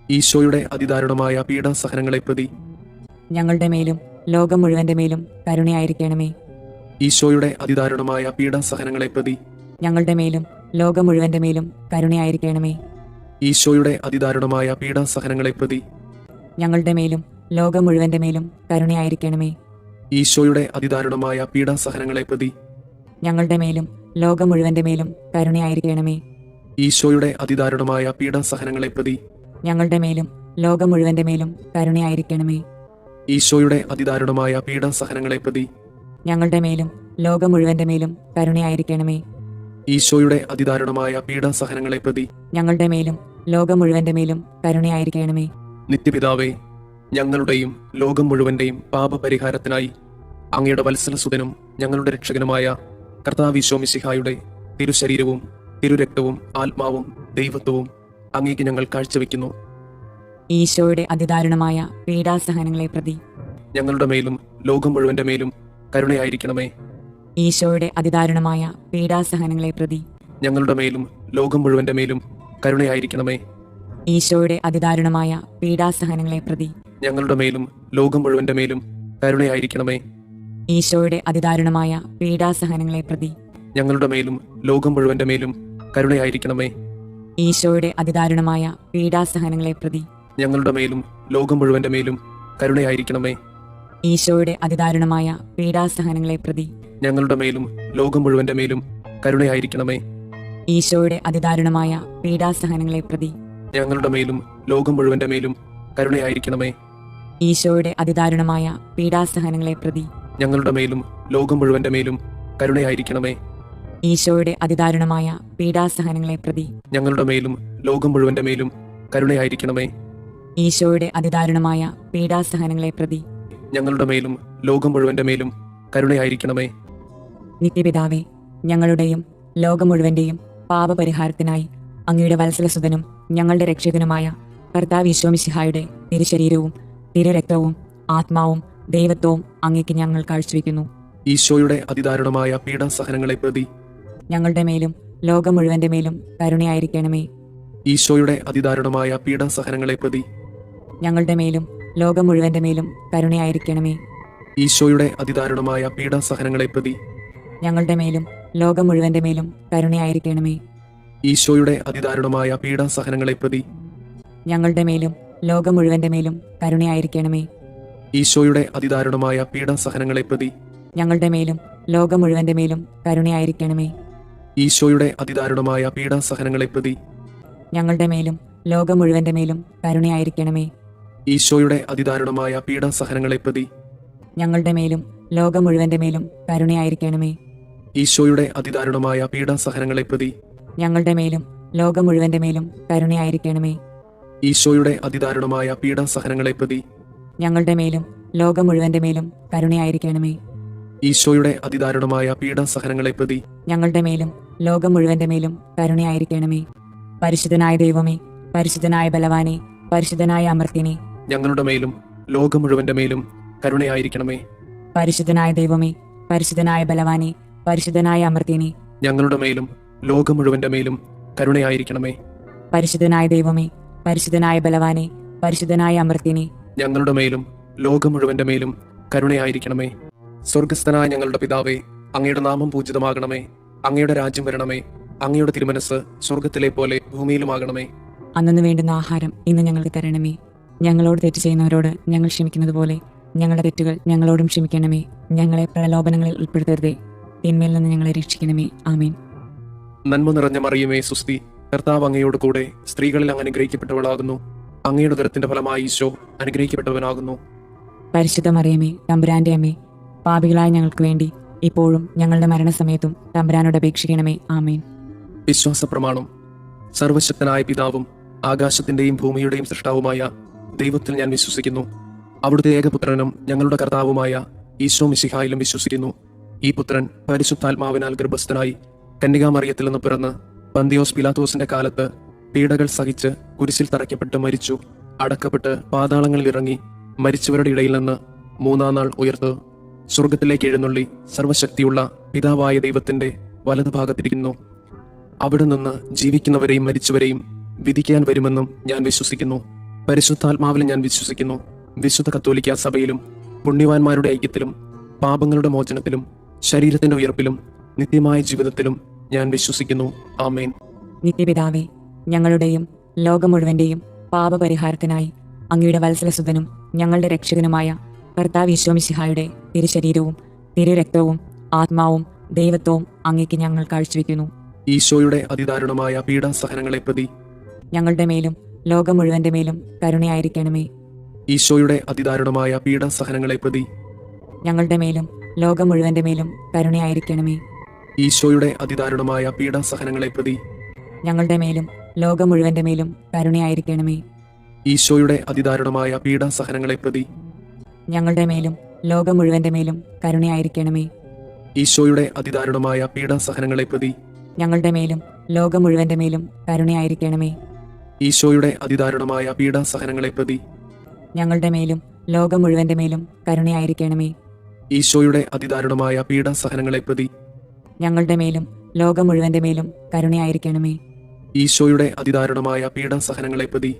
ഈശോയുടെ അതിദാരുണമായ പീഡാസഹനങ്ങളെ പ്രതി ഞങ്ങളുടെ മേലും ലോകം മുഴുവന്റെ മേലും കരുണയായിരിക്കണമേ. ഈശോയുടെ അതിദാരുണമായ പീഡാസഹനങ്ങളെ പ്രതി ഞങ്ങളുടെ മേലും ലോകം മുഴുവന്റെ മേലും കരുണയായിരിക്കണമേ. ഈശോയുടെ അതിദാരുണമായ പീഡാസഹനങ്ങളെ പ്രതി ഞങ്ങളുടെ മേലും ലോകം മുഴുവന്റെ മേലും കരുണയായിരിക്കണമേ. ഈശോയുടെ അതിദാരുണമായ പീഡാസഹനങ്ങളെ പ്രതി ഞങ്ങളുടെ മേലും ലോകം മുഴുവന്റെ മേലും കരുണയായിരിക്കണമേ. ഈശോയുടെ അതിദാരുണമായ പീഡാസഹനങ്ങളെ പ്രതി ഞങ്ങളുടെ മേലും ലോകം മുഴുവന്റെ മേലും കരുണയായിരിക്കണമേ. ഈശോയുടെ അതിദാരുണമായ പീഡാസഹനങ്ങളെ പ്രതി ഞങ്ങളുടെ മേലും ലോകം മുഴുവന്റെ മേലും കരുണയായിരിക്കണമേ. ഈശോയുടെ അതിദാരുണമായ പീഡാസഹനങ്ങളെ പ്രതി ഞങ്ങളുടെ മേലും ലോകം മുഴുവന്റെ മേലും കരുണയായിരിക്കണമേ. നിത്യപിതാവേ, ഞങ്ങളുടെയും ലോകം മുഴുവന്റെയും പാപപരിഹാരത്തിനായി അങ്ങയുടെ വത്സലസുതനും ഞങ്ങളുടെ രക്ഷകനുമായ കർത്താവ് ഈശോ മിശിഹായുടെ തിരുശരീരവും തിരുരക്തവും ആത്മാവും ദൈവത്വവും അങ്ങേക്ക് ഞങ്ങൾ കാഴ്ചവെക്കുന്നു. ഈശോയുടെ അതിദാരുണമായ പീഡാസഹനങ്ങളെ പ്രതി ഞങ്ങളുടെ മേലും ലോകം മുഴുവന്റെ മേലും കരുണയായിരിക്കണമേ. ഈശോയുടെ അതിദാരുണമായ പീഡാസഹനങ്ങളെ പ്രതി ഞങ്ങളുടെ മേലും ലോകം മുഴുവന്റെ മേലും കരുണയായിരിക്കണമേ. ഈശോയുടെ അതിദാരുണമായ പീഡാസഹനങ്ങളെ പ്രതി ഞങ്ങളുടെ മേലും ലോകം മുഴുവന്റെ മേലും കരുണയായിരിക്കണമേ. ഈശോയുടെ അതിദാരുണമായ പീഡാസഹനങ്ങളെ പ്രതി ഞങ്ങളുടെ മേലും ലോകം മുഴുവന്റെ മേലും കരുണയായിരിക്കണമേ. ഈശോയുടെ അതിദാരുണമായ പീഡാസഹനങ്ങളെ പ്രതി ഞങ്ങളുടെ മേലും ലോകം മുഴുവന്റെ മേലും കരുണയായിരിക്കണമേ. ഈശോയുടെ അതിദാരുണമായ പീഡാസഹനങ്ങളെ പ്രതി ഞങ്ങളുടെ മേലും ലോകം മുഴുവന്റെ മേലും കരുണയായിരിക്കണമേ. ഈശോയുടെ അതിദാരുണമായ പീഡാസഹനങ്ങളെ പ്രതി ഞങ്ങളുടെ മേലും ലോകം മുഴുവന്റെ മേലും കരുണയായിരിക്കണമേ. ഈശോയുടെ അതിദാരുണമായ പീഡാസഹനങ്ങളെ പ്രതി ഞങ്ങളുടെ മേലും ലോകം മുഴുവന്റെ മേലും കരുണയായിരിക്കണമേ. ഈശോയുടെ അതിദാരുണമായ പീഡാസഹനങ്ങളെ പ്രതി ഞങ്ങളുടെ മേലും ലോകം മുഴുവന്റെ മേലും കരുണയായിരിക്കണമേ. ഈശോയുടെ അതിദാരുണമായ പീഡാസഹനങ്ങളെ പ്രതി ഞങ്ങളുടെ മേലും ലോകം മുഴുവന്റെ മേലും കരുണയായിരിക്കണമേ. നിത്യപിതാവേ, ഞങ്ങളുടെയും ലോകം മുഴുവന്റെയും പാപപരിഹാരത്തിനായി അങ്ങയുടെ വത്സലസുതനും ഞങ്ങളുടെ രക്ഷകനുമായ കർത്താവ് ഈശോ മിശിഹായുടെ തിരുശരീരവും തിരുരക്തവും ആത്മാവും ദൈവത്വവും അങ്ങേക്ക് ഞങ്ങൾ കാഴ്ചവെക്കുന്നു. ഈശോയുടെ അതിദാരുണമായ പീഡാസഹനങ്ങളെ പ്രതി ഞങ്ങളുടെ മേലും ലോകം മുഴുവന്റെ മേലും കരുണയായിരിക്കണമേ. ഈശോയുടെ അതിദാരുണമായ പീഡാസഹനങ്ങളെ പ്രതി ഞങ്ങളുടെ മേലും ലോകം മുഴുവന്റെ മേലും കരുണയായിരിക്കണമേ. ഈശോയുടെ അതിദാരുണമായ പീഡാസഹനങ്ങളെ പ്രതി ഞങ്ങളുടെ മേലും ലോകം മുഴുവന്റെ മേലും കരുണയായിരിക്കണമേ. ഈശോയുടെ അതിദാരുണമായ പീഡാസഹനങ്ങളെ പ്രതി ഞങ്ങളുടെ മേലും ലോകം മുഴുവന്റെ മേലും കരുണയായിരിക്കണമേ. ഈശോയുടെ അതിദാരുണമായ പീഡാസഹനങ്ങളെ പ്രതി ഞങ്ങളുടെ മേലും ലോകം മുഴുവന്റെ മേലും കരുണയായിരിക്കണമേ. ഈശോയുടെ അതിദാരുണമായ പീഡാസഹനങ്ങളെ പ്രതി ഞങ്ങളുടെ മേലും ലോകം മുഴുവന്റെ മേലും കരുണയായിരിക്കണമേ. ഈശോയുടെ അതിദാരുണമായ പീഡാസഹനങ്ങളെ പ്രതി ഞങ്ങളുടെ മേലും ലോകം മുഴുവന്റെ മേലും കരുണയായിരിക്കണമേ. ഈശോയുടെ അതിദാരുണമായ പീഡാസഹനങ്ങളെ പ്രതി ഞങ്ങളുടെ മേലും ലോകം മുഴുവന്റെ മേലും കരുണയായിരിക്കണമേ. ഈശോയുടെ അതിദാരുണമായ പീഡാസഹനങ്ങളെ പ്രതി ഞങ്ങളുടെ മേലും ലോകം മുഴുവന്റെ മേലും കരുണയായിരിക്കണമേ. ഈശോയുടെ അതിദാരുണമായ പീഡാസഹനങ്ങളെ പ്രതി ഞങ്ങളുടെ മേലും ലോകം മുഴുവന്റെ മേലും കരുണയായിരിക്കണമേ. പരിശുദ്ധനായ ദൈവമേ, പരിശുദ്ധനായ ബലവാനെ, പരിശുദ്ധനായ അമർത്തിനെ, ഞങ്ങളുടെ മേലും ലോകം മുഴുവന്റെ മേലും കരുണയായിരിക്കണമേ. പരിശുദ്ധനായ ദൈവമേ, പരിശുദ്ധനായ ബലവാനെ, പരിശുദ്ധനായ അമർത്തിനെ, ഞങ്ങളുടെ മേലും ലോകം മുഴുവന്റെ മേലും കരുണയായിരിക്കണമേ. പരിശുദ്ധനായ ദൈവമേ, പരിശുദ്ധനായ ബലവാനെ, പരിശുദ്ധനായ അമർത്തിനെ, ഞങ്ങളുടെ മേലും ലോകം മുഴുവന്റെ മേലും കരുണയായിരിക്കണമേ. സ്വർഗസ്ഥനായ ഞങ്ങളുടെ പിതാവേ, അങ്ങയുടെ നാമം പൂജിതമാകണമേ. അങ്ങയുടെ രാജ്യം വരണമേ. അങ്ങയുടെ തിരുമനസ് സ്വർഗത്തിലെ പോലെ ഭൂമിയിലുമാകണമേ. അന്നു വേണ്ടുന്ന ആഹാരം ഇന്ന് ഞങ്ങൾക്ക് തരണമേ. ഞങ്ങളോട് തെറ്റ് ചെയ്യുന്നവരോട് ഞങ്ങൾ ക്ഷമിക്കുന്നത് പോലെ ഞങ്ങളുടെ തെറ്റുകൾ ഞങ്ങളോടും ക്ഷമിക്കണമേ. ഞങ്ങളെ പ്രലോഭനങ്ങളിൽ ഉൾപ്പെടുത്തരുതേ, തിന്മയിൽ നിന്ന് ഞങ്ങളെ രക്ഷിക്കണമേ. ആമേൻ. നന്മ നിറഞ്ഞ മറിയമേ, സുസ്തി, കർത്താവ് അങ്ങയോട് കൂടെ സ്ത്രീകളിൽ അങ്ങ് അനുഗ്രഹിക്കപ്പെട്ടവളാകുന്നു. അങ്ങയുടെ ഉദരത്തിന്റെ ഫലമായി ഈശോ അനുഗ്രഹിക്കപ്പെട്ടവനാകുന്നു. പരിശുദ്ധ മറിയമേ, തമ്പുരാന്റെ അമ്മേ, പാപികളായ ഞങ്ങൾക്ക് വേണ്ടി ഇപ്പോഴും ഞങ്ങളുടെ മരണസമയത്തും തമ്പുരാനോട് അപേക്ഷിക്കണമേ. ആമേൻ. വിശ്വാസ പ്രമാണം. സർവശക്തനായ പിതാവും ആകാശത്തിന്റെയും ഭൂമിയുടെയും സൃഷ്ടാവുമായ ദൈവത്തിൽ ഞാൻ വിശ്വസിക്കുന്നു. അവിടുത്തെ ഏകപുത്രനും ഞങ്ങളുടെ കർത്താവുമായ ഈശോ മിശിഹായിലും വിശ്വസിക്കുന്നു. ഈ പുത്രൻ പരിശുദ്ധാത്മാവിനാൽ ഗർഭസ്ഥനായി കന്യകാമറിയത്തിൽ നിന്ന് പിറന്ന് പന്തിയോസ് പിലാത്തോസിന്റെ കാലത്ത് പീഡകൾ സഹിച്ച് കുരിശിൽ തറയ്ക്കപ്പെട്ട് മരിച്ചു, അടക്കപ്പെട്ട് പാതാളങ്ങളിൽ ഇറങ്ങി, മരിച്ചവരുടെ ഇടയിൽ നിന്ന് മൂന്നാം നാൾ ഉയർത്ത് സ്വർഗത്തിലേക്ക് എഴുന്നള്ളി സർവശക്തിയുള്ള പിതാവായ ദൈവത്തിന്റെ വലതുഭാഗത്തിരിക്കുന്നു. അവിടെ നിന്ന് ജീവിക്കുന്നവരെയും മരിച്ചവരെയും വിധിക്കാൻ വരുമെന്നും ഞാൻ വിശ്വസിക്കുന്നു. പരിശുദ്ധാത്മാവിൽ ഞാൻ വിശ്വസിക്കുന്നു. വിശുദ്ധ കത്തോലിക്ക സഭയിലും പുണ്യവാന്മാരുടെ ഐക്യത്തിലും പാപങ്ങളുടെ മോചനത്തിലും ശരീരത്തിന്റെ ഉയർപ്പിലും നിത്യമായ ജീവിതത്തിലും ഞാൻ വിശ്വസിക്കുന്നു. ആമേൻ. നിത്യപിതാവേ, ഞങ്ങളുടെയും ലോകം മുഴുവന്റെയും പാപപരിഹാരത്തിനായി അങ്ങയുടെ വത്സലസുതനും ഞങ്ങളുടെ രക്ഷകനുമായ കർത്താവ് ഈശോ മിശിഹായുടെ തിരുശരീരവും തിരുരക്തവും ആത്മാവും ദൈവത്വവും അങ്ങേക്ക് ഞങ്ങൾ കാഴ്ചവെക്കുന്നു. ഈശോയുടെ അതിദാരുണമായ പീഡാസഹനങ്ങളെ പ്രതി ഞങ്ങളുടെ മേലും ലോകം മുഴുവന്റെ മേലും കരുണയായിരിക്കണമേ. ഈശോയുടെ അതിദാരുണമായ പീഡാസഹനങ്ങളെ പ്രതി ഞങ്ങളുടെ മേലും ലോകം മുഴുവന്റെ മേലും കരുണയായിരിക്കണമേ. ഈശോയുടെ അതിദാരുണമായ പീഡാസഹനങ്ങളെ പ്രതി ഞങ്ങളുടെ മേലും ലോകം മുഴുവന്റെ മേലും കരുണയായിരിക്കണമേ. ഈശോയുടെ അതിദാരുണമായ പീഡാസഹനങ്ങളെ പ്രതി ഞങ്ങളുടെ മേലും ലോകം മുഴുവന്റെ മേലും കരുണയായിരിക്കണമേ. ഈശോയുടെ അതിദാരുണമായ പീഡാസഹനങ്ങളെ പ്രതി ഞങ്ങളുടെ മേലും ലോകം മുഴുവന്റെ മേലും കരുണയായിരിക്കണമേ. ഈശോയുടെ അതിദാരുണമായ പീഡാസഹനങ്ങളെ പ്രതി ഞങ്ങളുടെ മേലും ലോകം മുഴുവന്റെ മേലും കരുണയായിരിക്കണമേ. ഈശോയുടെ അതിദാരുണമായ പീഡാസഹനങ്ങളെ പ്രതി ഞങ്ങളുടെ മേലും ലോകം മുഴുവന്റെ മേലും കരുണയായിരിക്കണമേ. ഈശോയുടെ അതിദാരുണമായ പീഡാസഹനങ്ങളെ പ്രതി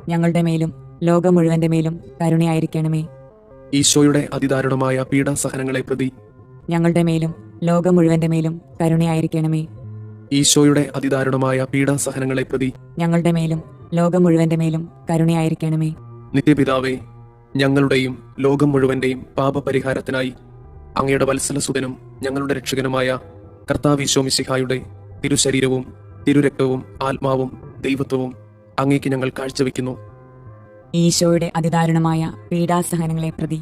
ഞങ്ങളുടെ മേലും ലോകം മുഴുവന്റെ മേലും കരുണയായിരിക്കണമേ. ഈശോയുടെ അതിദാരുണമായ പീഡാസഹനങ്ങളെ പ്രതി ഞങ്ങളുടെ മേലും ലോകം മുഴുവന്റെ മേലും കരുണയായിരിക്കണമേ. ഈശോയുടെ അതിദാരുണമായ പീഡാസഹനങ്ങളെ പ്രതി ഞങ്ങളുടെ മേലും ലോകം മുഴുവന്റെ മേലും കരുണയായിരിക്കണമേ. നിത്യപിതാവേ, ഞങ്ങളുടെയും ലോകം മുഴുവന്റെയും പാപപരിഹാരത്തിനായി അങ്ങയുടെ വത്സലസുതനും ഞങ്ങളുടെ രക്ഷകനുമായ കർത്താവ് ഈശോ മിശിഹായുടെ തിരുശരീരവും തിരുരക്തവും ആത്മാവും ദൈവത്വവും അങ്ങേക്ക് ഞങ്ങൾ കാഴ്ചവെക്കുന്നു. ഈശോയുടെ അതിദാരുണമായ പീഡാസഹനങ്ങളെ പ്രതി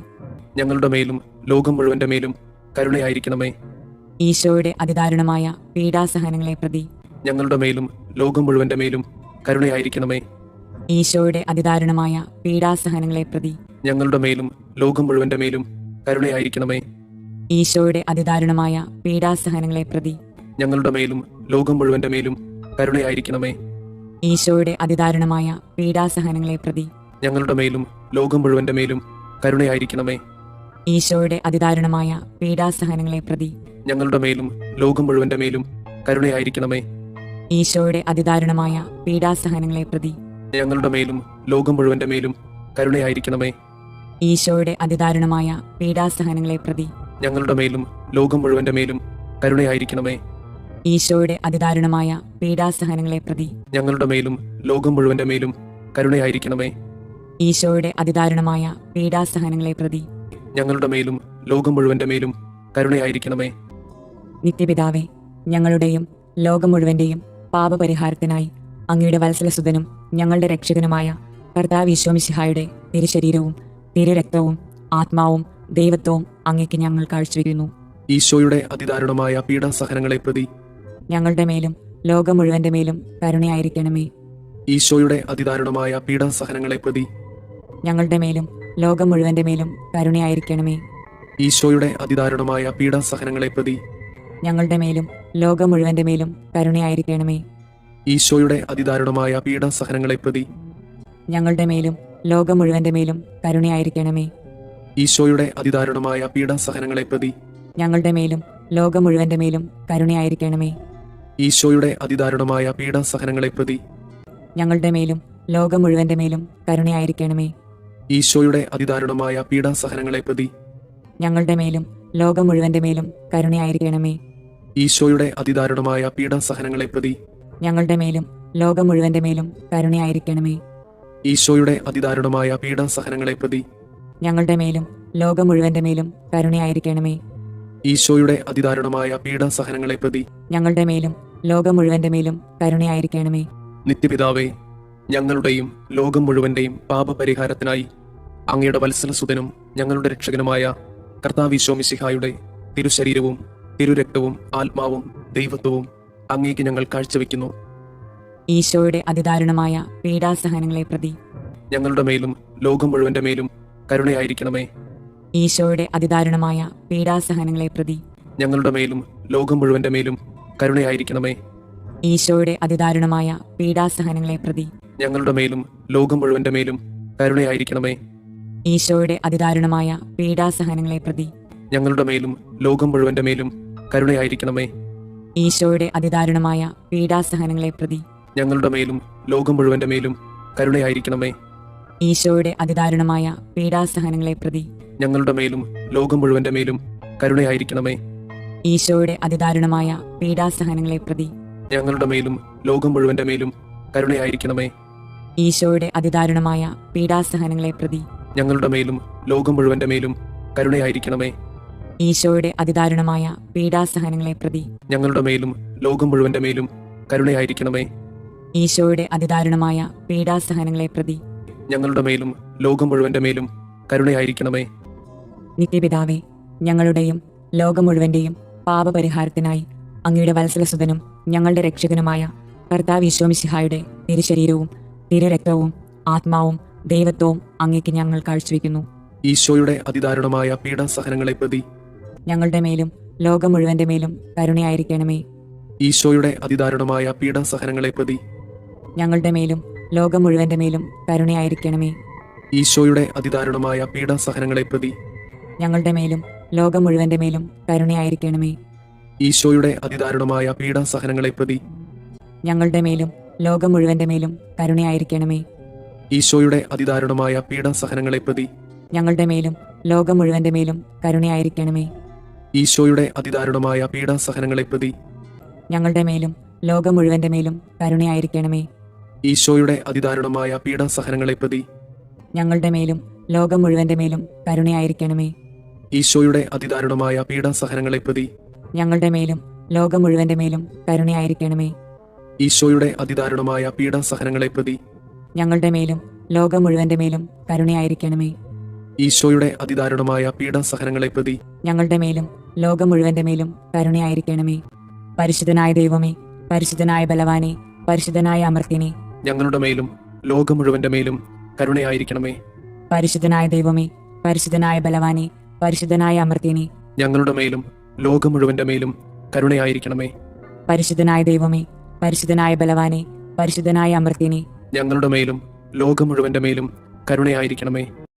ഞങ്ങളുടെ മേലും ലോകം മുഴുവന്റെ മേലും കരുണയായിരിക്കണമേ. ഈശോയുടെ അതിദാരുണമായ പീഡാസഹനങ്ങളെ പ്രതി ഞങ്ങളുടെ മേലും ലോകം മുഴുവന്റെ മേലും കരുണയായിരിക്കണമേ. ഈശോയുടെ അതിദാരുണമായ പീഡാസഹനങ്ങളെ പ്രതി ഞങ്ങളുടെ മേലും ലോകം മുഴുവന്റെ മേലും കരുണയായിരിക്കണമേ. ഈശോയുടെ അതിദാരുണമായ പീഡാസഹനങ്ങളെ പ്രതി ഞങ്ങളുടെ മേലും ലോകം മുഴുവന്റെ മേലും കരുണയായിരിക്കണമേ. ഈശോയുടെ അതിദാരുണമായ പീഡാസഹനങ്ങളെ പ്രതി ഞങ്ങളുടെ മേലും ലോകം മുഴുവന്റെ മേലും കരുണയായിരിക്കണമേ. ഈശോയുടെ അതിദാരുണമായ പീഡാസഹനങ്ങളെ പ്രതി ഞങ്ങളുടെ മേലും ലോകം മുഴുവന്റെ മേലും കരുണയായിരിക്കണമേ. ഈശോയുടെ അതിദാരുണമായ പീഡാസഹനങ്ങളെ പ്രതി ഞങ്ങളുടെ മേലും ലോകം മുഴുവന്റെ മേലും കരുണയായിരിക്കണമേ. ഈശോയുടെ അതിദാരുണമായ പീഡാസഹനങ്ങളെ പ്രതി ഞങ്ങളുടെ മേലും ലോകം മുഴുവന്റെ മേലും കരുണയായിരിക്കണമേ. ഈശോയുടെ അതിദാരുണമായ പീഡാസഹനങ്ങളെ പ്രതി ഞങ്ങളുടെ മേലും ലോകം മുഴുവന്റെ മേലും കരുണയായിരിക്കണമേ. ഈശോയുടെ അതിദാരുണമായ പീഡാസഹനങ്ങളെ പ്രതി ഞങ്ങളുടെ മേലും ലോകം മുഴുവന്റെ മേലും കരുണയായിരിക്കണമേ. നിത്യപിതാവേ, ഞങ്ങളുടെയും ലോകം മുഴുവന്റെയും പാപപരിഹാരത്തിനായി അങ്ങയുടെ വത്സലസുതനും ഞങ്ങളുടെ രക്ഷകനുമായ കർത്താവ് ഈശോ മിശിഹായുടെ തിരുശരീരവും തിരുരക്തവും ആത്മാവും ദൈവത്വവും അങ്ങേക്ക് ഞങ്ങൾ കാഴ്ചവെക്കുന്നു. ഈശോയുടെ അതിദാരുണമായ പീഡാസഹനങ്ങളെ പ്രതി ഞങ്ങളുടെ മേലും ലോകം മുഴുവന്റെ മേലും കരുണയായിരിക്കണമേ. ഈശോയുടെ അതിദാരുണമായ പീഡാസഹനങ്ങളെ പ്രതി ഞങ്ങളുടെ മേലും ലോകം മുഴുവന്റെ മേലും കരുണയായിരിക്കണമേ. ഈശോയുടെ അതിദാരുണമായ പീഡാസഹനങ്ങളെ പ്രതി ഞങ്ങളുടെ മേലും ലോകം മുഴുവന്റെ മേലും കരുണയായിരിക്കണമേ. ഈശോയുടെ അതിദാരുണമായ പീഡാസഹനങ്ങളെ പ്രതി ഞങ്ങളുടെ മേലും ലോകം മുഴുവന്റെ മേലും കരുണയായിരിക്കണമേ. ഈശോയുടെ അതിദാരുണമായ പീഡാസഹനങ്ങളെ പ്രതി ഞങ്ങളുടെ മേലും ലോകം മുഴുവന്റെ മേലും കരുണയായിരിക്കണമേ. ഈശോയുടെ അതിദാരുണമായ പീഡാസഹനങ്ങളെ പ്രതി ഞങ്ങളുടെ മേലും ലോകം മുഴുവന്റെ മേലും കരുണയായിരിക്കണമേ. ഈശോയുടെ അതിദാരുണമായ പീഡാസഹനങ്ങളെ പ്രതി ഞങ്ങളുടെ മേലും ലോകം മുഴുവന്റെ മേലും കരുണയായിരിക്കണമേ. ഈശോയുടെ അതിദാരുണമായ പീഡാസഹനങ്ങളെ പ്രതി ഞങ്ങളുടെ മേലും ലോകം മുഴുവന്റെ മേലും കരുണയായിരിക്കണമേ. ഈശോയുടെ അതിദാരുണമായ പീഡാസഹനങ്ങളെ പ്രതി ഞങ്ങളുടെ മേലും ലോകം മുഴുവന്റെ മേലും കരുണയായിരിക്കണമേ. ഈശോയുടെ അതിദാരുണമായ പീഡാസഹനങ്ങളെ പ്രതി ഞങ്ങളുടെ മേലും ലോകം മുഴുവന്റെ മേലും കരുണയായിരിക്കണമേ. നിത്യപിതാവേ, ഞങ്ങളുടെയും ലോകം മുഴുവന്റെയും പാപപരിഹാരത്തിനായി അങ്ങയുടെ വത്സലസുതനും ഞങ്ങളുടെ രക്ഷകനുമായ കർത്താവ് ഈശോ മിശിഹായുടെ തിരുശരീരവും തിരുരക്തവും ആത്മാവും ദൈവത്വവും അങ്ങേക്ക് ഞങ്ങൾ കാഴ്ചവെക്കുന്നു. ഈശോയുടെ അതിദാരുണമായ പീഡാസഹനങ്ങളെ പ്രതി ഞങ്ങളുടെ മേലും ലോകം മുഴുവന്റെ മേലും കരുണയായിരിക്കണമേ. ഈശോയുടെ അതിദാരുണമായ പീഡാസഹനങ്ങളെ പ്രതി ഞങ്ങളുടെ മേലും ലോകം മുഴുവന്റെ മേലും കരുണയായിരിക്കണമേ. ഈശോയുടെ അതിദാരുണമായ പീഡാസഹനങ്ങളെ പ്രതി ഞങ്ങളുടെ മേലും ലോകം മുഴുവന്റെ മേലും കരുണയായിരിക്കണമേ. ഈശോയുടെ അതിദാരുണമായ പീഡാസഹനങ്ങളെ പ്രതി ഞങ്ങളുടെ മേലും ലോകം മുഴുവന്റെ മേലും കരുണയായിരിക്കണമേ. ഈശോയുടെ അതിദാരുണമായ പീഡാസഹനങ്ങളെ പ്രതി ഞങ്ങളുടെ മേലും ലോകം മുഴുവന്റെ മേലും കരുണയായിരിക്കണമേ. ഈശോയുടെ അതിദാരുണമായ പീഡാസഹനങ്ങളെ പ്രതി ഞങ്ങളുടെ മേലും ലോകം മുഴുവന്റെ മേലും കരുണയായിരിക്കണമേ. ഈശോയുടെ അതിദാരുണമായ പീഡാസഹനങ്ങളെ പ്രതി ഞങ്ങളുടെ മേലും ലോകം മുഴുവന്റെ മേലും കരുണയായിരിക്കണമേ. ഈശോയുടെ അതിദാരുണമായ പീഡാസഹനങ്ങളെ പ്രതി ഞങ്ങളുടെ മേലും ലോകം മുഴുവന്റെ മേലും കരുണയായിരിക്കണമേ. ഈശോയുടെ അതിദാരുണമായ പീഡാസഹനങ്ങളെ പ്രതി ഞങ്ങളുടെ മേലും ലോകം മുഴുവന്റെ മേലും കരുണയായിരിക്കണമേ. ഈശോയുടെ അതിദാരുണമായ പീഡാസഹനങ്ങളെ പ്രതി ഞങ്ങളുടെ മേലും ലോകം മുഴുവന്റെ മേലും കരുണയായിരിക്കണമേ. നിത്യപിതാവേ, ഞങ്ങളുടെയും ലോകം മുഴുവന്റെയും പാപപരിഹാരത്തിനായി അങ്ങയുടെ വത്സലസുതനും ഞങ്ങളുടെ രക്ഷകനുമായ കർത്താവ് ഈശോ മിശിഹായുടെ തിരുശരീരവും തിരുരക്തവും ആത്മാവും ദൈവത്വവും അങ്ങേക്ക് ഞങ്ങൾ കാഴ്ചവെക്കുന്നു. ഈശോയുടെ അതിദാരുണമായ പീഡാസഹനങ്ങളെ പ്രതി ഞങ്ങളുടെ മേലും ലോകം മുഴുവന്റെ മേലും കരുണയായിരിക്കണമേ. ഈശോയുടെ അതിദാരുണമായ പീഡാസഹനങ്ങളെ പ്രതി ഞങ്ങളുടെ മേലും ലോകം മുഴുവന്റെ മേലും കരുണയായിരിക്കണമേ. ഈശോയുടെ അതിദാരുണമായ പീഡാസഹനങ്ങളെ പ്രതി ഞങ്ങളുടെ മേലും ലോകം മുഴുവന്റെ മേലും കരുണയായിരിക്കണമേ. ഈശോയുടെ അതിദാരുണമായ പീഡാസഹനങ്ങളെ പ്രതി ഞങ്ങളുടെ മേലും ലോകം മുഴുവന്റെ മേലും കരുണയായിരിക്കണമേ. ഈശോയുടെ അതിദാരുണമായ പീഡാസഹനങ്ങളെ പ്രതി ഞങ്ങളുടെ മേലും ലോകം മുഴുവന്റെ മേലും കരുണയായിരിക്കണമേ. ഈശോയുടെ അതിദാരുണമായ പീഡാസഹനങ്ങളെ പ്രതി ഞങ്ങളുടെ മേലും ലോകം മുഴുവന്റെ മേലും കരുണയായിരിക്കണമേ. ഈശോയുടെ അതിദാരുണമായ പീഡാസഹനങ്ങളെ പ്രതി ഞങ്ങളുടെ മേലും ലോകം മുഴുവന്റെ മേലും കരുണയായിരിക്കണമേ. ഈശോയുടെ അതിദാരുണമായ പീഡാസഹനങ്ങളെ പ്രതി ഞങ്ങളുടെ മേലും ലോകം മുഴുവന്റെ മേലും കരുണയായിരിക്കണമേ. ഈശോയുടെ അതിദാരുണമായ പീഡാസഹനങ്ങളെ പ്രതി ഞങ്ങളുടെ മേലും ലോകം മുഴുവന്റെ മേലും കരുണയായിരിക്കണമേ. ഈശോയുടെ അതിദാരുണമായ പീഡാസഹനങ്ങളെ പ്രതി ഞങ്ങളുടെ മേലും ലോകം മുഴുവന്റെ മേലും കരുണയായിരിക്കണമേ. പരിശുദ്ധനായ ദൈവമേ, പരിശുദ്ധനായ ബലവാനെ, പരിശുദ്ധനായ അമർത്യനെ, ഞങ്ങളുടെ മേലും ലോകം മുഴുവന്റെ മേലും കരുണയായിരിക്കണമേ. പരിശുദ്ധനായ ദൈവമേ, പരിശുദ്ധനായ ബലവാനെ, പരിശുദ്ധനായ അമർത്യനെ, ഞങ്ങളുടെ മേലും ലോകം മുഴുവന്റെ മേലും കരുണയായിരിക്കണമേ. പരിശുദ്ധനായ ദൈവമേ, പരിശുദ്ധനായ ബലവാനെ, പരിശുദ്ധനായ അമർത്യനെ, ഞങ്ങളുടെ മേലും ലോകം മുഴുവന്റെ മേലും കരുണയായിരിക്കണമേ.